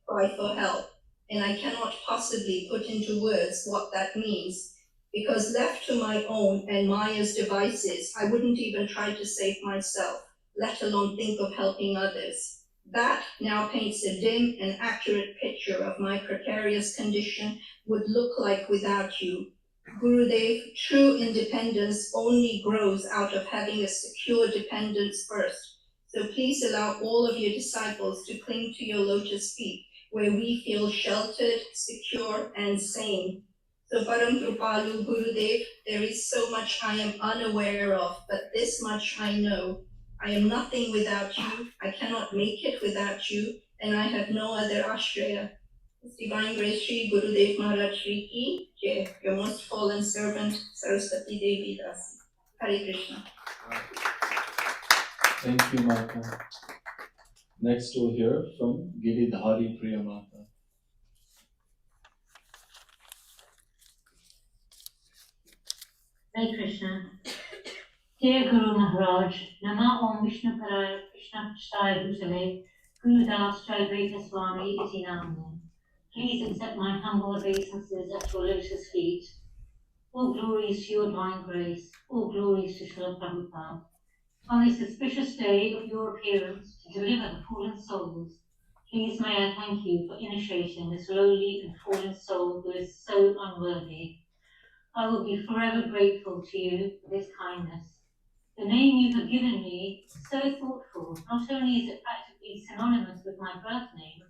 cry for help, and I cannot possibly put into words what that means, because left to my own and Maya's devices, I wouldn't even try to save myself, let alone think of helping others. That now paints a dim and accurate picture of my precarious condition would look like without you. Gurudev, true independence only grows out of having a secure dependence first. So please allow all of your disciples to cling to your lotus feet, where we feel sheltered, secure, and sane. So Param Kripalu Gurudev, there is so much I am unaware of, but this much I know. I am nothing without you, I cannot make it without you, and I have no other ashraya. His Divine Grace Sri Gurudev Maharaj Shri Ki Jai, your most fallen servant, Saraswati Devi Dasi. Hare Krishna. Thank you, Mata. Next we'll hear from Giridhari Priyamata. Hare Krishna. Dear Guru Maharaj, Nama Om Vishnu Paraya Krishna Prasthaya Bhutale, Guru Das Jayadvaita Swami Iti Namne. Please accept my humble obeisances at your lotus feet. All glories to your divine grace, all glories to Srila Prabhupada. On this auspicious day of your appearance to deliver the fallen souls, please may I thank you for initiating this lowly and fallen soul who is so unworthy. I will be forever grateful to you for this kindness. The name you have given me is so thoughtful. Not only is it practically synonymous with my birth name,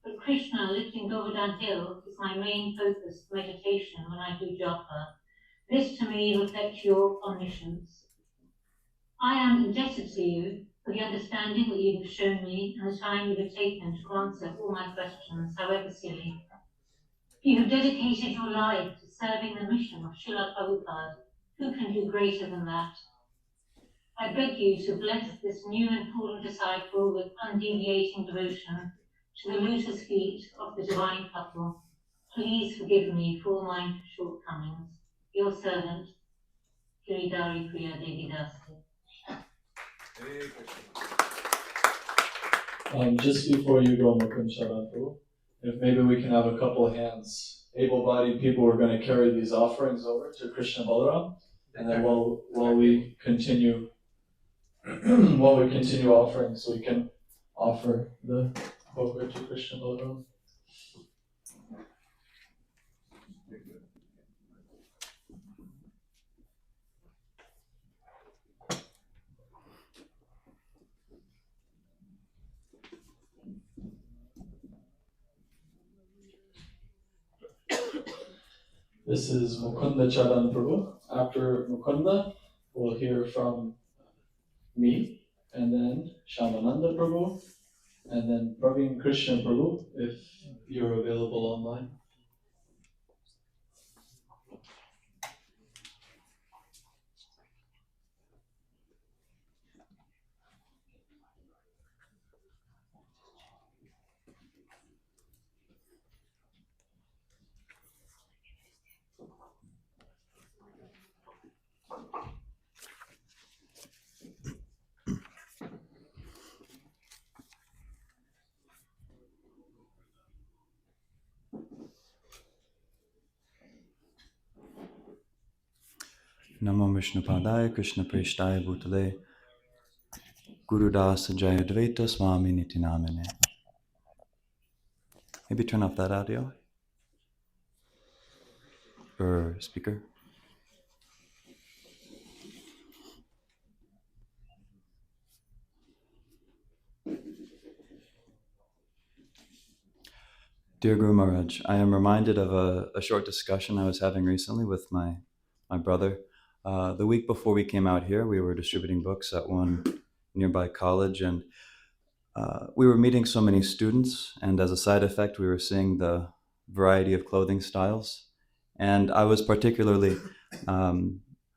but Krishna lifting Govardhan Hill is my main focus for meditation when I do japa. This to me reflects your omniscience. I am indebted to you for the understanding that you have shown me and the time you have taken to answer all my questions, however silly. You have dedicated your life to serving the mission of Srila Prabhupada. Who can do greater than that? I beg you to bless this new and fallen disciple with undeviating devotion to the lotus feet of the divine couple. Please forgive me for all my shortcomings. Your servant, Giridhari Priya Devi Dasi. Just before you go, Mukund Sharantu, if maybe we can have a couple of hands, able-bodied people who are going to carry these offerings over to Krishna Balaram, and then while we continue offerings, we can offer the Over to Krishna Balaram. This is Mukunda Charan Prabhu. After Mukunda, we'll hear from me, and then Shamananda Prabhu, and then Praveen Krishna Prabhu, if you're available online. Namo Vishnu Padaya Krishna Preshtaya Bhutale Gurudasa Jayadvaita Swami Niti Namine. Maybe turn off that audio or speaker. Dear Guru Maharaj, I am reminded of a short discussion I was having recently with my brother. The week before we came out here, we were distributing books at one nearby college, and we were meeting so many students, and as a side effect, we were seeing the variety of clothing styles. And I was particularly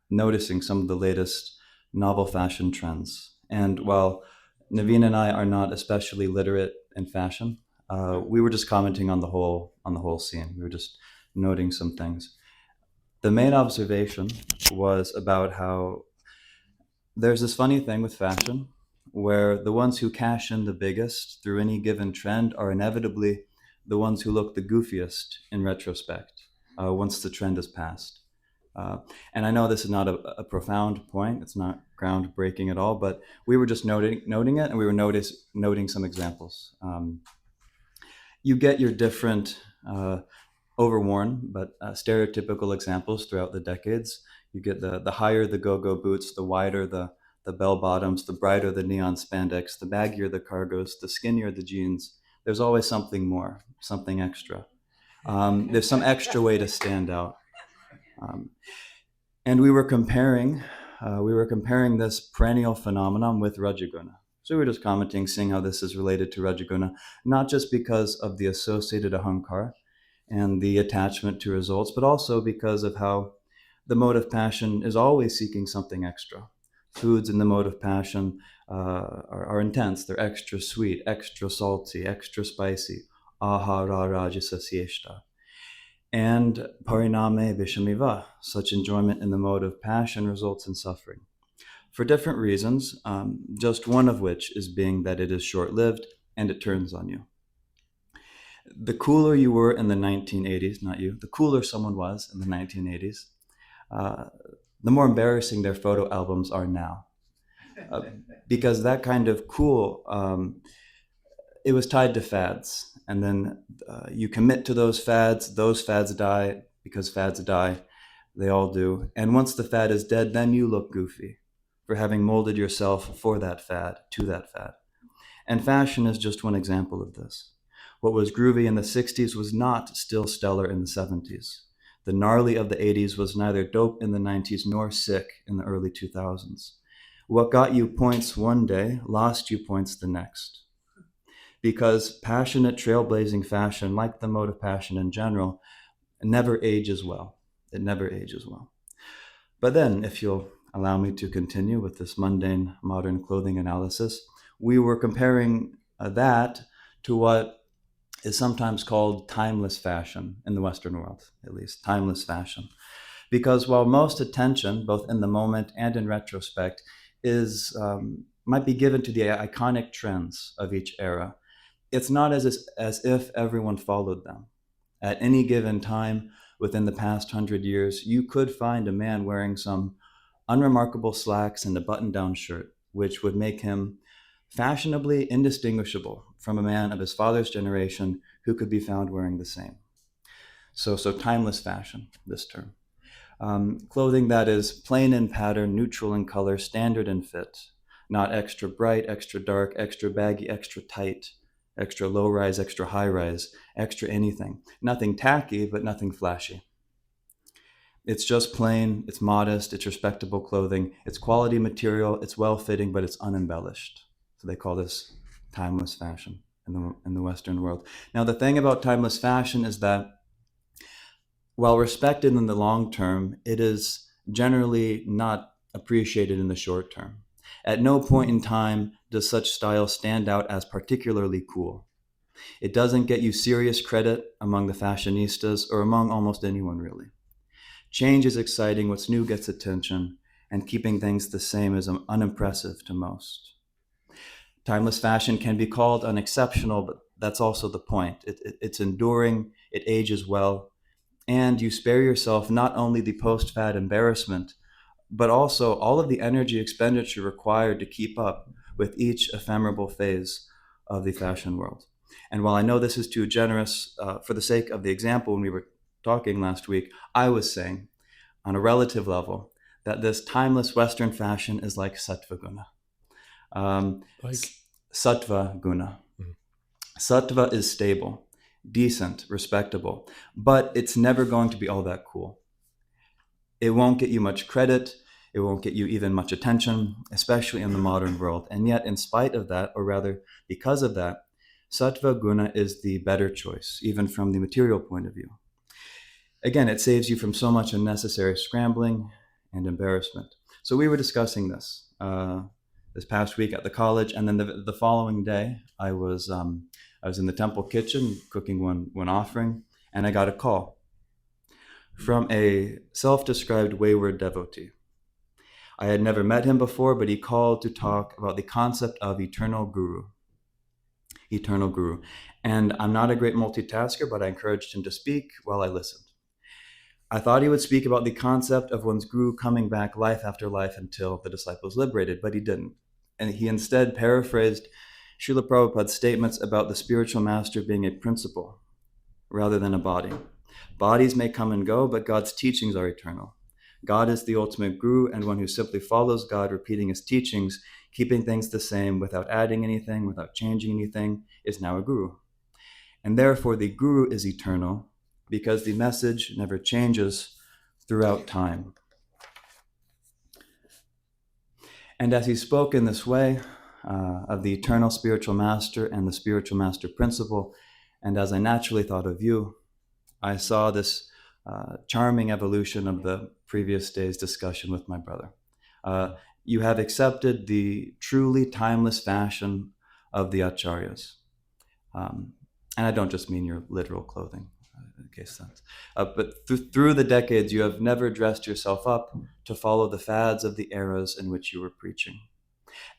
noticing some of the latest novel fashion trends. And while Naveen and I are not especially literate in fashion, we were just commenting on the whole scene. We were just noting some things. The main observation was about how there's this funny thing with fashion where the ones who cash in the biggest through any given trend are inevitably the ones who look the goofiest in retrospect once the trend is past. And I know this is not a profound point, it's not groundbreaking at all, but we were just noting it, and we were noting some examples. You get your different overworn but stereotypical examples throughout the decades. You get the higher the go-go boots, the wider the bell bottoms, the brighter the neon spandex, the baggier the cargos, the skinnier the jeans. There's always something more, something extra. There's some extra way to stand out. And we were comparing this perennial phenomenon with Rajaguna. So we were just commenting, seeing how this is related to Rajaguna, not just because of the associated ahankar and the attachment to results, but also because of how the mode of passion is always seeking something extra. Foods in the mode of passion are intense. They're extra sweet, extra salty, extra spicy. Ahara rajasa siesta. And pariname vishamiva. Such enjoyment in the mode of passion results in suffering. For different reasons, just one of which is being that it is short-lived and it turns on you. The cooler you were in the 1980s, not you, the cooler someone was in the 1980s, the more embarrassing their photo albums are now. Because that kind of cool, it was tied to fads. And then you commit to those fads die because fads die, they all do. And once the fad is dead, then you look goofy for having molded yourself for that fad, to that fad. And fashion is just one example of this. What was groovy in the 60s was not still stellar in the 70s. The gnarly of the 80s was neither dope in the 90s nor sick in the early 2000s. What got you points one day lost you points the next. Because passionate, trailblazing fashion, like the mode of passion in general, never ages well. It never ages well. But then, if you'll allow me to continue with this mundane modern clothing analysis, we were comparing that to what is sometimes called timeless fashion in the Western world, at least, timeless fashion. Because while most attention, both in the moment and in retrospect, might be given to the iconic trends of each era, it's not as if everyone followed them. At any given time within the past 100 years, you could find a man wearing some unremarkable slacks and a button-down shirt, which would make him fashionably indistinguishable from a man of his father's generation who could be found wearing the same. So timeless fashion, this term. Clothing that is plain in pattern, neutral in color, standard in fit, not extra bright, extra dark, extra baggy, extra tight, extra low rise, extra high rise, extra anything. Nothing tacky, but nothing flashy. It's just plain, it's modest, it's respectable clothing, it's quality material, it's well-fitting, but it's unembellished. So they call this timeless fashion in the Western world. Now, the thing about timeless fashion is that while respected in the long term, it is generally not appreciated in the short term. At no point in time does such style stand out as particularly cool. It doesn't get you serious credit among the fashionistas or among almost anyone, really. Change is exciting, what's new gets attention, and keeping things the same is unimpressive to most. Timeless fashion can be called unexceptional, but that's also the point. It's enduring, it ages well, and you spare yourself not only the post-fad embarrassment, but also all of the energy expenditure required to keep up with each ephemeral phase of the fashion world. And while I know this is too generous, for the sake of the example when we were talking last week, I was saying, on a relative level, that this timeless Western fashion is like sattva guna. Sattva guna. Sattva is stable, decent, respectable, but it's never going to be all that cool. It won't get you much credit. It won't get you even much attention, especially in the modern world. And yet, in spite of that, or rather because of that, sattva guna is the better choice, even from the material point of view. Again, it saves you from so much unnecessary scrambling and embarrassment. So we were discussing this this past week at the college, and then the following day, I was in the temple kitchen cooking one offering, and I got a call from a self-described wayward devotee. I had never met him before, but he called to talk about the concept of eternal guru. Eternal guru. And I'm not a great multitasker, but I encouraged him to speak while I listened. I thought he would speak about the concept of one's guru coming back life after life until the disciple is liberated, but he didn't. And he instead paraphrased Srila Prabhupada's statements about the spiritual master being a principle rather than a body. Bodies may come and go, but God's teachings are eternal. God is the ultimate guru, and one who simply follows God, repeating his teachings, keeping things the same without adding anything, without changing anything, is now a guru. And therefore the guru is eternal, because the message never changes throughout time. And as he spoke in this way of the eternal spiritual master and the spiritual master principle, and as I naturally thought of you, I saw this charming evolution of the previous day's discussion with my brother. You have accepted the truly timeless fashion of the acharyas. And I don't just mean your literal clothing. In case sense. But through the decades, you have never dressed yourself up to follow the fads of the eras in which you were preaching,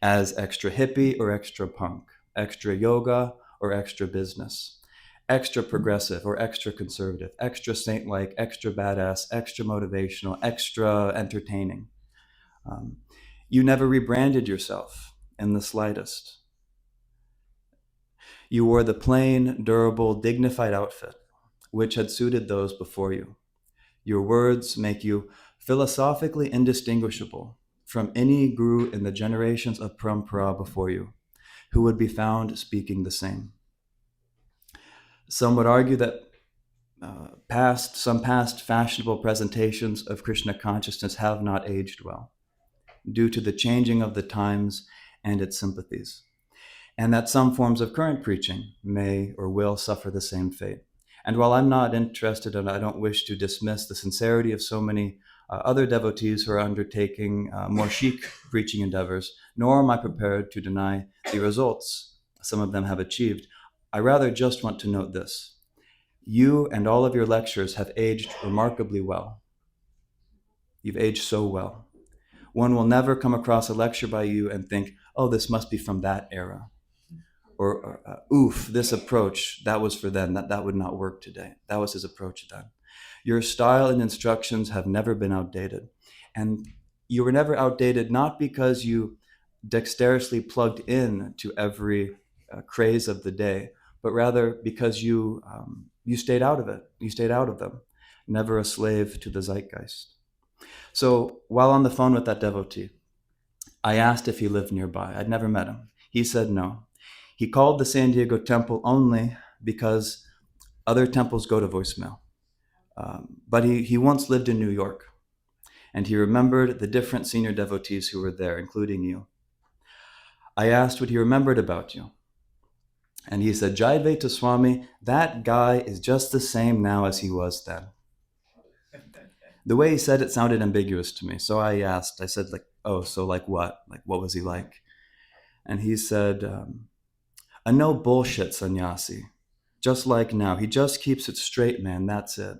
as extra hippie or extra punk, extra yoga or extra business, extra progressive or extra conservative, extra saint-like, extra badass, extra motivational, extra entertaining. You never rebranded yourself in the slightest. You wore the plain, durable, dignified outfit which had suited those before you. Your words make you philosophically indistinguishable from any guru in the generations of parampara before you, who would be found speaking the same. Some would argue that some past fashionable presentations of Krishna consciousness have not aged well, due to the changing of the times and its sympathies, and that some forms of current preaching may or will suffer the same fate. And while I'm not interested and I don't wish to dismiss the sincerity of so many other devotees who are undertaking more chic preaching endeavors, nor am I prepared to deny the results some of them have achieved, I rather just want to note this. You and all of your lectures have aged remarkably well. You've aged so well. One will never come across a lecture by you and think, oh, this must be from that era. Or oof, this approach, that was for then, that would not work today. That was his approach then. Your style and instructions have never been outdated. And you were never outdated not because you dexterously plugged in to every craze of the day, but rather because you stayed out of it. You stayed out of them, never a slave to the zeitgeist. So while on the phone with that devotee, I asked if he lived nearby. I'd never met him. He said no. He called the San Diego temple only because other temples go to voicemail. But he once lived in New York, and he remembered the different senior devotees who were there, including you. I asked what he remembered about you. And he said, Jayadvaita Swami, that guy is just the same now as he was then. The way he said it sounded ambiguous to me. So I said, like, oh, so like what? Like, what was he like? And he said, a no bullshit sannyasi. Just like now. He just keeps it straight, man. That's it.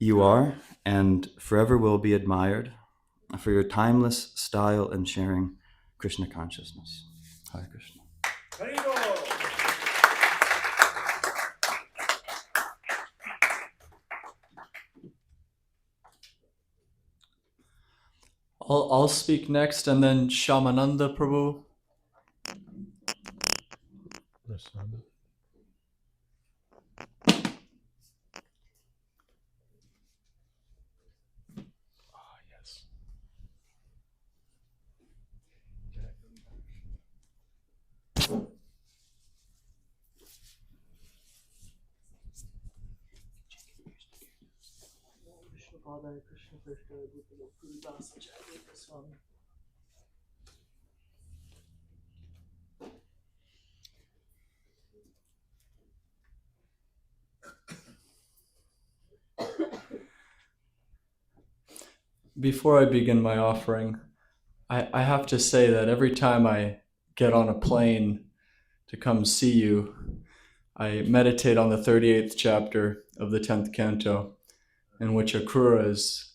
You are, and forever will be admired for your timeless style in sharing Krishna consciousness. Hare Krishna. I'll speak next, and then Shamananda Prabhu. Yes. Before I begin my offering, I have to say that every time I get on a plane to come see you, I meditate on the 38th chapter of the 10th canto, in which Akrura is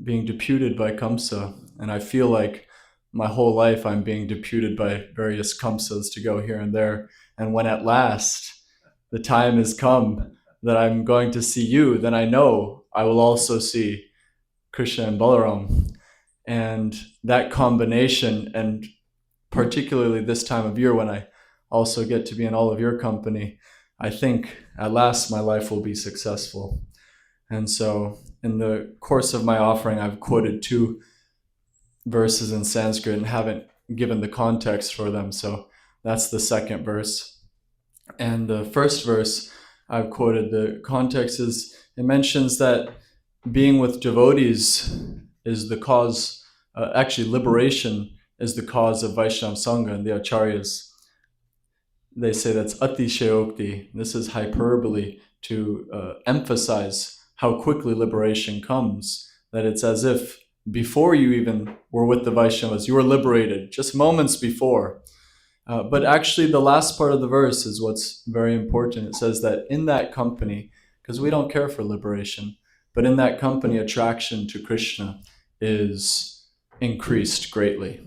being deputed by Kamsa, and I feel like my whole life I'm being deputed by various Kamsas to go here and there, and when at last the time has come that I'm going to see you, then I know I will also see Krishna and Balaram. And that combination, and particularly this time of year when I also get to be in all of your company, I think at last my life will be successful. And so in the course of my offering, I've quoted 2 verses in Sanskrit and haven't given the context for them. So that's the second verse. And the first verse I've quoted, the context is, it mentions that being with devotees is the cause, actually liberation is the cause of Vaishnava Sangha, and the acharyas, they say that's atishayokti. This is hyperbole to emphasize how quickly liberation comes, that it's as if before you even were with the Vaishnavas, you were liberated just moments before. But actually the last part of the verse is what's very important. It says that in that company, because we don't care for liberation, but in that company, attraction to Krishna is increased greatly.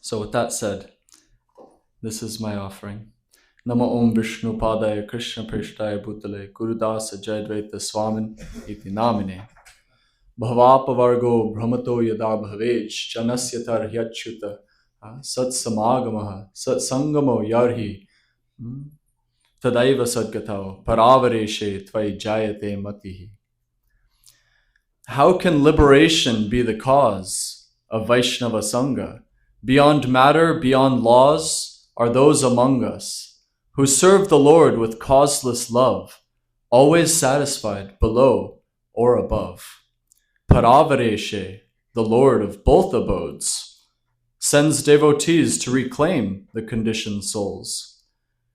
So with that said, this is my offering. Nama Om Vishnu Padaya Krishna Prishtaya Bhutale Gurudasa Jayadvaita Swamin Iti Namine Bhavapavargo Brahmato Yada Bhavej Janasya Tarhyachyuta Sat Samagamaha Sat Sangamo Yarhi Tadaiva Sadgatao Paravareshe Tvai Jayate Matihi. How can liberation be the cause of Vaishnava Sangha? Beyond matter, beyond laws, are those among us who serve the Lord with causeless love, always satisfied below or above. Paravareshe, the Lord of both abodes, sends devotees to reclaim the conditioned souls.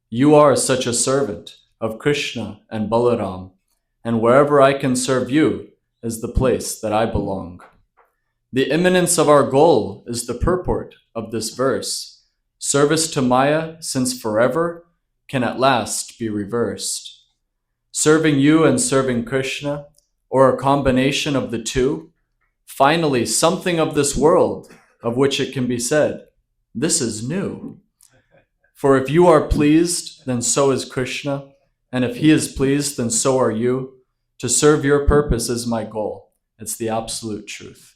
You are such a servant of Krishna and Balaram, and wherever I can serve you is the place that I belong. The imminence of our goal is the purport of this verse. Service to Maya, since forever, can at last be reversed. Serving you and serving Krishna, or a combination of the two, finally something of this world of which it can be said, this is new. For if you are pleased, then so is Krishna, and if he is pleased, then so are you. To serve your purpose is my goal. It's the absolute truth.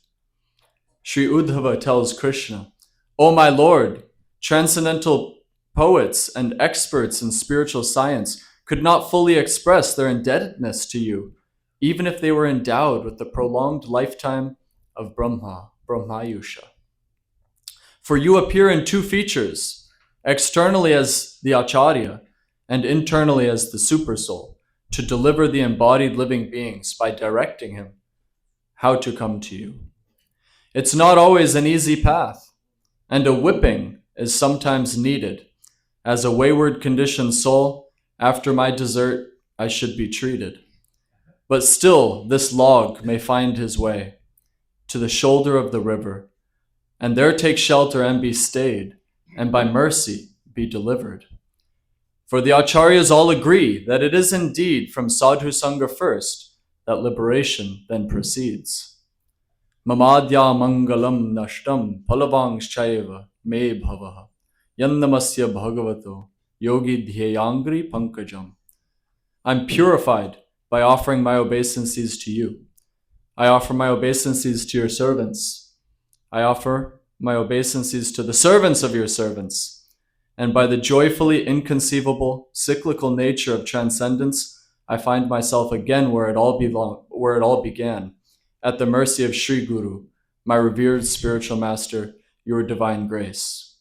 Sri Uddhava tells Krishna, O my Lord, Transcendental poets and experts in spiritual science could not fully express their indebtedness to you, even if they were endowed with the prolonged lifetime of Brahmayusha. For you appear in two features, externally as the Acharya and internally as the Supersoul, to deliver the embodied living beings by directing him how to come to you. It's not always an easy path, and a whipping is sometimes needed. As a wayward conditioned soul, after my desert, I should be treated. But still, this log may find his way to the shoulder of the river, and there take shelter and be stayed, and by mercy be delivered. For the Acharyas all agree that it is indeed from Sadhu Sangha first that liberation then proceeds. Mamadya mangalam nashtam palavangshchaiva me bhavaha yannamasya bhagavato yogi dhyayangri pankajam. I'm purified by offering my obeisances to you. I offer my obeisances to your servants. I offer my obeisances to the servants of your servants. And by the joyfully inconceivable, cyclical nature of transcendence, I find myself again where it all began, at the mercy of Sri Guru, my revered spiritual master, your divine grace.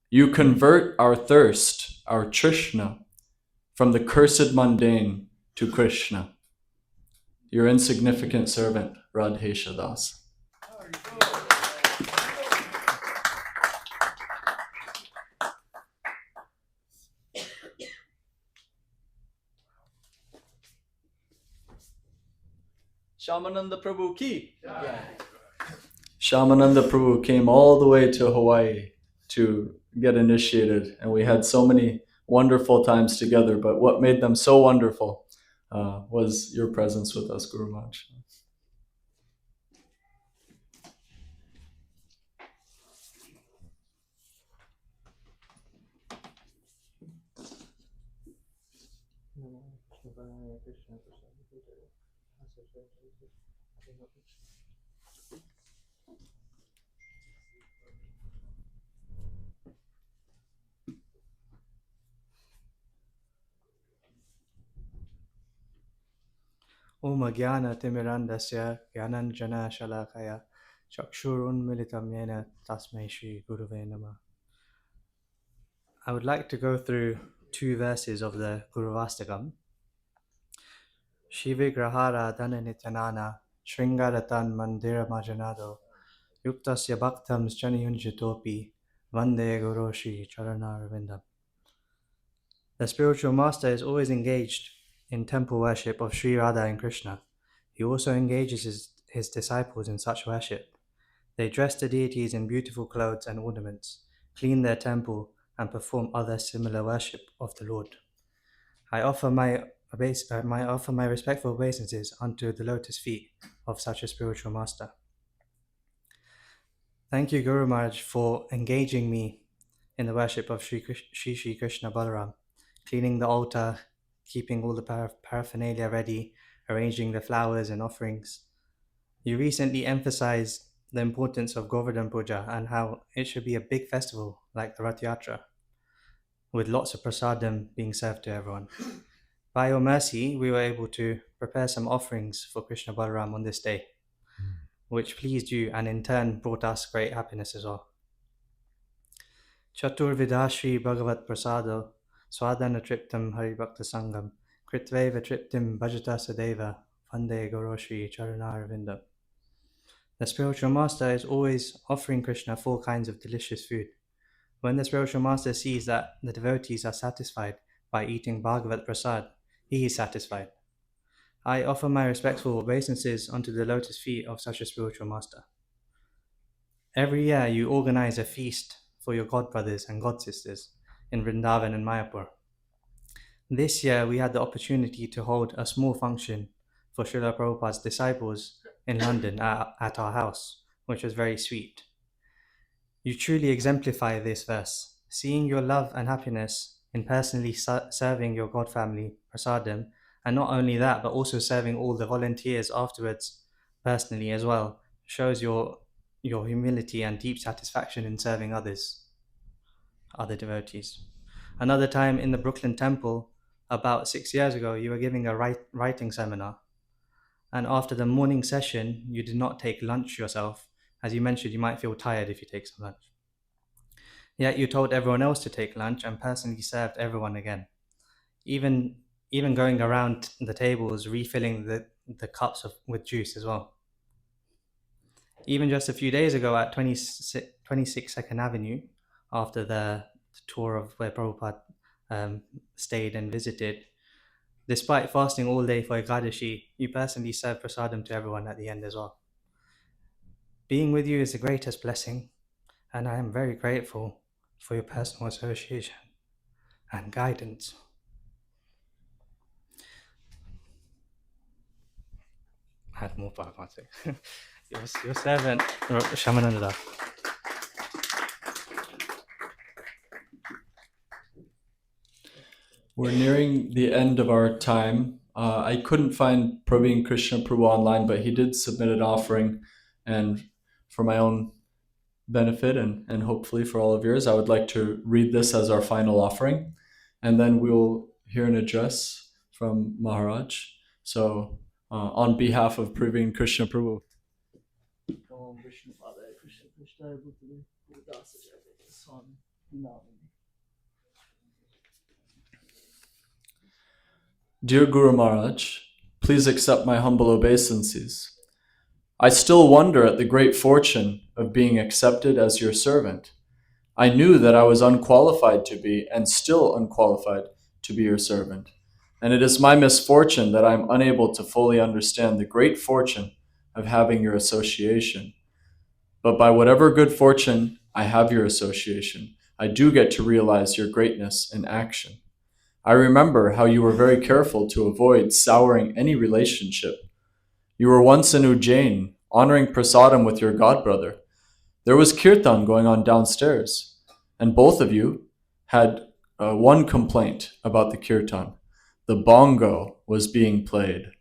You convert our thirst, our Trishna, from the cursed mundane to Krishna. Your insignificant servant, Radhesha Das. Shamananda Prabhu ki. Shamananda Prabhu came all the way to Hawaii to get initiated, and we had so many wonderful times together. But what made them so wonderful was your presence with us, Guru Maharaj. Om Jnana Timirandasya Jnananjana Shalakaya Chakshurunmilitam Yena Tasmai Shri Guruve Namah. I would like to go through two verses of the Guruvastakam. Shivigrahara Dhananityanana Shringaratan Mandira Majanado Yuktasya Bhaktam Chaniyunjitopi Vande Guroshi Charanarvindam. The spiritual master is always engaged in temple worship of Sri Radha and Krishna. He also engages his disciples in such worship. They dress the deities in beautiful clothes and ornaments, clean their temple, and perform other similar worship of the Lord. I offer my respectful obeisances unto the lotus feet of such a spiritual master. Thank you, Guru Maharaj, for engaging me in the worship of Sri Krishna Balaram, cleaning the altar, keeping all the paraphernalia ready, arranging the flowers and offerings. You recently emphasized the importance of Govardhan Puja and how it should be a big festival like the Rath Yatra, with lots of prasadam being served to everyone. By your mercy, we were able to prepare some offerings for Krishna Balaram on this day, which pleased you and in turn brought us great happiness as well. Chaturvidashri Bhagavat Prasado Swadhana Triptam Haribhakta Sangam Kritveva Triptim Bhajata Sadeva Vande Goroshri Charanarvindam. The spiritual master is always offering Krishna 4 kinds of delicious food. When the spiritual master sees that the devotees are satisfied by eating Bhagavat Prasad, he is satisfied. I offer my respectful obeisances unto the lotus feet of such a spiritual master. Every year you organize a feast for your godbrothers and godsisters in Vrindavan and Mayapur. This year we had the opportunity to hold a small function for Srila Prabhupada's disciples in London at our house, which was very sweet. You truly exemplify this verse. Seeing your love and happiness in personally serving your God family, prasadam, and not only that, but also serving all the volunteers afterwards personally as well, shows your humility and deep satisfaction in serving others. other devotees. Another time in the Brooklyn temple, about 6 years ago, you were giving a writing seminar. And after the morning session, you did not take lunch yourself. As you mentioned, you might feel tired if you take some lunch. Yet you told everyone else to take lunch and personally served everyone again. Even going around the tables, refilling the cups with juice as well. Even just a few days ago at 26 2nd Avenue, after the tour of where Prabhupada stayed and visited, despite fasting all day for Ekadashi, you personally served prasadam to everyone at the end as well. Being with you is the greatest blessing, and I am very grateful for your personal association and guidance. I had more, but I can't say. Your servant, Shamananda. We're nearing the end of our time. I couldn't find Praveen Krishna Prabhu online, but he did submit an offering. And for my own benefit and hopefully for all of yours, I would like to read this as our final offering. And then we'll hear an address from Maharaj. So on behalf of Praveen Krishna Prabhu. Dear Guru Maharaj, please accept my humble obeisances. I still wonder at the great fortune of being accepted as your servant. I knew that I was unqualified to be, and still unqualified to be your servant. And it is my misfortune that I am unable to fully understand the great fortune of having your association. But by whatever good fortune I have your association, I do get to realize your greatness in action. I remember how you were very careful to avoid souring any relationship. You were once in Ujjain, honoring prasadam with your godbrother. There was kirtan going on downstairs, and both of you had one complaint about the kirtan. The bongo was being played.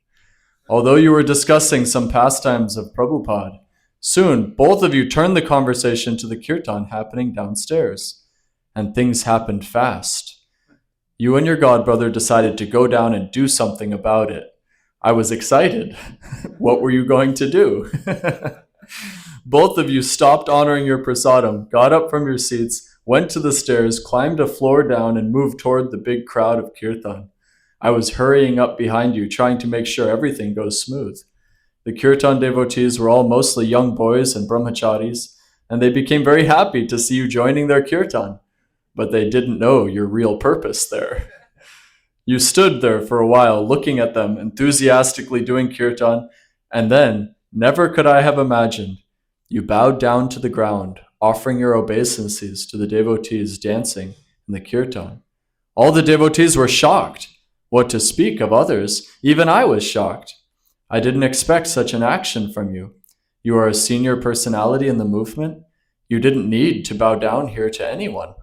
Although you were discussing some pastimes of Prabhupada, soon both of you turned the conversation to the kirtan happening downstairs, and things happened fast. You and your godbrother decided to go down and do something about it. I was excited. What were you going to do? Both of you stopped honoring your prasadam, got up from your seats, went to the stairs, climbed a floor down, and moved toward the big crowd of kirtan. I was hurrying up behind you, trying to make sure everything goes smooth. The kirtan devotees were all mostly young boys and brahmacharis, and they became very happy to see you joining their kirtan. But they didn't know your real purpose there. You stood there for a while looking at them enthusiastically doing kirtan, and then, never could I have imagined, you bowed down to the ground, offering your obeisances to the devotees dancing in the kirtan. All the devotees were shocked. What to speak of others, even I was shocked. I didn't expect such an action from you. You are a senior personality in the movement. You didn't need to bow down here to anyone.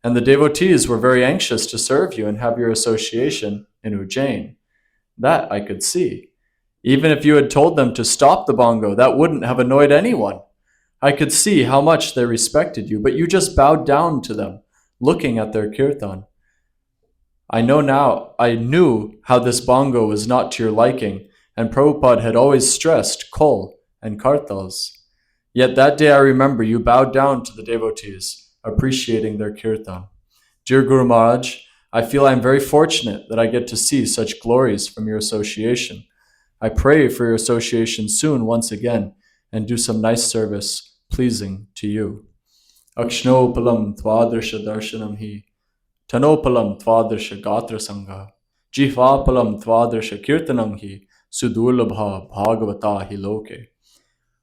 And the devotees were very anxious to serve you and have your association in Ujjain. That I could see. Even if you had told them to stop the bongo, that wouldn't have annoyed anyone. I could see how much they respected you, but you just bowed down to them, looking at their kirtan. I knew how this bongo was not to your liking, and Prabhupada had always stressed kol and kartals. Yet that day I remember you bowed down to the devotees, appreciating their kirtan. Dear Guru Maharaj, I feel I am very fortunate that I get to see such glories from your association. I pray for your association soon once again and do some nice service pleasing to you. Akshnopalam tvadrasha darshanam hi, tanopalam tvadrasha gatra sangha, jihvapalam tvadrasha kirtanam hi, sudurlabha bhagavata hi loke.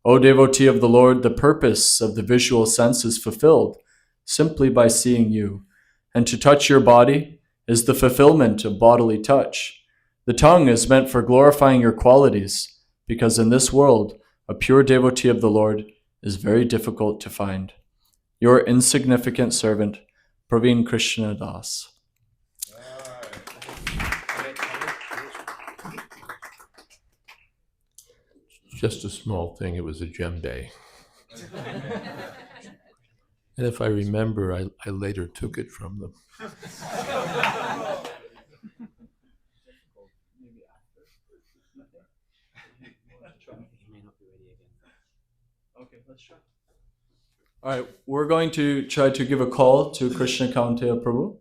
O devotee of the Lord, the purpose of the visual sense is fulfilled simply by seeing you, and to touch your body is the fulfillment of bodily touch. The tongue is meant for glorifying your qualities, because in this world, a pure devotee of the Lord is very difficult to find. Your insignificant servant, Praveen Krishna Das. Just a small thing, it was a gem day. And if I remember, I later took it from them. Okay, let's try. All right, we're going to try to give a call to Krishna Kaunteya Prabhu.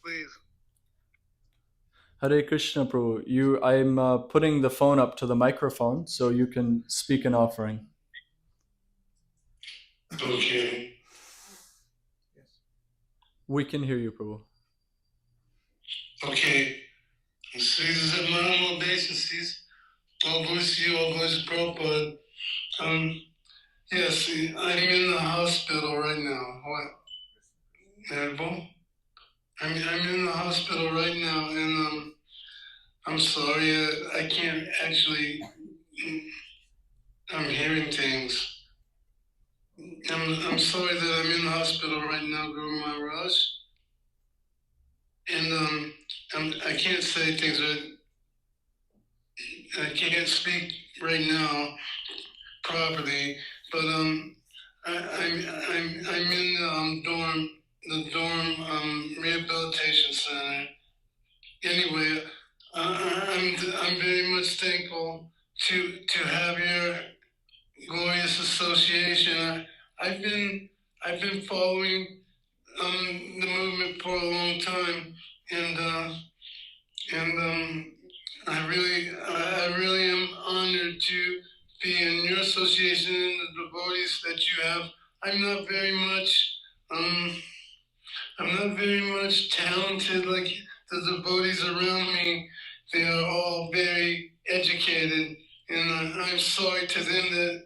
Please. Hare Krishna Prabhu, I'm putting the phone up to the microphone so you can speak an offering. Okay. We can hear you, Prabhu. Okay. So these are my own obeisances. All goes to you, all goes to Prabhupada. Yes, I'm in the hospital right now. What? Edible? I'm in the hospital right now, and I'm sorry, I can't actually. I'm hearing things. I'm sorry that I'm in the hospital right now, Guru Maharaj, and I can't say things right. I can't speak right now properly, but I'm in the dorm rehabilitation center. Anyway, I'm very much thankful to have your glorious association. I've been following the movement for a long time, and I really am honored to be in your association and the devotees that you have. I'm not very much talented like the devotees around me. They are all very educated, and I'm sorry to them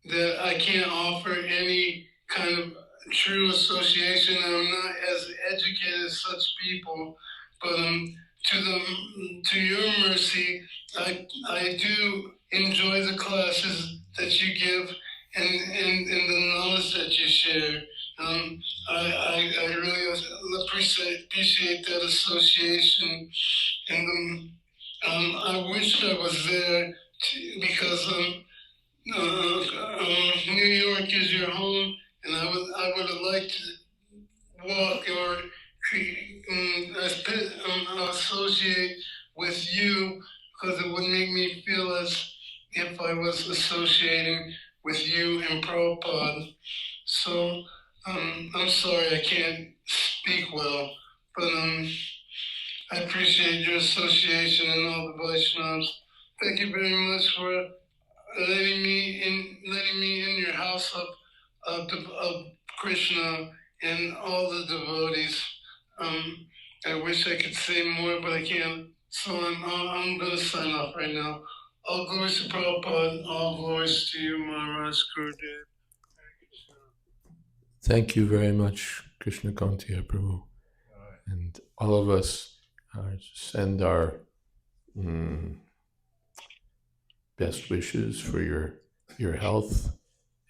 that I can't offer any kind of true association. I'm not as educated as such people, but to your mercy, I do enjoy the classes that you give and the knowledge that you share. I really appreciate that association, and I wish I was there because New York is your home, and I would have liked to walk or associate with you because it would make me feel as if I was associating with you and Prabhupada. So I'm sorry I can't speak well, but I appreciate your association and all the Vaishnavas. Thank you very much for letting me in your house of Krishna and all the devotees. I wish I could say more, but I can't. So I'm going to sign off right now. All glories to Prabhupada, all glories to you, Maharaj Gurudev. Thank you very much, Krishna Kaunteya Prabhu. And all of us send our best wishes for your health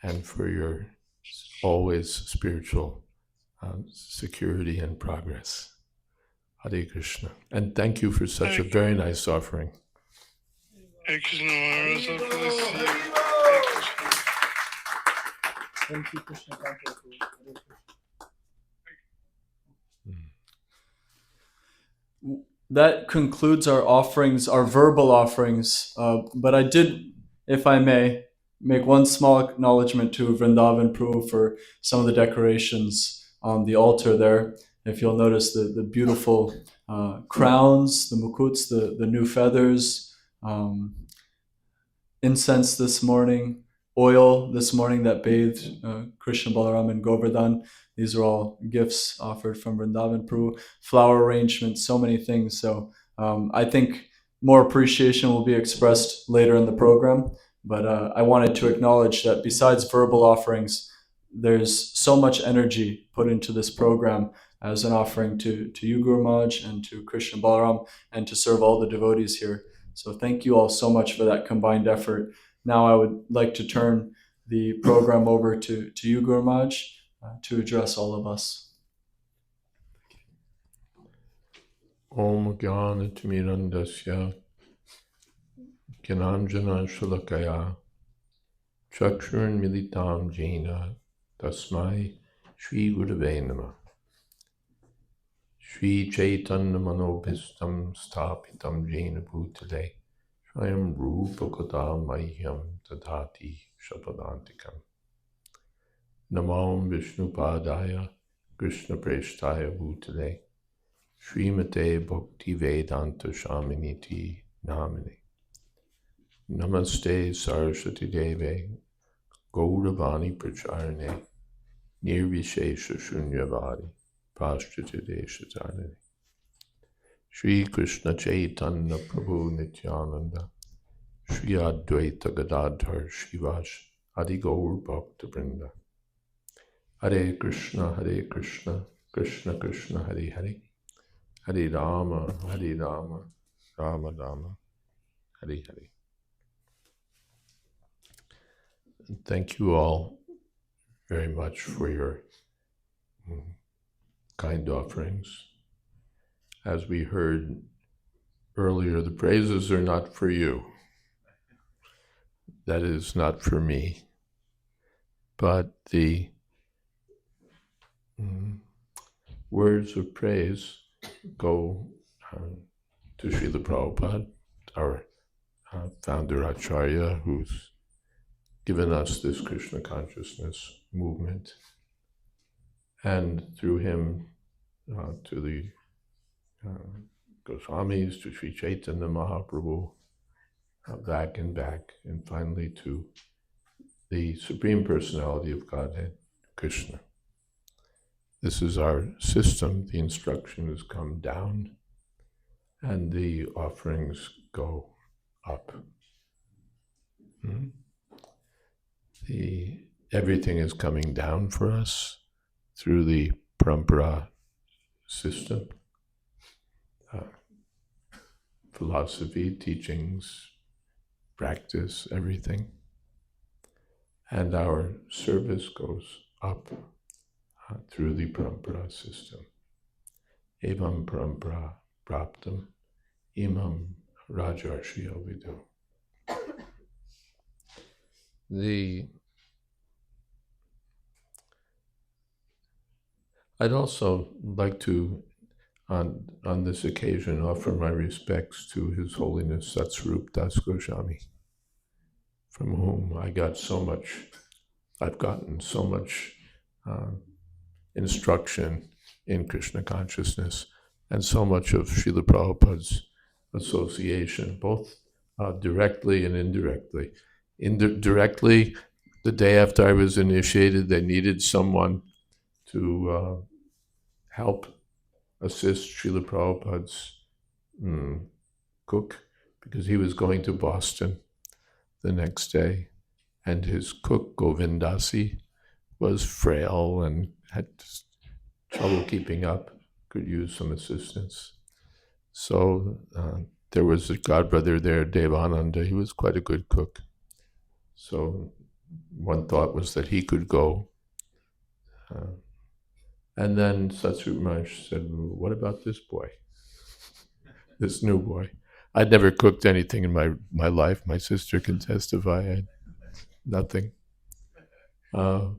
and for your always spiritual security and progress. Hare Krishna. And thank you for such a very nice offering. Hare Krishna Maharaj, all glories to you. Thank you, Krishna Kaunteya Prabhu. That concludes our offerings, our verbal offerings. But I did, if I may, make one small acknowledgement to Vrindavan Prabhu for some of the decorations on the altar there. If you'll notice the beautiful crowns, the mukuts, the new feathers, incense this morning, oil this morning that bathed Krishna, Balaram, and Govardhan. These are all gifts offered from Vrindavan Prabhu. Flower arrangements, so many things. So I think more appreciation will be expressed later in the program. But I wanted to acknowledge that besides verbal offerings, there's so much energy put into this program as an offering to you, Guru Maharaj, and to Krishna Balaram, and to serve all the devotees here. So thank you all so much for that combined effort. Now I would like to turn the program over to you, Guru Maharaj, to address all of us. Om Gyanatimirandasya Gyananjana Shalakaya Chakshurun militam jena tasmai Shri Gurave Namah. Shri Chaitanya Manobhistam Sthapitam Jena Bhutale Swayam Rupa Kata Mahyam Tadhati Shapadantikam. Namam Vishnu Padaya Krishna Preshtaya Bhutale Srimate Bhakti Vedanta Shaminiti Namini. Namaste Saraswati Deve Gauravani Pracharane Nirvishesha Shunyavadi Paschati Deshatanani. Shri Krishna Chaitanya Prabhu Nityananda Shri Advaita Gadadhar Shivash Adi Gaur Bhakta Vrinda. Hare Krishna, Krishna Krishna, Hare Hare, Hare Rama, Rama Rama, Hare Hare. And thank you all very much for your kind offerings. As we heard earlier, the praises are not for you. That is not for me. But the words of praise go to Srila Prabhupada, our founder Acharya, who's given us this Krishna consciousness movement, and through him to the Goswamis, to Sri Chaitanya Mahaprabhu, back and back, and finally to the Supreme Personality of Godhead, Krishna. This is our system. The instruction has come down, and the offerings go up. Everything is coming down for us through the parampara system, philosophy, teachings, practice, everything. And our service goes up through the parampara system. Evam parampara praptam imam rajarshya vidu. I'd also like to, on this occasion, offer my respects to His Holiness Satsvarup Das Goswami, from whom I've gotten so much instruction in Krishna consciousness, and so much of Srila Prabhupada's association, both directly and indirectly. Directly, the day after I was initiated, they needed someone to help assist Srila Prabhupada's cook, because he was going to Boston the next day, and his cook, Govindasi, was frail and had trouble keeping up, could use some assistance. So there was a godbrother there, Devananda. He was quite a good cook. So one thought was that he could go. And then Satsvarup Maharaj said, well, what about this boy? This new boy. I'd never cooked anything in my life. My sister can testify. I had nothing. But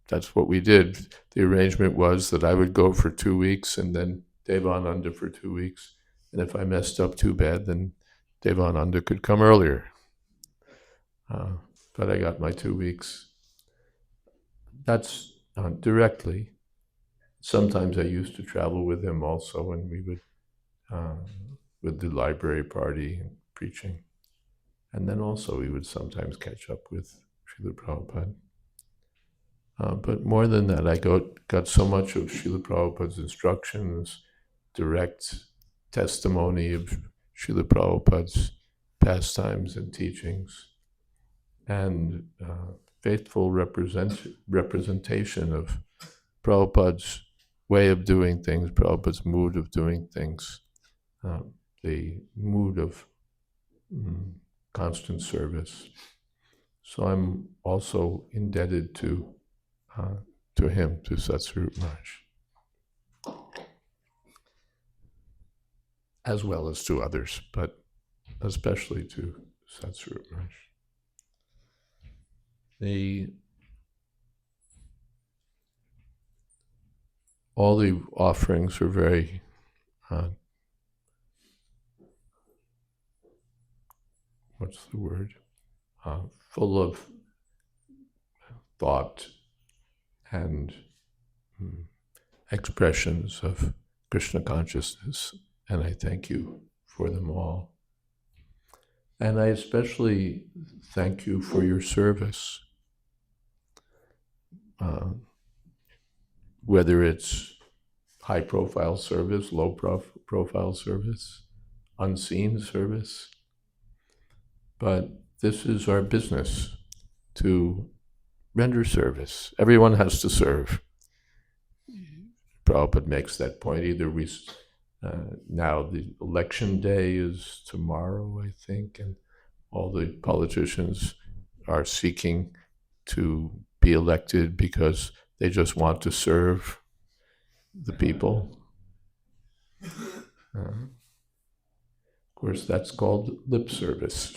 that's what we did. The arrangement was that I would go for 2 weeks and then Devananda for 2 weeks. And if I messed up too bad, then Devananda could come earlier. But I got my 2 weeks. That's directly. Sometimes I used to travel with him also, and we would, with the library party and preaching. And then also we would sometimes catch up with Srila Prabhupada. But more than that, I got so much of Srila Prabhupada's instructions, direct testimony of Srila Prabhupada's pastimes and teachings, and faithful representation of Prabhupada's way of doing things, Prabhupada's mood of doing things, the mood of constant service. So I'm also indebted to him, to Satsvarup Maharaj, as well as to others, but especially to Satsvarup Maharaj. All the offerings are very what's the word? Full of thought and expressions of Krishna consciousness, and I thank you for them all. And I especially thank you for your service, whether it's high-profile service, low-profile service, unseen service. But this is our business, to render service. Everyone has to serve. Prabhupada makes that point. Either we, now the election day is tomorrow, I think, and all the politicians are seeking to be elected because they just want to serve the people. Of course, that's called lip service.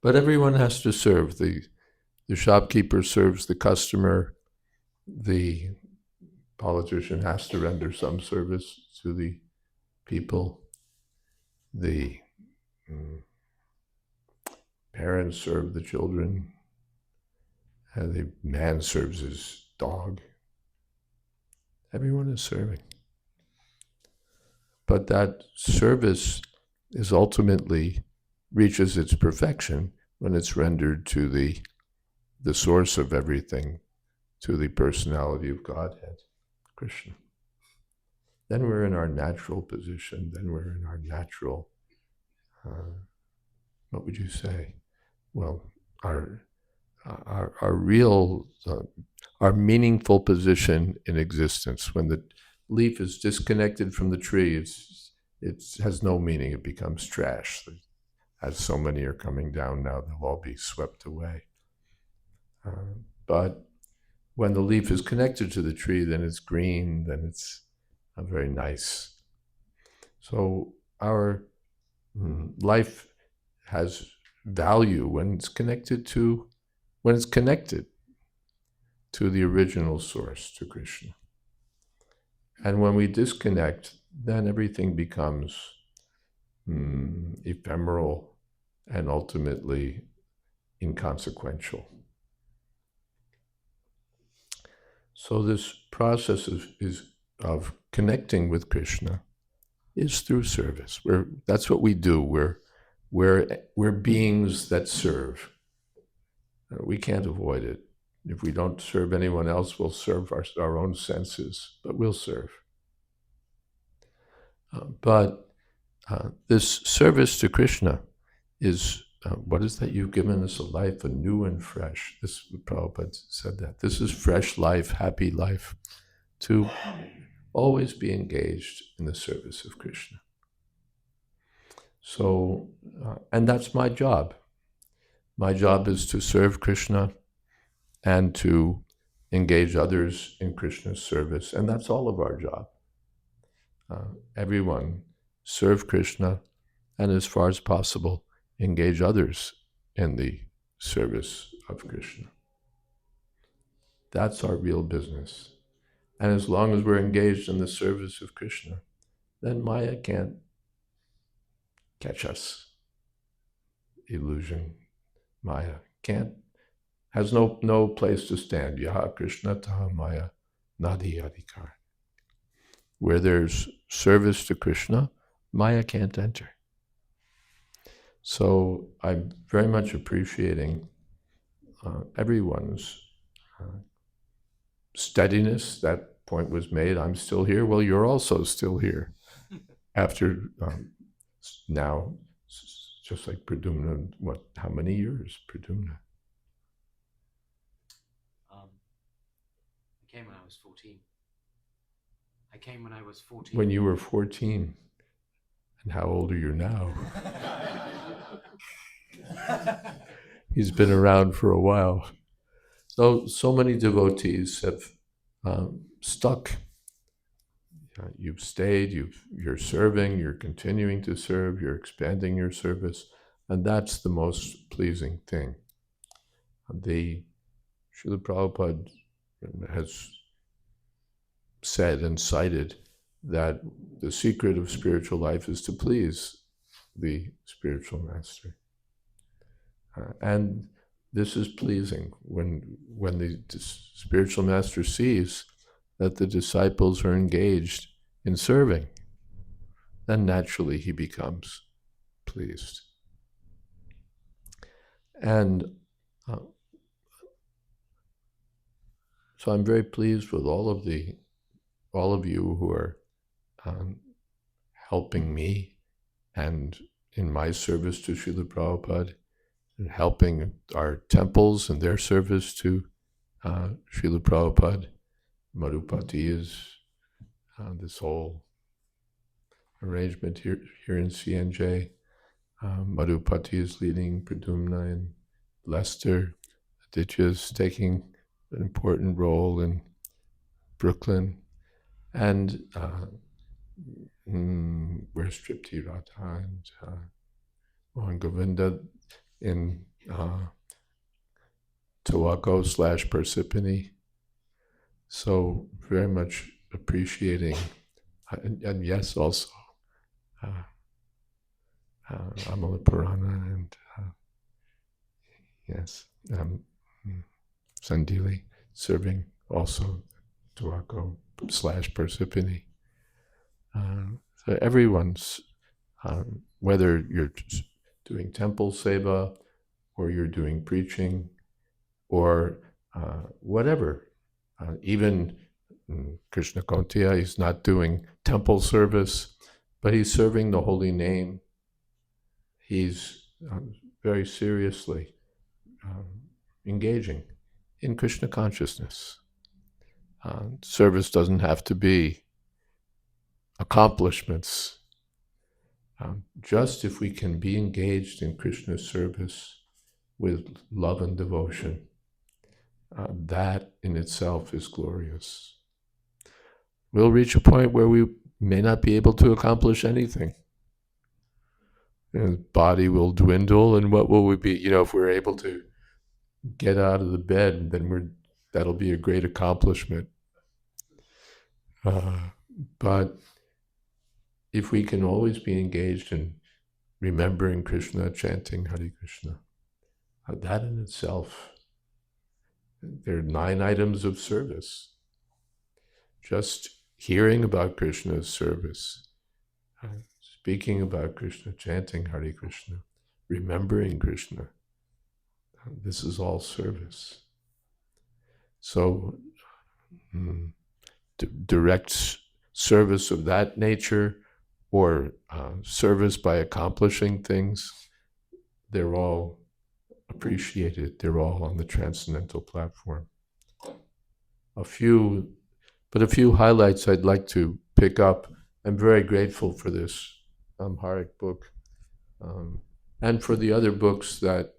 But everyone has to serve. The shopkeeper serves the customer. The politician has to render some service to the people. The parents serve the children. And the man serves his dog. Everyone is serving. But that service is ultimately reaches its perfection when it's rendered to the source of everything, to the personality of Godhead, Krishna. Then we're in our natural position, then we're in our natural, what would you say? Well, our real, our meaningful position in existence. When the leaf is disconnected from the tree, it has no meaning, it becomes trash. As so many are coming down now, they'll all be swept away. But when the leaf is connected to the tree, then it's green, then it's very nice. So our life has value when it's connected to the original source, to Krishna. And when we disconnect, then everything becomes ephemeral and ultimately inconsequential. So this process of connecting with Krishna is through service. That's what we do. We're beings that serve. We can't avoid it. If we don't serve anyone else, we'll serve our own senses, but we'll serve. But this service to Krishna is, what is that? You've given us a life anew and fresh. This, Prabhupada said that. This is fresh life, happy life, to always be engaged in the service of Krishna. So, and that's my job. My job is to serve Krishna and to engage others in Krishna's service. And that's all of our job. Everyone serve Krishna and, as far as possible, engage others in the service of Krishna. That's our real business. And as long as we're engaged in the service of Krishna, then Maya can't catch us. Illusion, Maya has no place to stand. Yaha Krishna taha Maya nadi adhikar. Where there's service to Krishna, Maya can't enter. So I'm very much appreciating everyone's steadiness. That point was made. I'm still here. Well, you're also still here. After now, just like Pradumna, how many years, Pradumna? I came when I was 14. I came when I was 14. When you were 14. And how old are you now? He's been around for a while. So many devotees have stuck. You've stayed, you're serving, you're continuing to serve, you're expanding your service. And that's the most pleasing thing. The Srila Prabhupada has said and cited that the secret of spiritual life is to please the spiritual master. And this is pleasing when the spiritual master sees that the disciples are engaged in serving, then naturally he becomes pleased. And so I'm very pleased with all of you who are helping me and in my service to Srila Prabhupada, and helping our temples and their service to Srila Prabhupada. Madhupati is this whole arrangement here in CNJ. Madhupati is leading Pradumna and Leicester. Aditya is taking an important role in Brooklyn. And where's Tripti Radha and Mohan Govinda in Tawako/Parsippany. So very much appreciating, and yes, also Amala Purana and yes, Sandili serving also Tawako/Parsippany. So everyone's, whether you're doing temple seva, or you're doing preaching, or whatever. Even Krishna Kontia, he's not doing temple service, but he's serving the holy name. He's very seriously engaging in Krishna consciousness. Service doesn't have to be accomplishments. Just if we can be engaged in Krishna's service with love and devotion, that in itself is glorious. We'll reach a point where we may not be able to accomplish anything. The body will dwindle, and what will we be? If we're able to get out of the bed, then that'll be a great accomplishment. But if we can always be engaged in remembering Krishna, chanting Hare Krishna, that in itself, there are 9 items of service. Just hearing about Krishna's service, speaking about Krishna, chanting Hare Krishna, remembering Krishna, this is all service. So direct service of that nature, or service by accomplishing things, they're all appreciated. They're all on the transcendental platform. A few highlights I'd like to pick up. I'm very grateful for this Amharic book, and for the other books that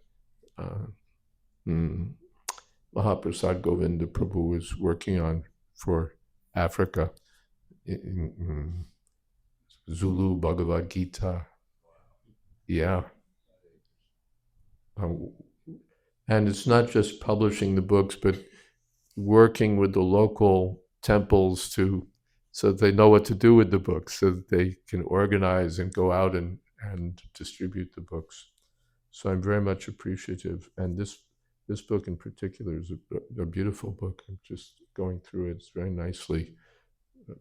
Mahaprasad Govinda Prabhu is working on for Africa. Zulu Bhagavad Gita. Yeah. And it's not just publishing the books, but working with the local temples so that they know what to do with the books, so that they can organize and go out and distribute the books. So I'm very much appreciative. And this book in particular is a beautiful book. I'm just going through it. It's very nicely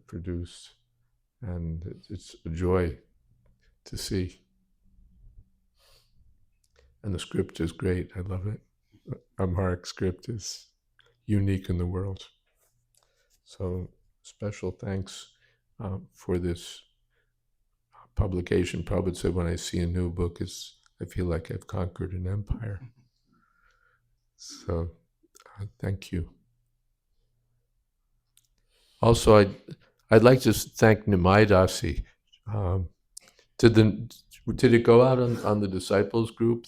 produced. And it's a joy to see. And the script is great. I love it. Amharic script is unique in the world. So special thanks for this publication. Prabhupada said, when I see a new book, I feel like I've conquered an empire. So thank you. Also, I'd like to thank Nimai Dasi. Did it go out on the disciples group?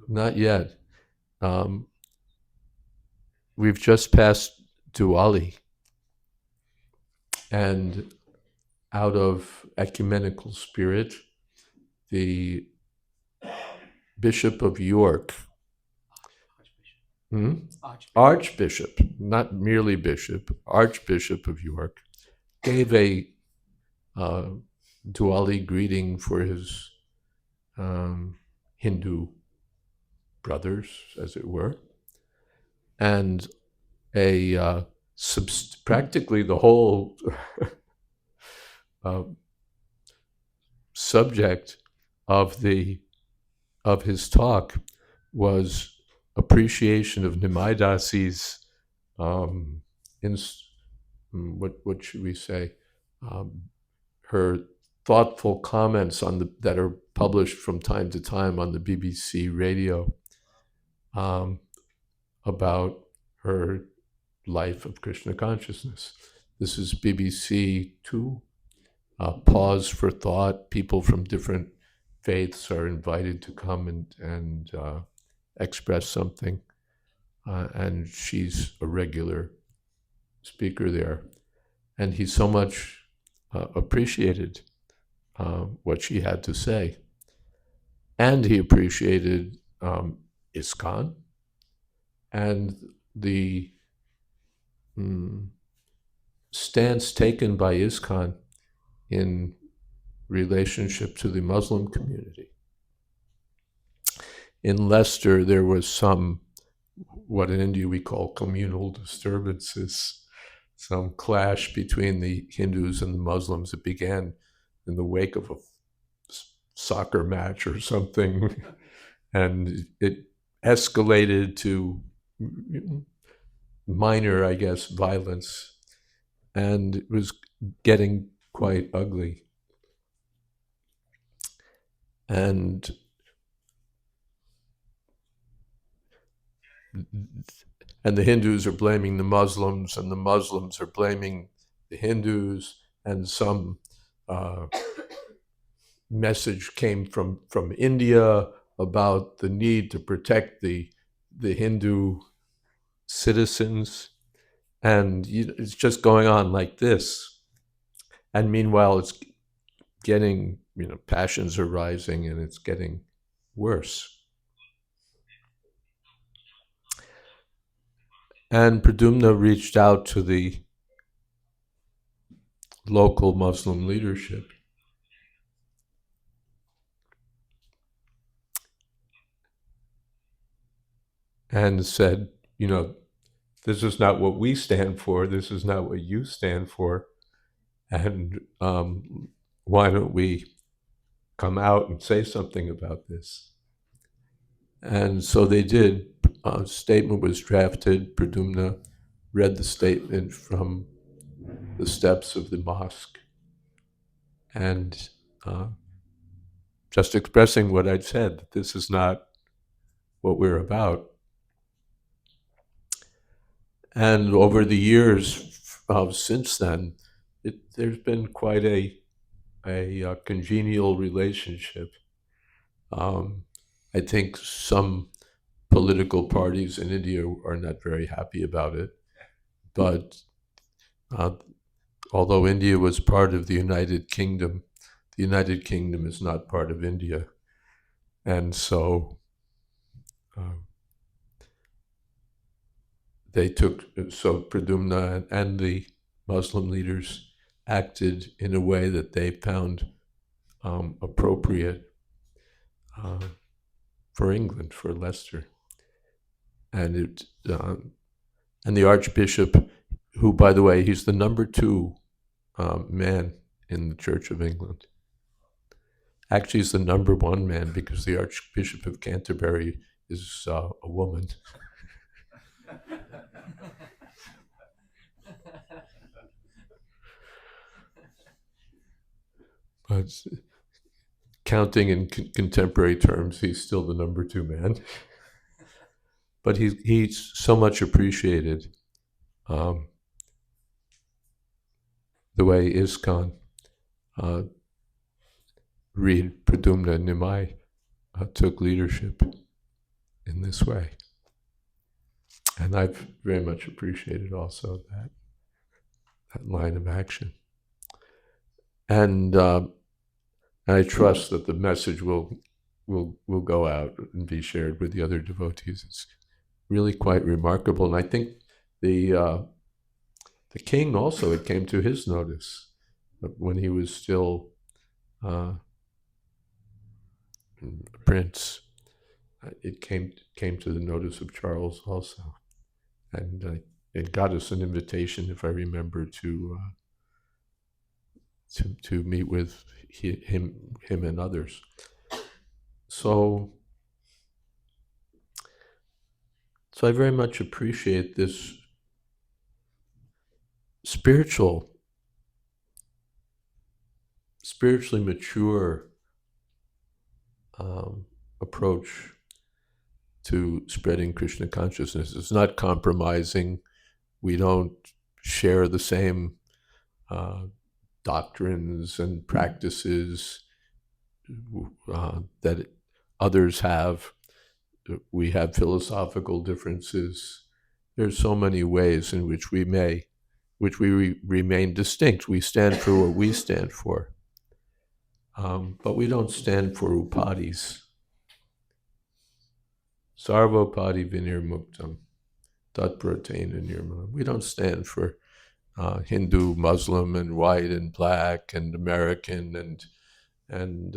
Not yet. We've just passed Diwali, and out of ecumenical spirit, the Bishop of York, Archbishop, not merely bishop, Archbishop of York, gave a Diwali greeting for his Hindu brothers, as it were, and practically the whole subject of his talk was appreciation of Nimai Dasi's what should we say, her thoughtful comments that are published from time to time on the BBC radio about her life of Krishna consciousness. This is BBC 2, Pause for Thought. People from different faiths are invited to come and express something, and she's a regular speaker there. And he so much appreciated what she had to say. And he appreciated ISKCON and the stance taken by ISKCON in relationship to the Muslim community. In Leicester, there was what in India we call communal disturbances, some clash between the Hindus and the Muslims. It began in the wake of a soccer match or something, and it escalated to minor, I guess, violence, and it was getting quite ugly. And the Hindus are blaming the Muslims, and the Muslims are blaming the Hindus, and some message came from India about the need to protect the Hindu citizens, and it's just going on like this. And meanwhile, it's getting, passions are rising, and it's getting worse. And Pradyumna reached out to the local Muslim leadership and said, this is not what we stand for, this is not what you stand for, and why don't we come out and say something about this? And so they did. A statement was drafted. Pradyumna read the statement from the steps of the mosque, and just expressing what I'd said, that this is not what we're about. And over the years since then, there's been quite a congenial relationship. I think some political parties in India are not very happy about it, but although India was part of the United Kingdom is not part of India. And so Pradyumna and the Muslim leaders acted in a way that they found appropriate for England, for Leicester. And the Archbishop, who, by the way, he's the number 2 man in the Church of England. Actually, he's the number 1 man because the Archbishop of Canterbury is a woman. But counting in contemporary terms, he's still the number 2 man. But he's so much appreciated the way ISKCON read Pradyumna and Nimai took leadership in this way. And I've very much appreciated also that line of action. And I trust that the message will will go out and be shared with the other devotees. It's really quite remarkable, and I think the king also, it came to his notice when he was still a prince. It came to the notice of Charles also, and it got us an invitation, if I remember, to meet with him and others. So I very much appreciate this spiritually mature approach to spreading Krishna consciousness. It's not compromising. We don't share the same doctrines and practices that others have. We have philosophical differences. There's so many ways in which we remain distinct. We stand for what we stand for. But we don't stand for upadis. Sarvopadi vinirmuktam, tatpratena nirmalam. We don't stand for Hindu, Muslim, and white and black, and American, and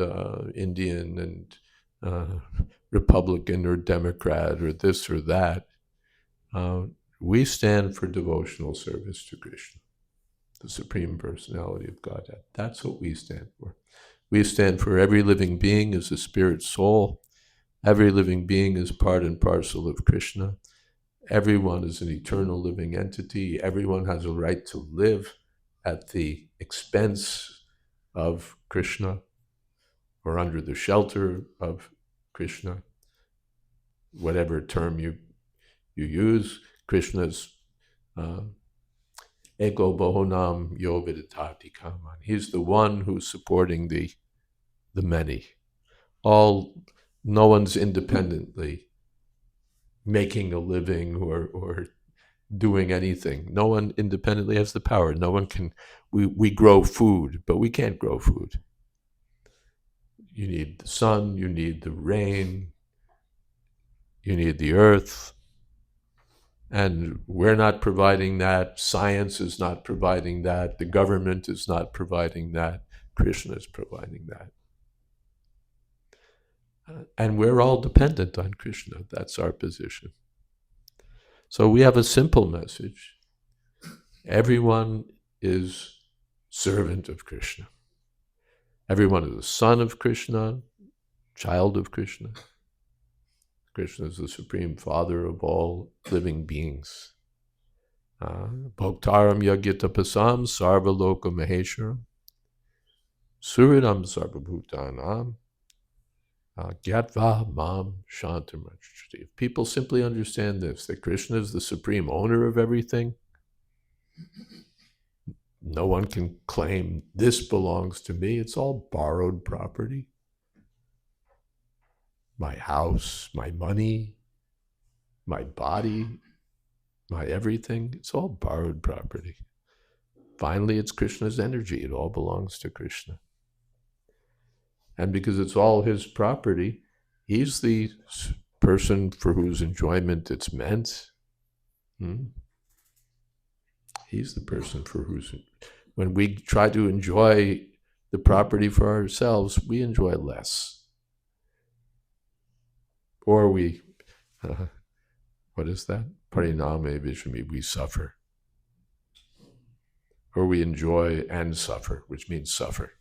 Indian, and Republican or Democrat, or this or that. We stand for devotional service to Krishna, the Supreme Personality of Godhead. That's what we stand for. We stand for every living being as a spirit soul. Every living being is part and parcel of Krishna. Everyone is an eternal living entity. Everyone has a right to live at the expense of Krishna or under the shelter of Krishna. Whatever term you use, Krishna's ego bohonam yo viditati kaman. He's the one who's supporting the many. No one's independently making a living or doing anything. No one independently has the power. No one can. We grow food, but we can't grow food. You need the sun, you need the rain, you need the earth, and we're not providing that. Science is not providing that. The government is not providing that. Krishna is providing that. And we're all dependent on Krishna. That's our position. So we have a simple message. Everyone is servant of Krishna. Everyone is a son of Krishna, child of Krishna. Krishna is the Supreme Father of all living beings. Bhoktaram yagyatapasam sarvaloka mahesharam suridam sarvabhutanam gyatva mam shantamachati. If people simply understand this, that Krishna is the supreme owner of everything, no one can claim this belongs to me. It's all borrowed property. My house, my money, my body, my everything, it's all borrowed property. Finally, it's Krishna's energy. It all belongs to Krishna. And because it's all his property, he's the person for whose enjoyment it's meant. He's the person for whose... When we try to enjoy the property for ourselves, we enjoy less. Or we, what is that? Pariname vishami, we suffer. Or we enjoy and suffer, which means suffer.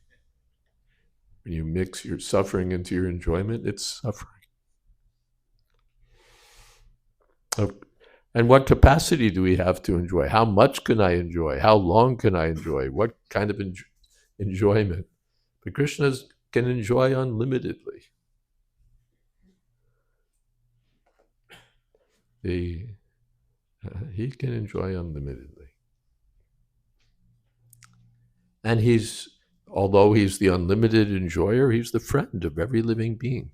When you mix your suffering into your enjoyment, it's suffering. And what capacity do we have to enjoy? How much can I enjoy? How long can I enjoy? What kind of enjoyment? But Krishna can enjoy unlimitedly. He can enjoy unlimitedly. And although he's the unlimited enjoyer, he's the friend of every living being.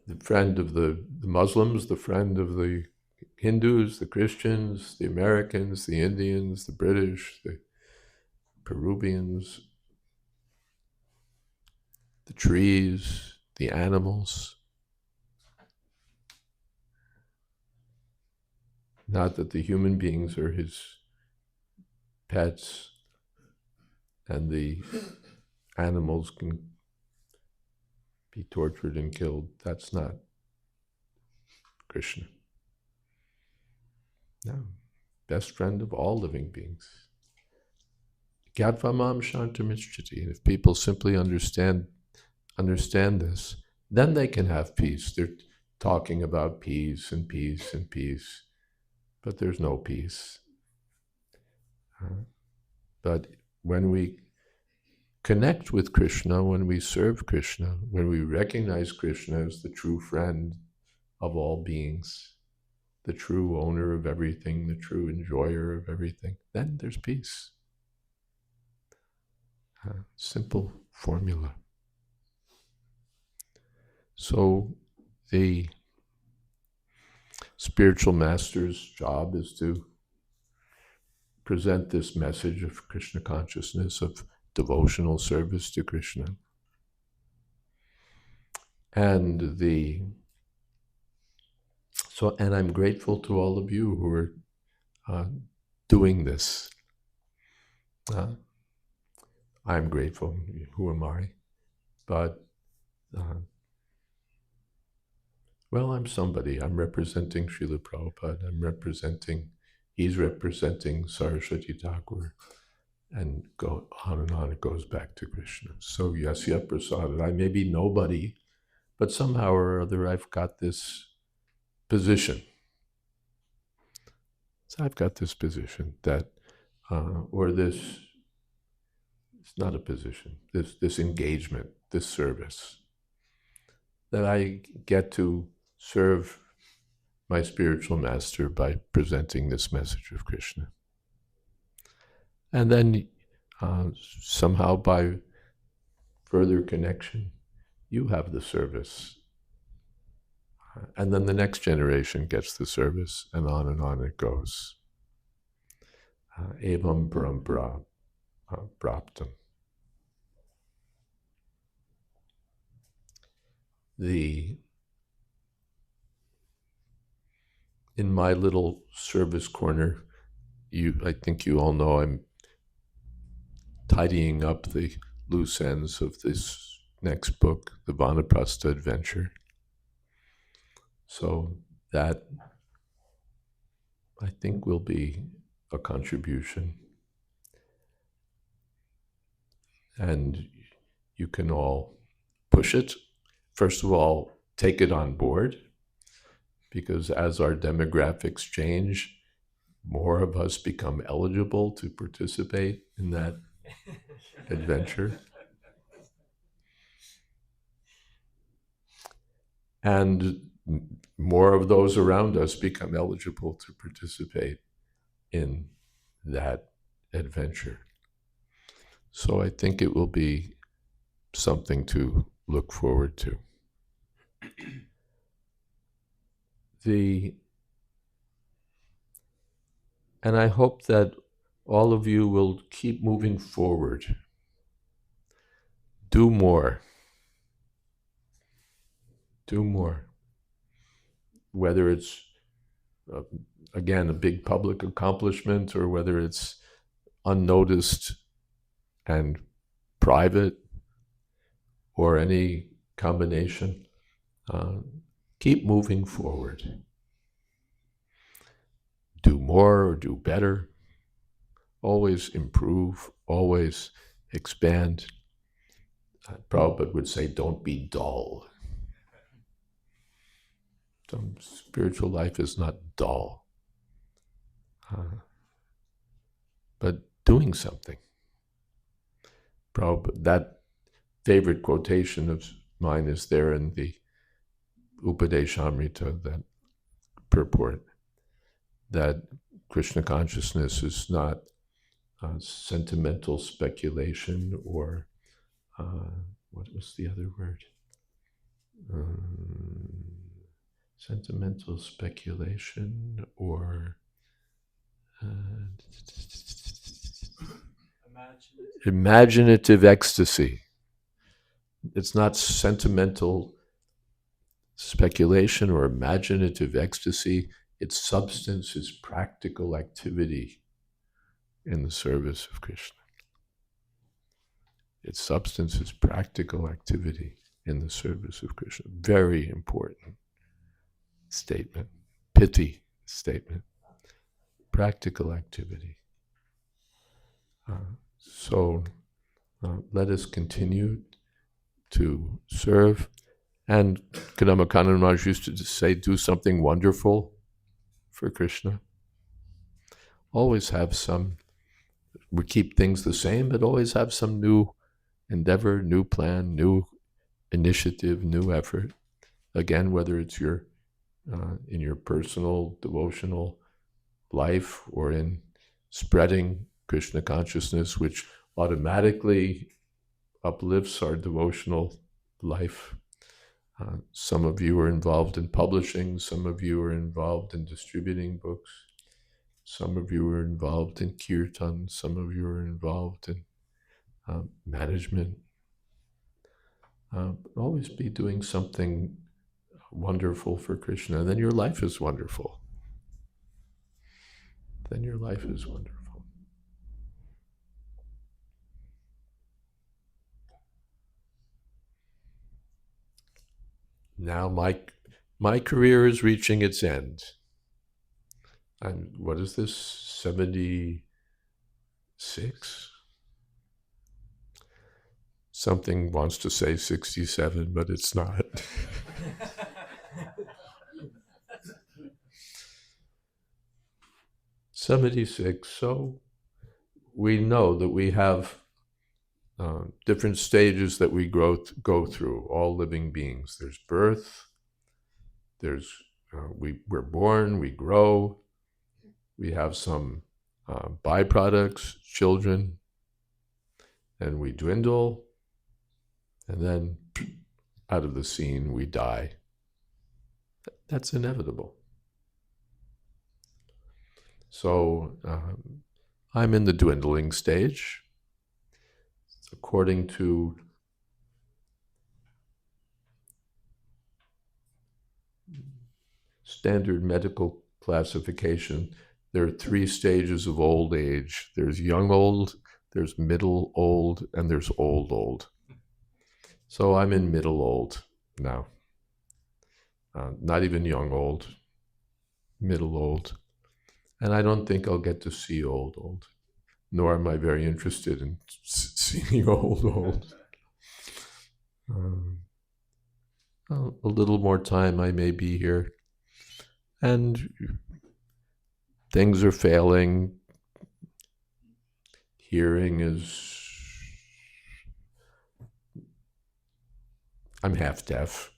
The friend of the Muslims, the friend of the Hindus, the Christians, the Americans, the Indians, the British, the Peruvians. the trees, the animals. Not that the human beings are his pets and the animals can be tortured and killed. That's not Krishna. No. Best friend of all living beings. Gyatva shantamichyati. If people simply understand this, then they can have peace. They're talking about peace and peace and peace, but there's no peace. But when we connect with Krishna, when we serve Krishna, when we recognize Krishna as the true friend of all beings, the true owner of everything, the true enjoyer of everything, then there's peace. Simple formula. So the spiritual master's job is to present this message of Krishna consciousness, of devotional service to Krishna. And I'm grateful to all of you who are doing this. I'm grateful. Who am I? But well, I'm somebody. I'm representing Srila Prabhupada. He's representing Saraswati Thakur. And go on and on, it goes back to Krishna. So Yasya Prasad, I may be nobody, but somehow or other I've got this position. So I've got this position that, it's not a position, this engagement, this service, that I get to serve my spiritual master by presenting this message of Krishna. And then somehow by further connection, you have the service. And then the next generation gets the service, and on it goes. Evam parampara praptam. In my little service corner, I think you all know I'm tidying up the loose ends of this next book, the Vanaprastha Adventure. So that, I think, will be a contribution. And you can all push it. First of all, take it on board, because as our demographics change, more of us become eligible to participate in that adventure. And more of those around us become eligible to participate in that adventure. So I think it will be something to look forward to. And I hope that all of you will keep moving forward. Do more. Do more. Whether it's, again, a big public accomplishment, or whether it's unnoticed and private, or any combination, keep moving forward. Do more or do better. Always improve, always expand. Prabhupada would say, don't be dull. Spiritual life is not dull, but doing something. Prabhupada, that favorite quotation of mine is there in the Upadeshamrita, that purport, that Krishna consciousness is not sentimental speculation, or what was the other word? Sentimental speculation, or imaginative ecstasy. It's not sentimental speculation or imaginative ecstasy. Its substance is practical activity in the service of Krishna. Its substance is practical activity in the service of Krishna. Very important statement. Pithy statement. Practical activity. So let us continue to serve. And Kadamba Kanana Maharaj used to say, do something wonderful for Krishna. Always have some, we keep things the same, but always have some new endeavor, new plan, new initiative, new effort. Again, whether it's your in your personal devotional life or in spreading Krishna consciousness, which automatically uplifts our devotional life. Some of you are involved in publishing, some of you are involved in distributing books, some of you are involved in kirtan, some of you are involved in management. Always be doing something wonderful for Krishna, then your life is wonderful. Then your life is wonderful. Now my career is reaching its end. And what is this? 76? Something wants to say 67, but it's not. 76. So we know that we have different stages that we go through, all living beings. There's birth, there's we're born, we grow, we have some byproducts, children, and we dwindle, and then out of the scene we die. That's inevitable. So I'm in the dwindling stage. According to standard medical classification, there are 3 stages of old age. There's young old, there's middle old, and there's old old. So I'm in middle old now. Not even young old, middle old. And I don't think I'll get to see old, nor am I very interested in seeing old. A little more time I may be here. And things are failing. Hearing is... I'm half deaf.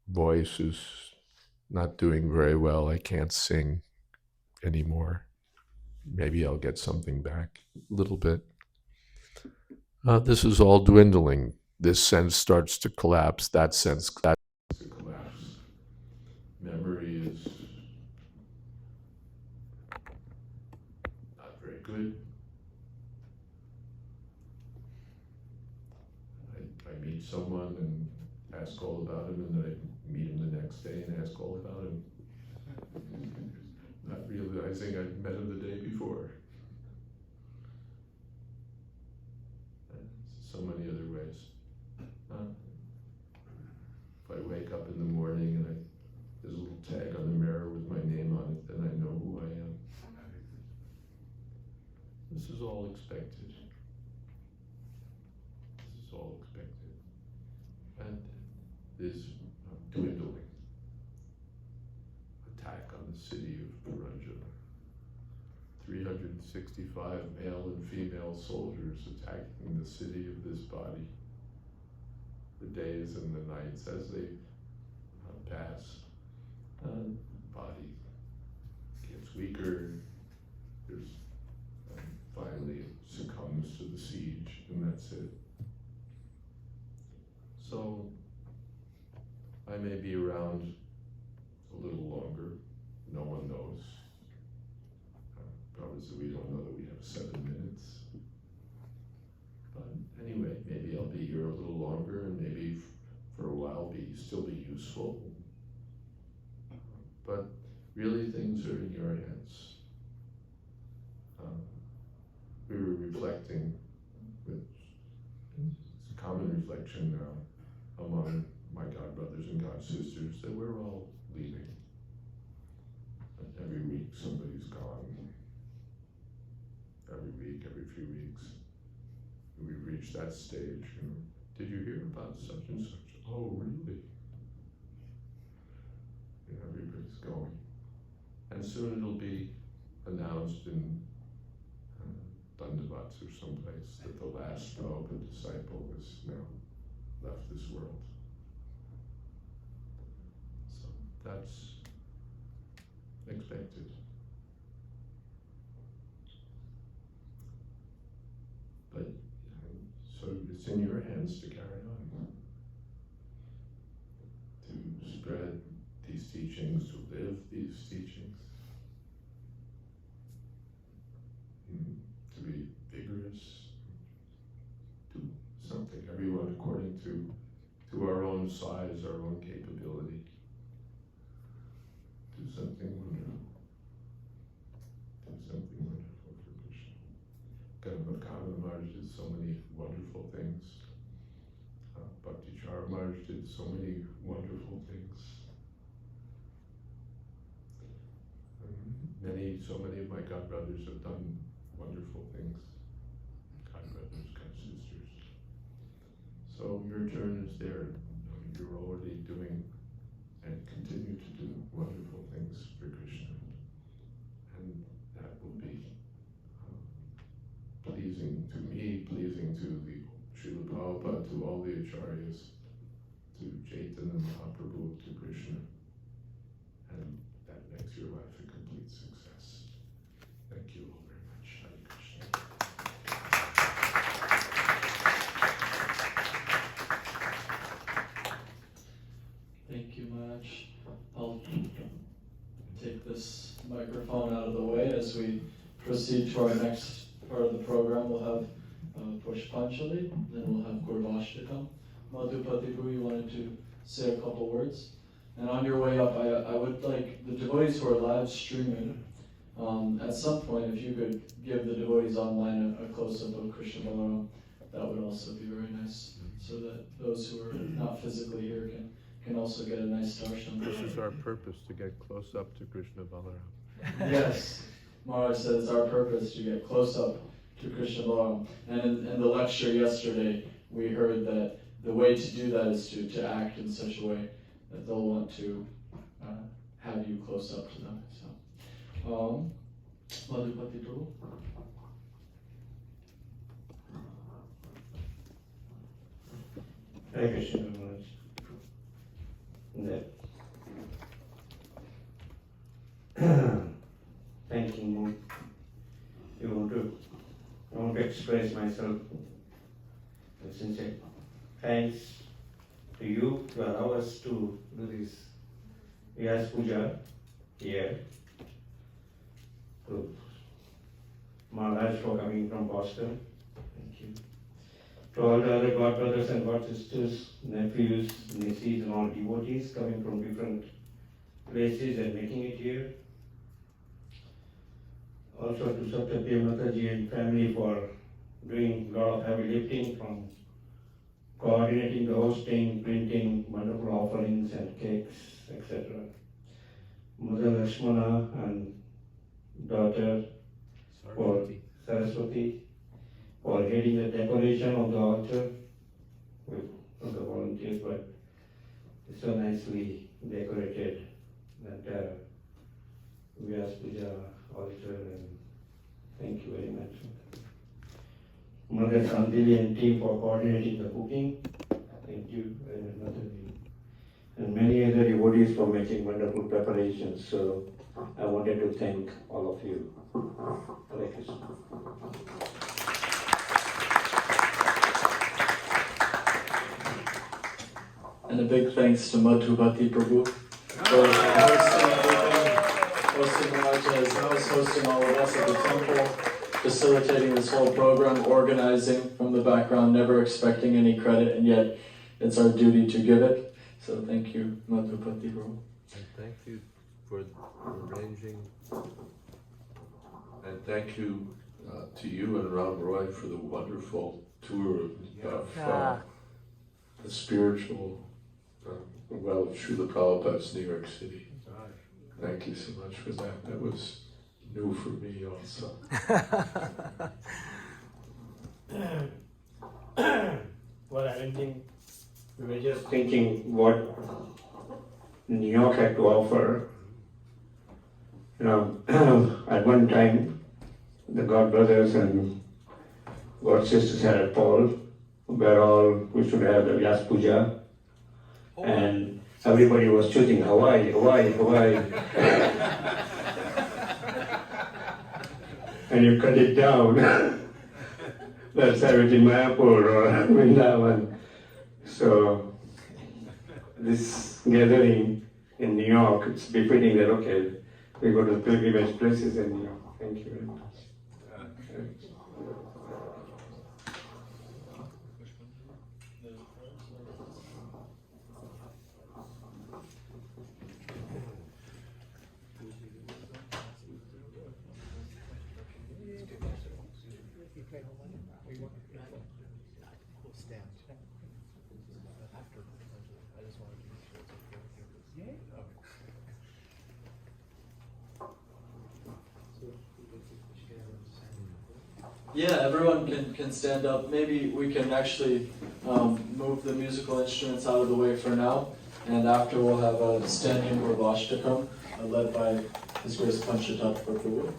Voice is not doing very well. I can't sing anymore. Maybe I'll get something back a little bit. This is all dwindling. This sense starts to collapse. That sense starts to collapse. Memory is not very good. I meet someone and ask all about him, and then I meet him the next day and ask all about him. Not realizing I'd met him the day before. So many other ways. If I wake up in the morning and there's a little tag on the mirror with my name on it, then I know who I am. This is all expected. This is all expected. And this dwindling attack on the city of Puja. 365 male and female soldiers attacking the city of this body. The days and the nights as they pass. The body gets weaker. There's finally it succumbs to the siege, and that's it. So I may be around a little longer. No one knows. Obviously, we don't know that we have 7 minutes. But anyway, useful. But really things are in your hands. We were reflecting, it's a common reflection now among my God brothers and God sisters, that we're all leaving. Every week somebody's gone. Every week, every few weeks. We've reached that stage. You know, did you hear about such and such? Oh, really? You know, everybody's going. And soon it'll be announced in Dandavats or someplace that the last Prabhupada disciple has now left this world. So that's expected. But so it's in your hands to carry on, to spread these teachings, to live these teachings, to be vigorous, do something, everyone according to our own size, our own capability. Do something wonderful. Do something wonderful for Krishna. Ganapatkana Maharaj did so many wonderful things. Bhakti Chara Maharaj did so many wonderful things. So many of my God brothers have done wonderful things. God brothers, God sisters. So your turn is there. You're already doing and continue to do wonderful things for Krishna. And that will be pleasing to me, pleasing to the Srila Prabhupada, to all the acharyas, to Chaitanya Mahaprabhu, to Krishna. And that makes your life a complete success. Thank you all very much. Hare Krishna. Thank you much. I'll take this microphone out of the way as we proceed to our next part of the program. We'll have Pushpanjali, then we'll have Gurvashtakam. Madhupati Prabhu, you wanted to say a couple words? And on your way up, I would like the devotees who are live streaming, at some point, if you could give the devotees online a close-up of Krishna Balaram, that would also be very nice, so that those who are not physically here can also get a nice darshan. This is our purpose, to get close up to Krishna Balaram. Yes, Maharaj said it's our purpose to get close up to Krishna Balaram. And in the lecture yesterday, we heard that the way to do that is to act in such a way that they'll want to have you close up to them. So, Madhupati Prabhu. Hare Krishna Maharaj. Thanking you. I want to express myself sincere thanks to you to allow us to do this Vyasa Puja here. To Maharaj for coming from Boston. Thank you. To all the other God brothers and God sisters, nephews, nieces, and all devotees coming from different places and making it here. Also to Satyapriya Mataji and family for doing a lot of heavy lifting, from coordinating the hosting, printing, wonderful offerings and cakes, etc. Mother Lakshmana and daughter for Saraswati for heading the decoration of the altar from the volunteers, but it's so nicely decorated, that Vyasa Puja altar, and thank you very much. Mother Sandili and team for coordinating the cooking, thank you very much. And many other devotees for making wonderful preparations, so I wanted to thank all of you. Hare Krishna. And a big thanks to Madhupati Prabhu for hosting Maharaj as well as hosting all of us at the temple, facilitating this whole program, organizing from the background, never expecting any credit, and yet it's our duty to give it. So thank you, Madhupati Bro. And thank you for arranging. And thank you to you and Ram Roy for the wonderful tour of the spiritual, Srila Prabhupada's New York City. Thank you so much for that. That was new for me also. While arranging, we were just thinking what New York had to offer. You know, at one time, the God brothers and God sisters had a poll where we should have the Vyasa Puja, and everybody was choosing Hawaii. And you cut it down. Let's have it in Mayapur or Vrindavan. So this gathering in New York, it's befitting that, okay, we go to the pilgrimage places in New York. Thank you very much. Yeah, everyone can stand up. Maybe we can actually move the musical instruments out of the way for now, and after we'll have a standing Gurvashtakam led by His Grace Panchatat Prabhu.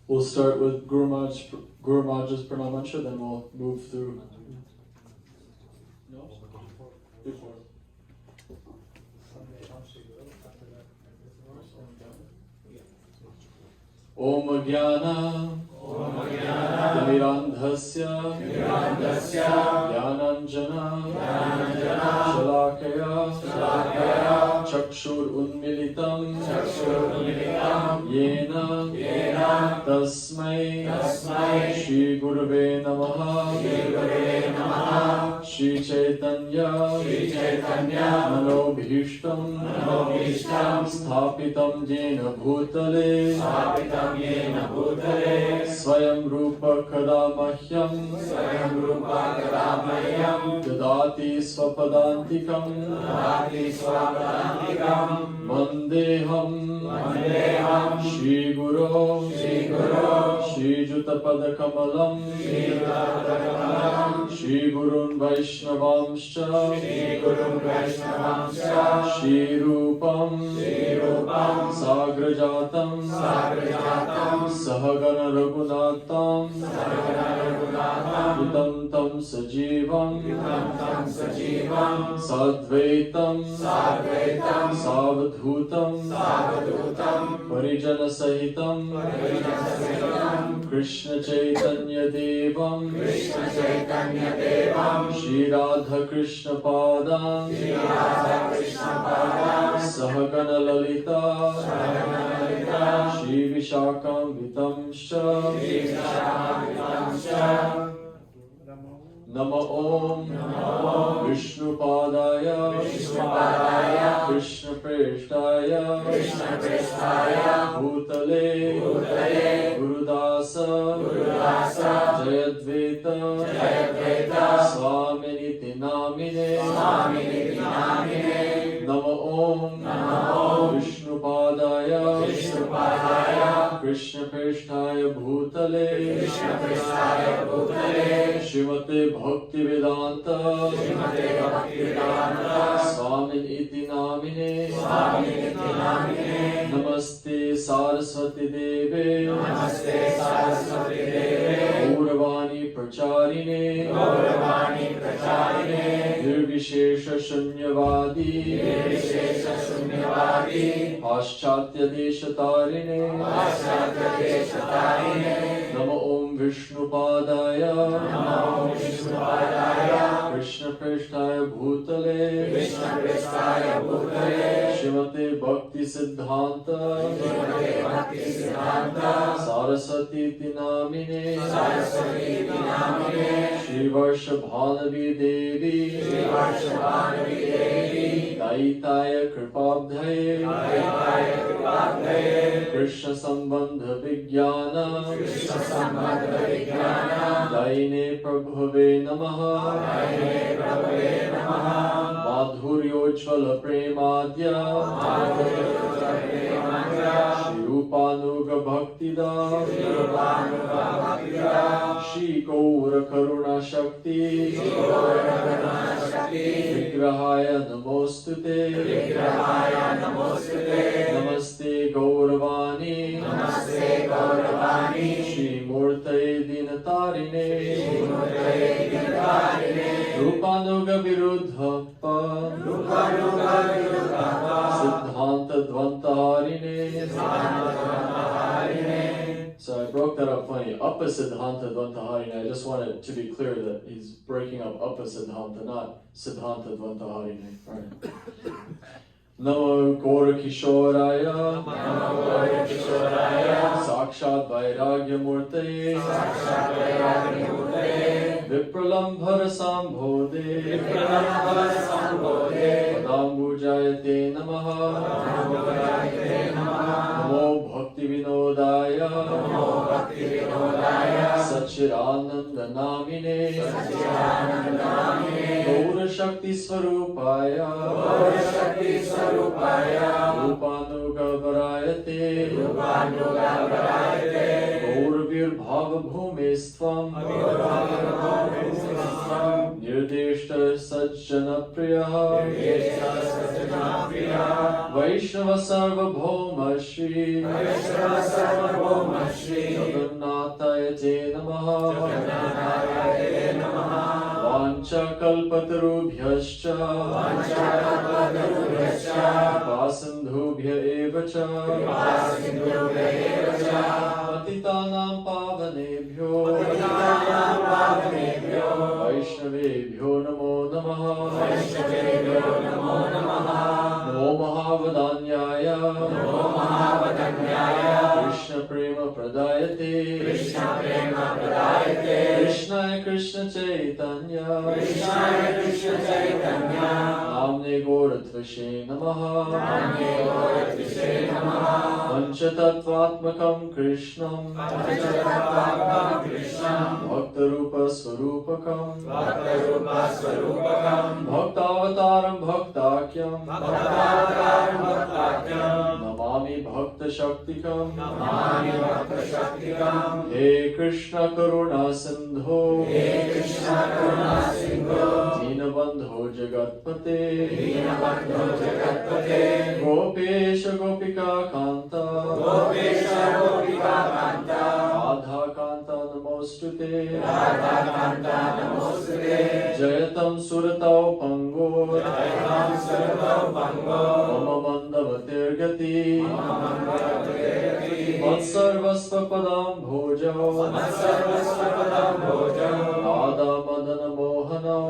We'll start with Guru Maharaj's Pranamantra, then we'll move through. No? Before. Om Jnana Timirandhasya Jnananjana Shalakaya Chakshur Unmilitam Yena Tasmai Shri Gurave Namaha Shri Chaitanya Manobhishtam Sthapitam Jena Bhutale Swayam Rupa Kadamahyam Dadati Swapadantikam Vandeham Shri Guru Shri Jutapadakamalam Shri Gurun Vaishnavamscha Shri Rupam Sagrajatam Sahagana Raghunatam Idam Tam Sajivam Sadvaitam Savadhutam परिजन सहितं कृष्ण चैतन्य देवं श्री राधा कृष्ण पादां सहगण ललिता श्री विशाखान्वितंश्च नमो ओम विष्णुपादाय कृष्णप्रेष्ठाय भूतले गुरुदास जयद्वैत स्वामिनिति नामिने नमो ओम विष्णुपादाय कृष्णप्रेष्ठाय भूतले श्रीमते भक्ति वेदांत स्वामिनिति नामिने नमस्ते सारस्वती देवे गौरवाणी प्रचारिणे निर्विशेष शून्यवादी पाश्चात्य देश तारिणे नमो ओम विष्णुपादाय कृष्णप्रेष्ठाय भूतले श्रीमते भक्ति सिद्धांत सरस्वती नामिने श्रीवर्ष भानवी देवी दैताय कृपाब्धये कृष्ण संबंध विज्ञान दैने प्रभवे नमः माधुर्योज्वल प्रेमाद्य श्रीरूपानुग भक्तिदा श्री गौर करुणा शक्ति विग्रहाय नमोस्तुते नमस्ते गौरवाणी श्री मूर्तये दीनतारिणे रूपानुग विरुद्ध सिद्धांत द्वंतारिणे. So I broke that up funny. Uppa Siddhanta Dvantaharina. I just want it to be clear that he's breaking up Uppa Siddhanta, not Siddhanta Dvantaharina. Right. Namo Gaura Kishoraya Sakshat Vairagya Murte Vipralambhara Sambhode Padambujayate Namaha Namo Bhakti Vinodaya Sachirananda Namine Gaura Shakti Swarupaya Rupanuga Varayate Gaurvir Bhava Bhumistvam Nirdeshta Sajjana Priya Vaishnava Sarva Bhoma Shri Jagannataya Te Namaha Vancha Kalpatarubhyascha Vasandhubhya Evacha Patitanam Pavanebhyo Vaishnavebhyo Namo Namaha Namo Mahavadanyaya Krishna Prema Pradayate Krishnaya Krishna Chaitanya Namne Gauratvashe Namaha Panchatattvatmakam Krishnam Bhaktarupa Swarupakam Bhaktavataram Bhaktakyam Namami Bhakta Shaktikam He Krishna Karuna Sindho Dinabandho Jagatpate Gopesha Gopika Kanta Radha Kanta Namostute Jayatam Suratau Pangor Mama Mandavatir Gati Matsarvasvapadam bhojam Radha Madana Mohanam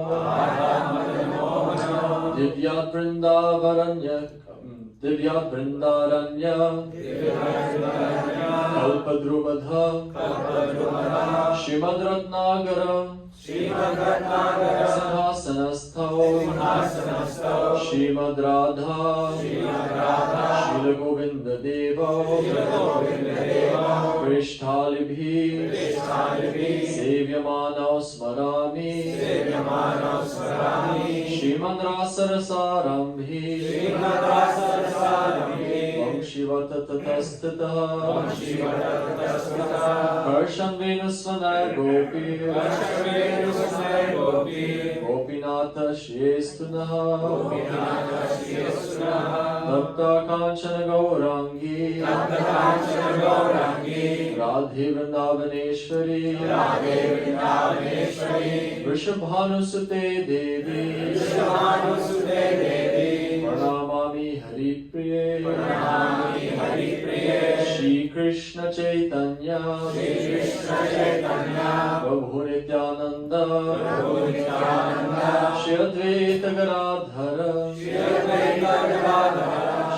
Divyat Vrindaranya Kalpadrumada Shrimad Ratnagara Sinhasanastho Shrimad Radha Srila Govinda Deva Prishtalibhi Sevyamano Smarami Shrimad Rasarasarambhi Vamshivatatastitaha Harshan Venusvanaya Gopi Gopinatha Shyestunaha Bhakta Kanchana Gaurangi Radhe Vrindavaneshwari Vrishabhanusute Devi Pranamami Hari Priye Shri Krishna Chaitanya Prabhu Nityananda Shri Advaita Gadadhara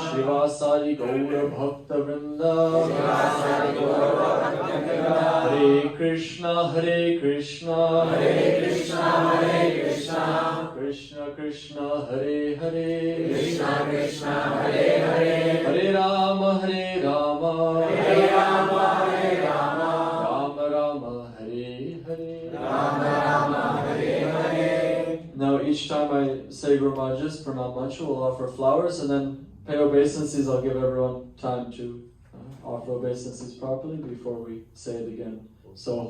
Shivasari Gaura Bhakta Vrinda Hare Krishna Krishna Krishna Hare Hare Hare Rama Rama Rama Hare Hare. Now each time I say Guru Maharaj's Pranam Mantra, we'll offer flowers, and then pay obeisances. I'll give everyone time to offer obeisances properly before we say it again. So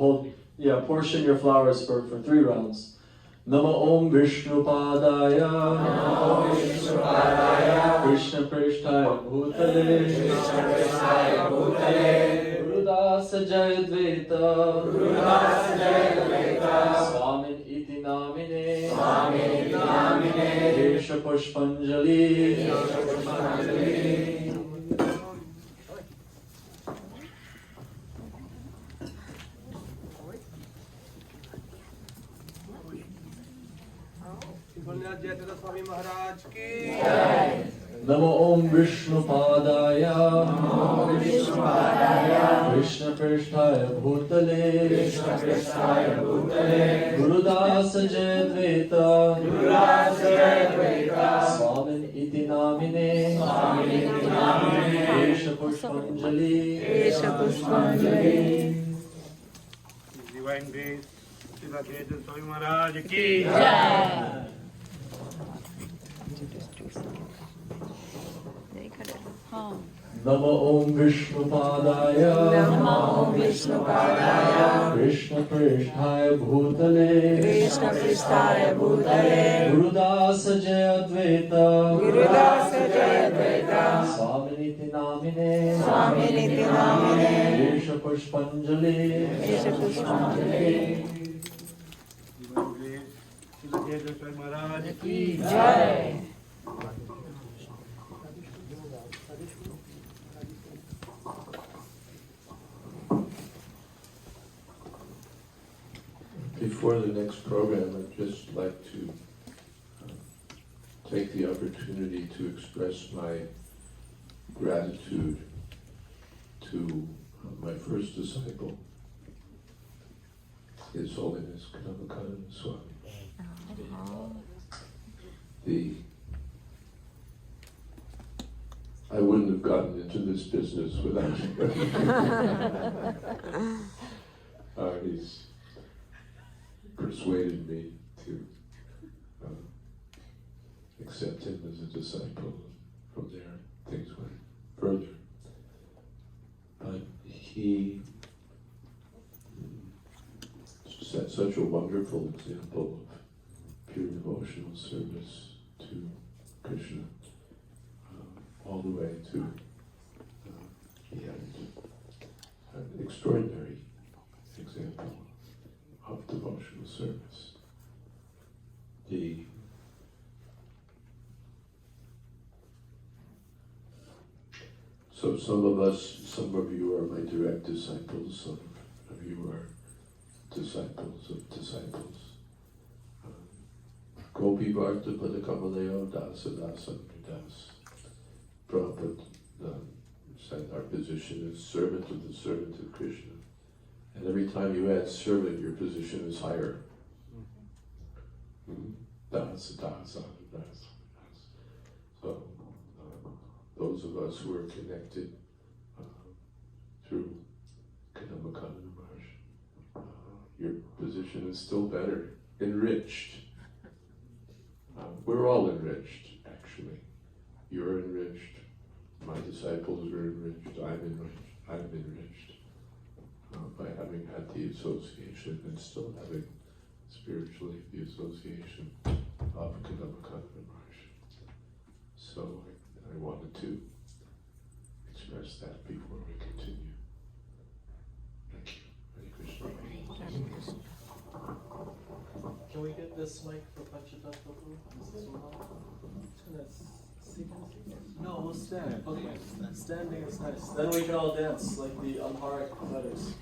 portion your flowers for 3 rounds. Nama Om Vishnu Padaya Krishna Prishtaya Bhutale Gurudasa Jayadvaita Swami Iti Namine Kesha Pushpanjali जयद्वाita Swami Maharaj की Namo Om Vishnu Padaya Krishna Prishtaya Bhutale Gurudasa Jayadvaita Swami Iti Namine Kesha Pushpanjali Divine Grace Srila Jayadvaita Swami Maharaj की Namo Om Vishnu Padaya Krishna Prishtaya Bhutale Gurudasa Jayadvaita Swami Niti Namine Kesha Pushpanjali महाराज की Before the next program, I'd just like to take the opportunity to express my gratitude to my first disciple, His Holiness Kanamakananda Swami. I wouldn't have gotten into this business without him. He's persuaded me to accept him as a disciple. From there, things went further. But he set such a wonderful example of pure devotional service to Krishna, all the way to he had an extraordinary example of devotional service. So some of you are my direct disciples, some of you are disciples of disciples. Gopi Bharta Padakamaleo Dasa Dasa Das. Prabhupada said our position is servant of the servant of Krishna. And every time you add servant, your position is higher. Dasa Dasa Das. So those of us who are connected through Kadambakana Maharaj, your position is still better, enriched. We're all enriched, actually. You're enriched. My disciples are enriched. I'm enriched by having had the association and still having spiritually the association of Kadambakana Maharaj. So I wanted to express that before we continue. Thank you. Hare Krishna. Can we get this mic for Panchatattva? No, we'll stand. Okay, standing is nice. Then we can all dance like the Amharic letters.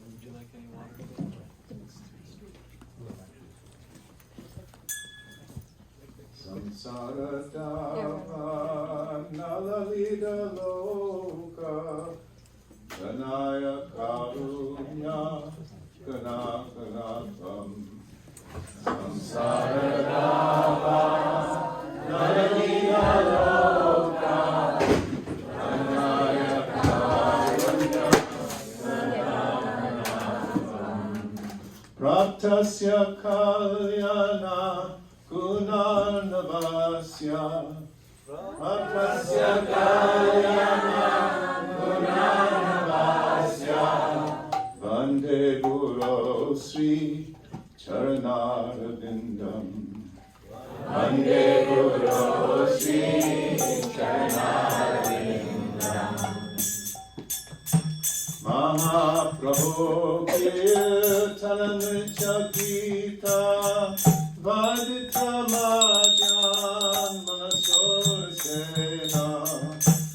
Would you like any water? Samsara Dava Nalalida Loka Ganaya Karunya Gana Ganatam Samsara Dava Nalalida Loka Ganaya Karunya Gana Ganatam Pratasya Kalyana Gunanavasya Apasya Kalyana Gunanavasya Vande Guru Sri Charanarvindam Vande Guru Sri Charanarvindam Mahaprabhu Kirtana Nritya Gita Vadita Madhyan Manasur Sena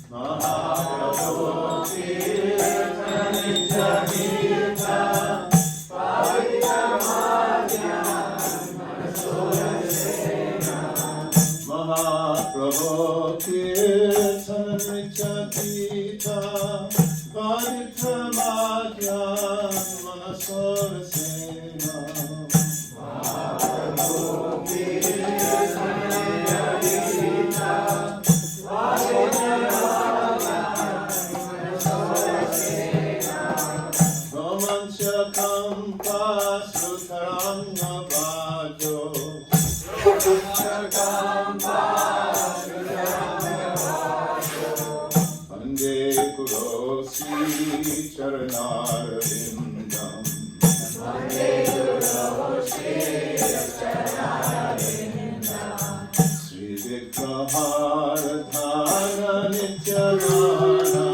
Mahaprabhu Kirtana Nitya Gita Vadita Madhyan Manasur Sena Mahaprabhu Kirtana Nitya Gita Vadita Madhyan Manasur Sena Charanarvindam Vande Guru Sri Charanarvindam Sri Vigraharadhana Nityadana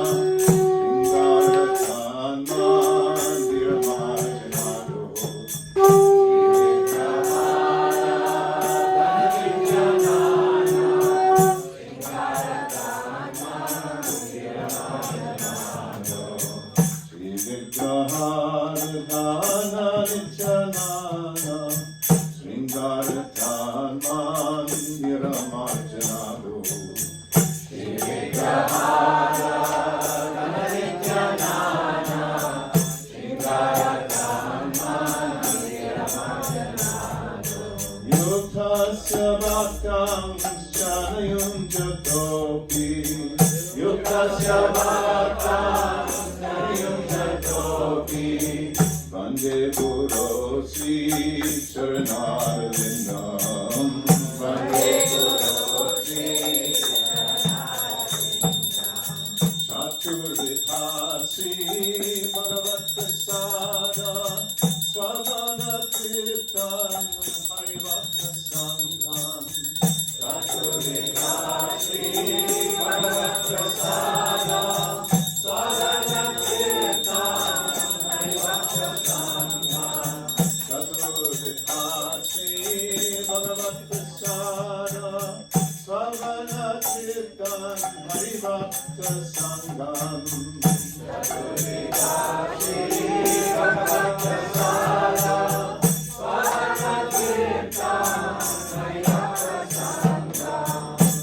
Sringarathan Mandiramajanado Vande Guru Sri Charanarvindam Vande Guru Sri Charanarvindam Chaturvidhasi Bhagavat Prasada Swadana Kirtan Harivakta Sanghan Chaturvidhasi Bhagavat Prasada Swadana Kirtan Harivakta Sanghan Chaturvidhasi Haribhakta Sangam.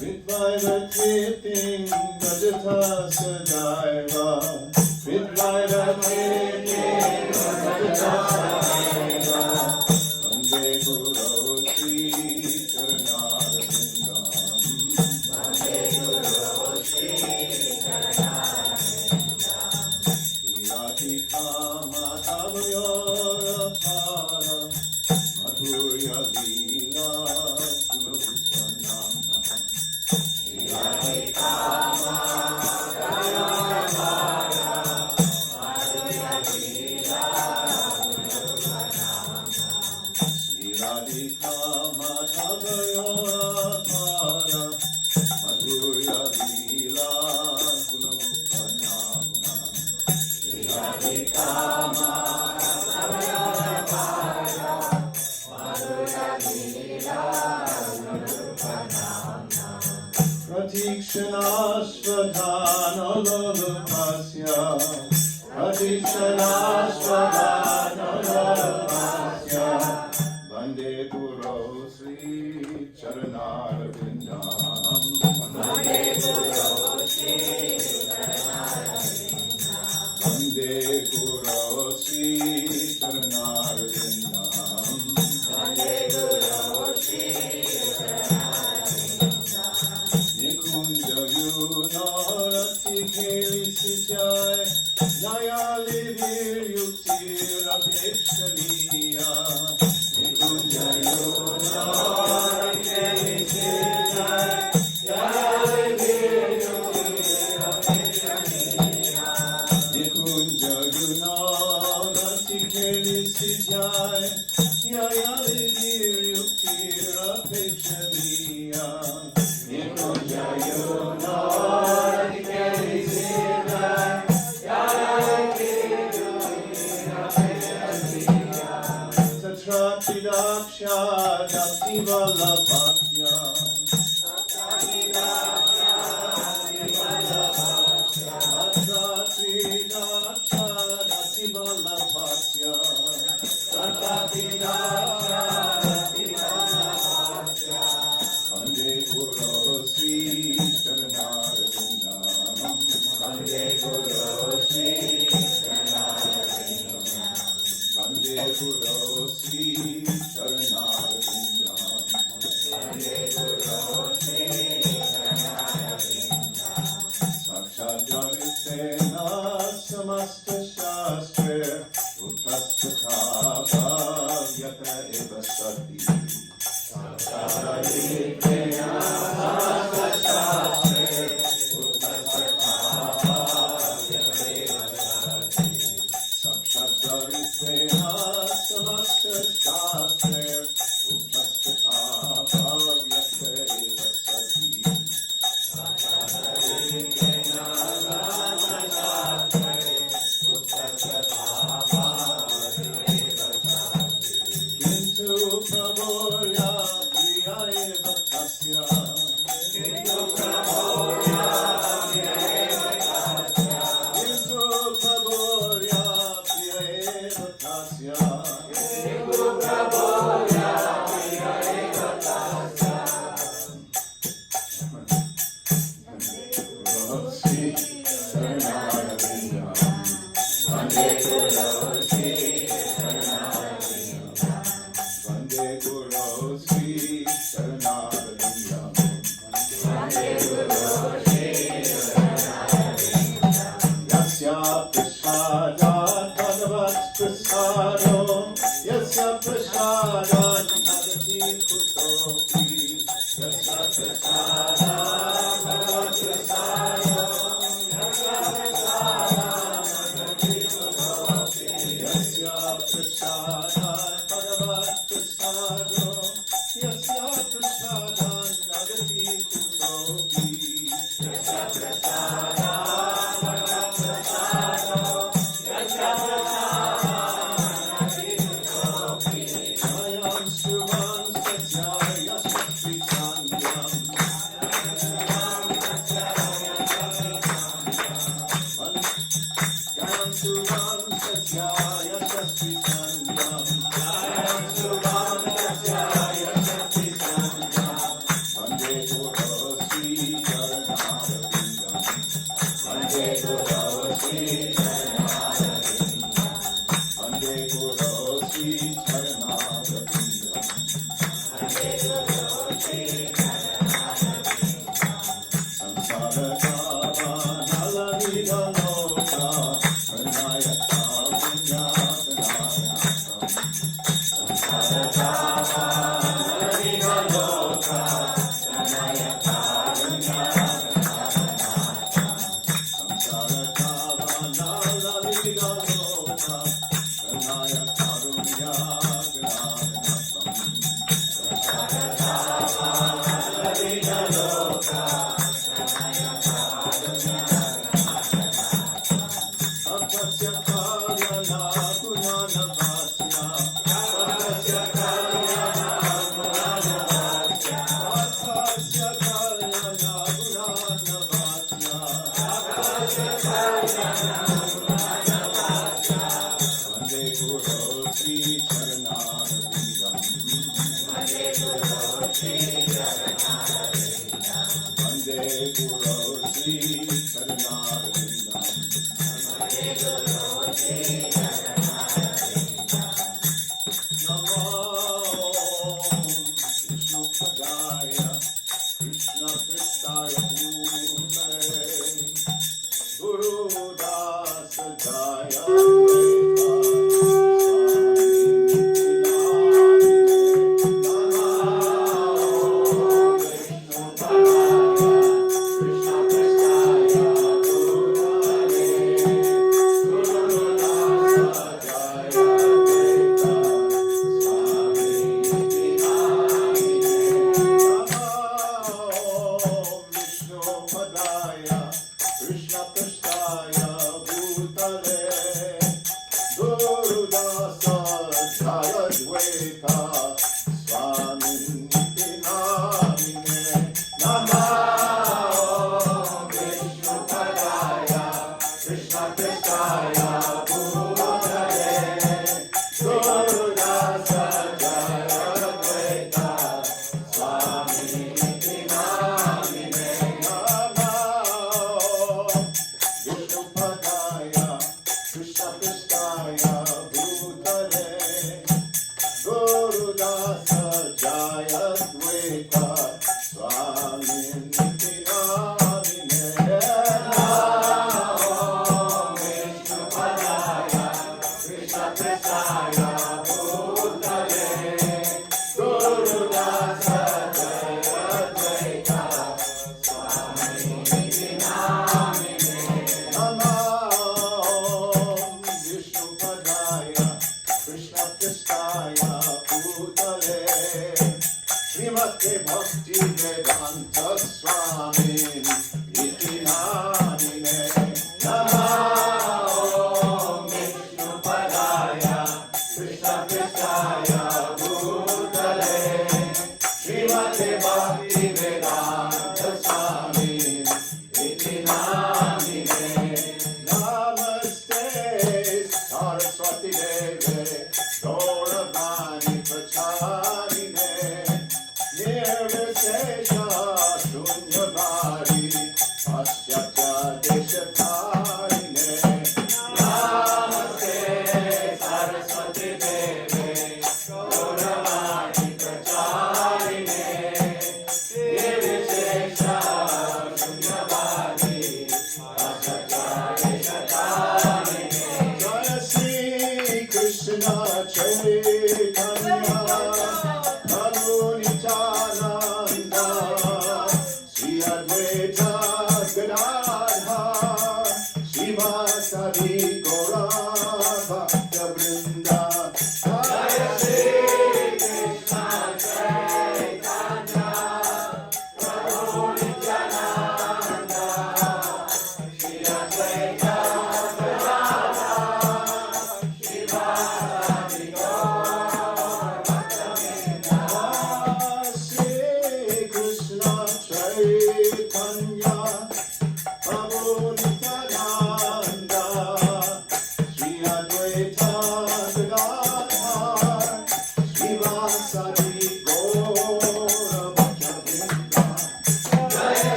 Vidvaita Keting Bhajata Sadaiva. Vidvaita Keting Bhajata Sadaiva. Vande Guru Sri Charanarvindam. Vande Guru Sri Charanarvindam. Radhika Madhavayora Para Madhurya Leela Gunuswanam. Radhika Madhavayora Para Madhurya Leela Gunuswanam. Radhika Madhavayora Para Madhurya Leela Gunuswanam. Radhika Madhavayora Para Madhurya Leela Gunuswanam. Pratikshana Swadhana Lolapasya. Pratikshana Swadhana Lolapasya. Vande Guru Sri Charanarvindam. Vande Guru Sri Charanarvindam. Vande Guru Sri Charanarvindam. Vande Guru Sri Charanarvindam. Nikunja Vyunarati Kelisijay. Nayali Vir Yuktir Apekshaniya. Nikunja Vyunarati Kelisijay. Nayali Vir Yuktir Apekshaniya. Nikunja Vyunarati Kelisijay. Nayali Vir Yuktir Apekshaniya. Nikunja Vyunarati Kelisijay. Tatrapidaksha Dati Vallabhatya. Tatrapidaksha Dati Vallabhatya. Vande Guru Sri Charanarvindam. Vande Guru Sri Charanarvindam. Vande Guru Sri Charanarvindam. Vande Guru Sri Charanarvindam. Sakshat Janitena Samasta Shastre Utastata Bhavyata Eva Sati. Sakshat Janitena Samasta Shastre Utastata Bhavyata Eva Sati. Sakshat Janitena Samasta Shastre Utastata Bhavyata Eva Sati. Sakshat Janitena Samasta Shastre Utastata Bhavyata Eva Sati. Kintu Prabhoya Priya Eva Tasya. Kintu Prabhoya Priya Eva Tasya. Kintu Prabhoya Priya Eva Tasya. Kintu Prabhoya Priya Eva Tasya. Guru Sri Charanarvindam. Vande Guru Sri Charanarvindam. Vande Guru Sri Charanarvindam. Vande Guru Sri Charanarvindam. Yasya prasadat bhagavat prasado. Yasya prasadat nagati kutopi. Yasya prasadat bhagavat prasado. Yasya prasadat nagati kutopi. Yasya prasadat bhagavat prasado. Yasya prasadat nagati kutopi. Yasya prasadat bhagavat prasado. Yasya prasadat nagati kutopi. Ayam Suvan Satya Yasya Sri Sandhyam. Ayam Suvan Satya Chaitanya, Prabhu Nityananda,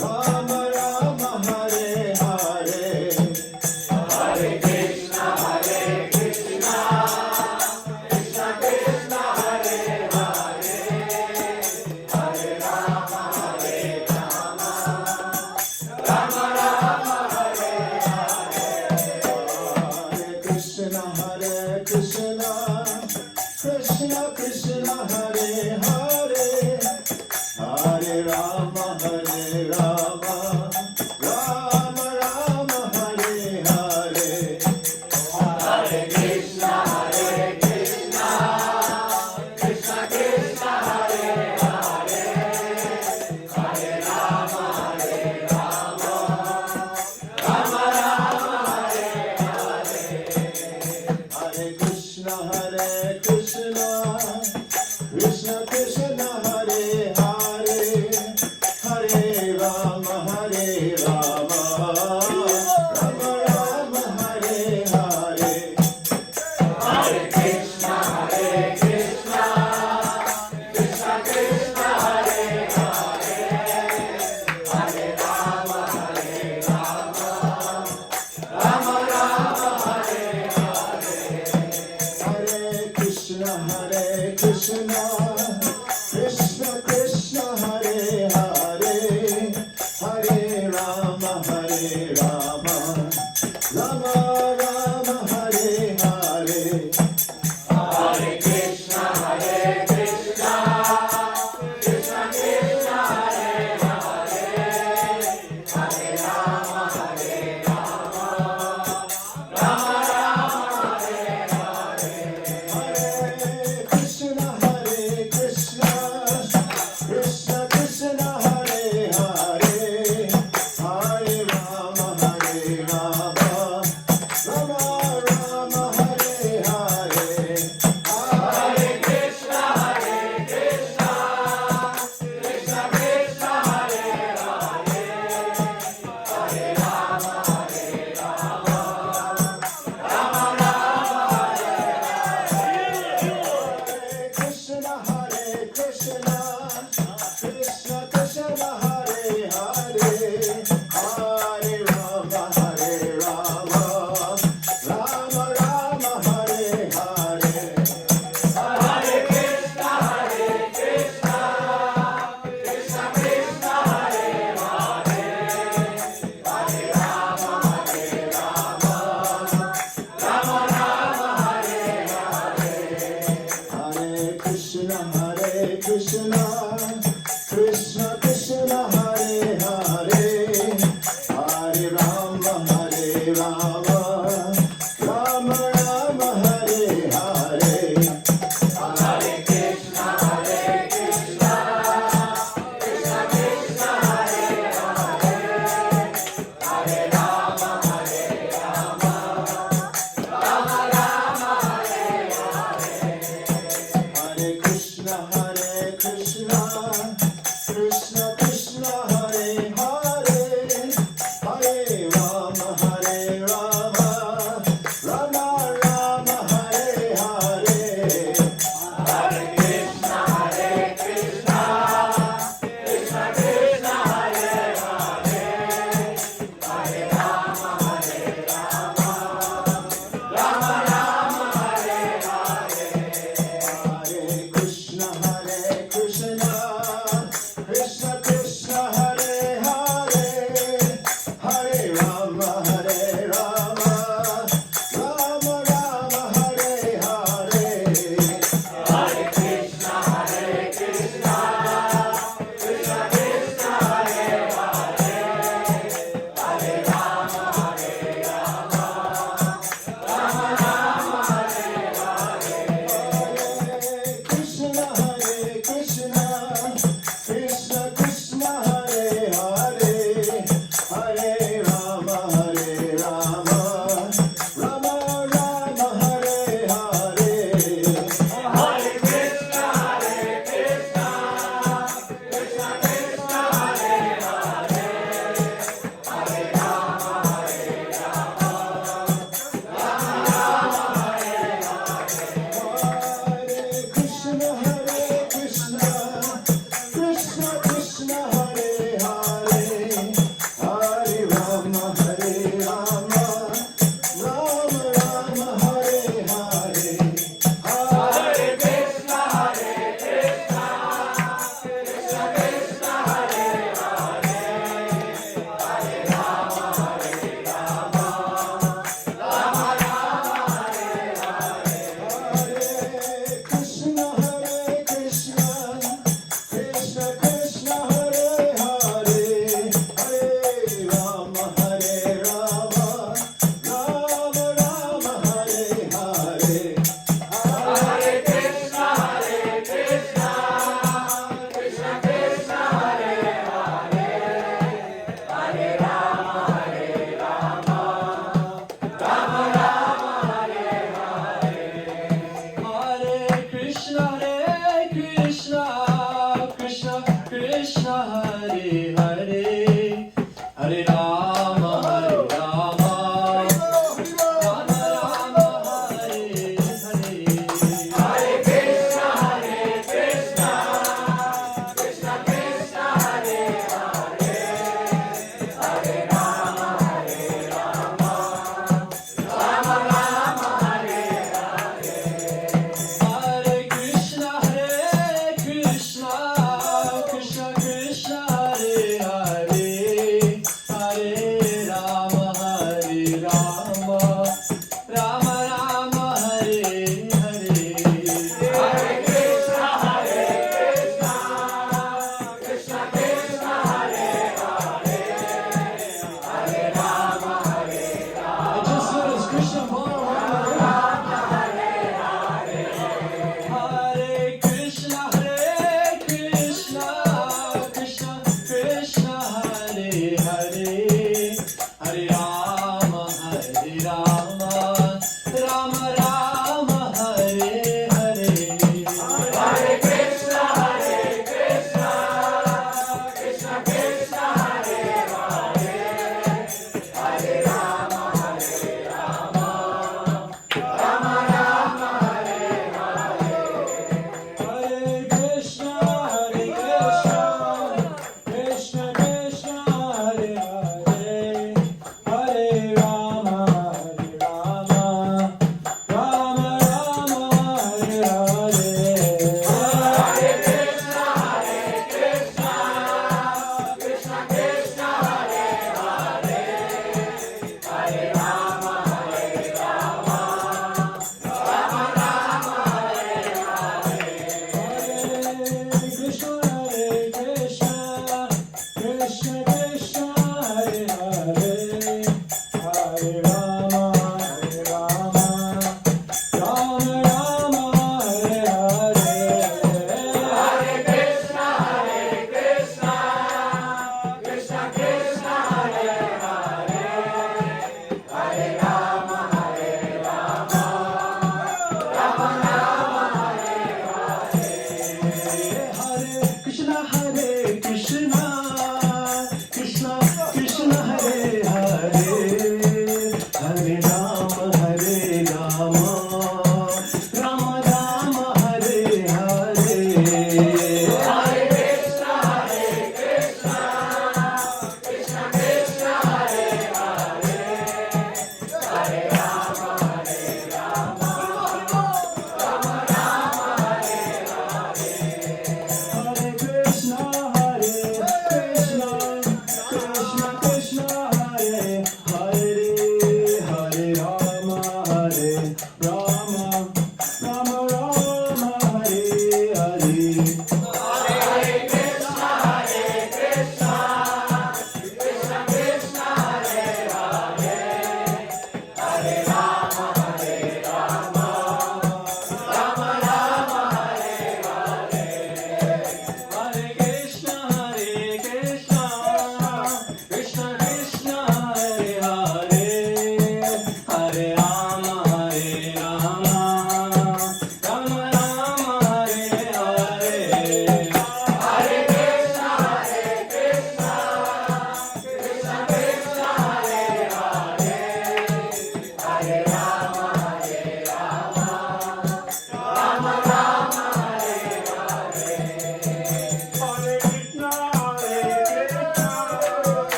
Rama Rama Hare Hare, Hare Krishna Krishna, Krishna Krishna Hare Hare, Hare Rama Rama, Rama Rama Hare Hare, Hare Krishna Krishna, Krishna Krishna Hare Hare, Hare Rama Rama, Rama Rama Hare Hare, Hare Krishna Krishna, Krishna Krishna Hare Hare, Hare Rama Rama, Rama Rama Hare Hare, Hare Krishna Krishna, Krishna Krishna Hare Hare, Hare Rama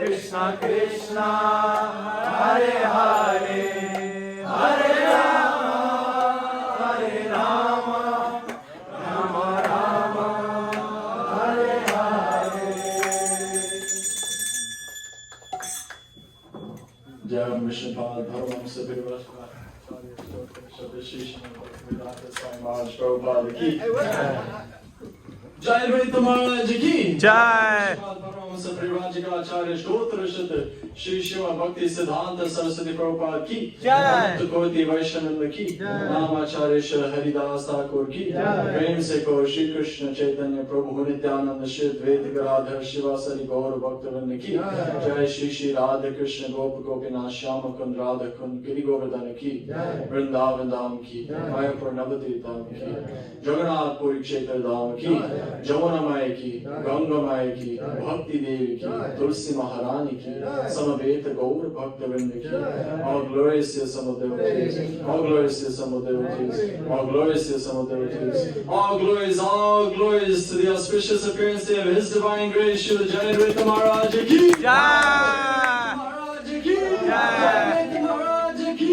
Krishna Krishna, Hare Hare, Hare Rama, Hare Rama, Rama Rama, Hare Hare. Jai Vishnupad Bhagavan Sabirvasva Shadashishna Bhaktivedanta Swami Maharaj Prabhupada ki Jayadvaita Maharaj ki Jai. Acharya Stotra Shata Shri Shiva Bhakti Siddhanta Saraswati Prabhupada ki Jai. Koti Vaishnava ki Namacharya Shri Haridas Thakur ki Prem se ko Shri Krishna Chaitanya Prabhu Nityananda Shri Dvaita Garadhar Shivasari Gaura Bhaktivinoda ki Jai Shri Shri Radha Krishna Gopa Gopinath Shyama Kund Radha Kund Giri Govardhana ki Vrindavan Dham ki Mayapur Navadvip Dham ki Jagannath Puri Kshetra Dham ki Jamuna Maya ki Ganga Maya ki Bhakti Devi ki Tulsi Maharani ki Samaveta Gaur Bhakta Vrinda ki all glorious to some of devotees, all glorious to some of devotees, all glorious to some of devotees, all glories to the auspicious appearance day of His Divine Grace, Srila Jayadvaita Maharaj ki Maharaj ki Jayadvaita Maharaj ki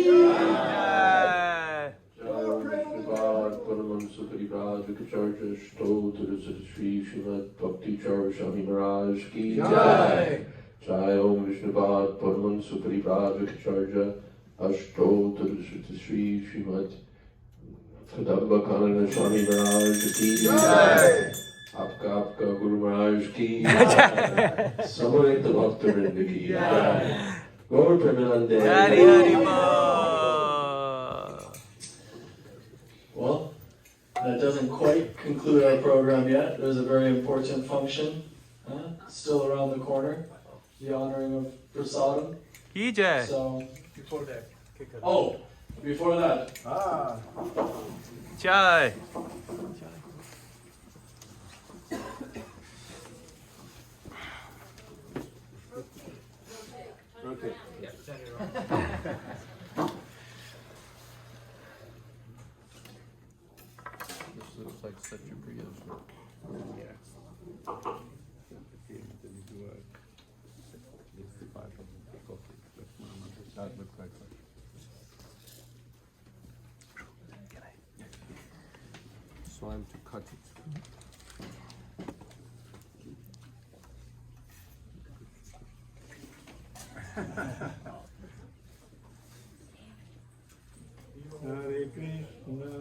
Paraman Sukharibraj Vikacharya Stotra Sri Srimad Bhakti Charva Swami Maharaj ki Jai. Jai Om Vishnupad Paraman Sukharibraj Vikacharya Ashtotra Sri Srimad Kadamba Kanana Swami Maharaj ki Jai. आपका गुरु महाराज की समवेत भक्त वृंद की गौर प्रेमानंदे Well, that doesn't quite conclude our program yet. There's a very important function still around the corner, the honoring of prasadam. So, before that. Oh, before that. Jai. Okay. This looks like such a Priya. Yeah. That looks like such. So I'm to cut it. Hare Krishna.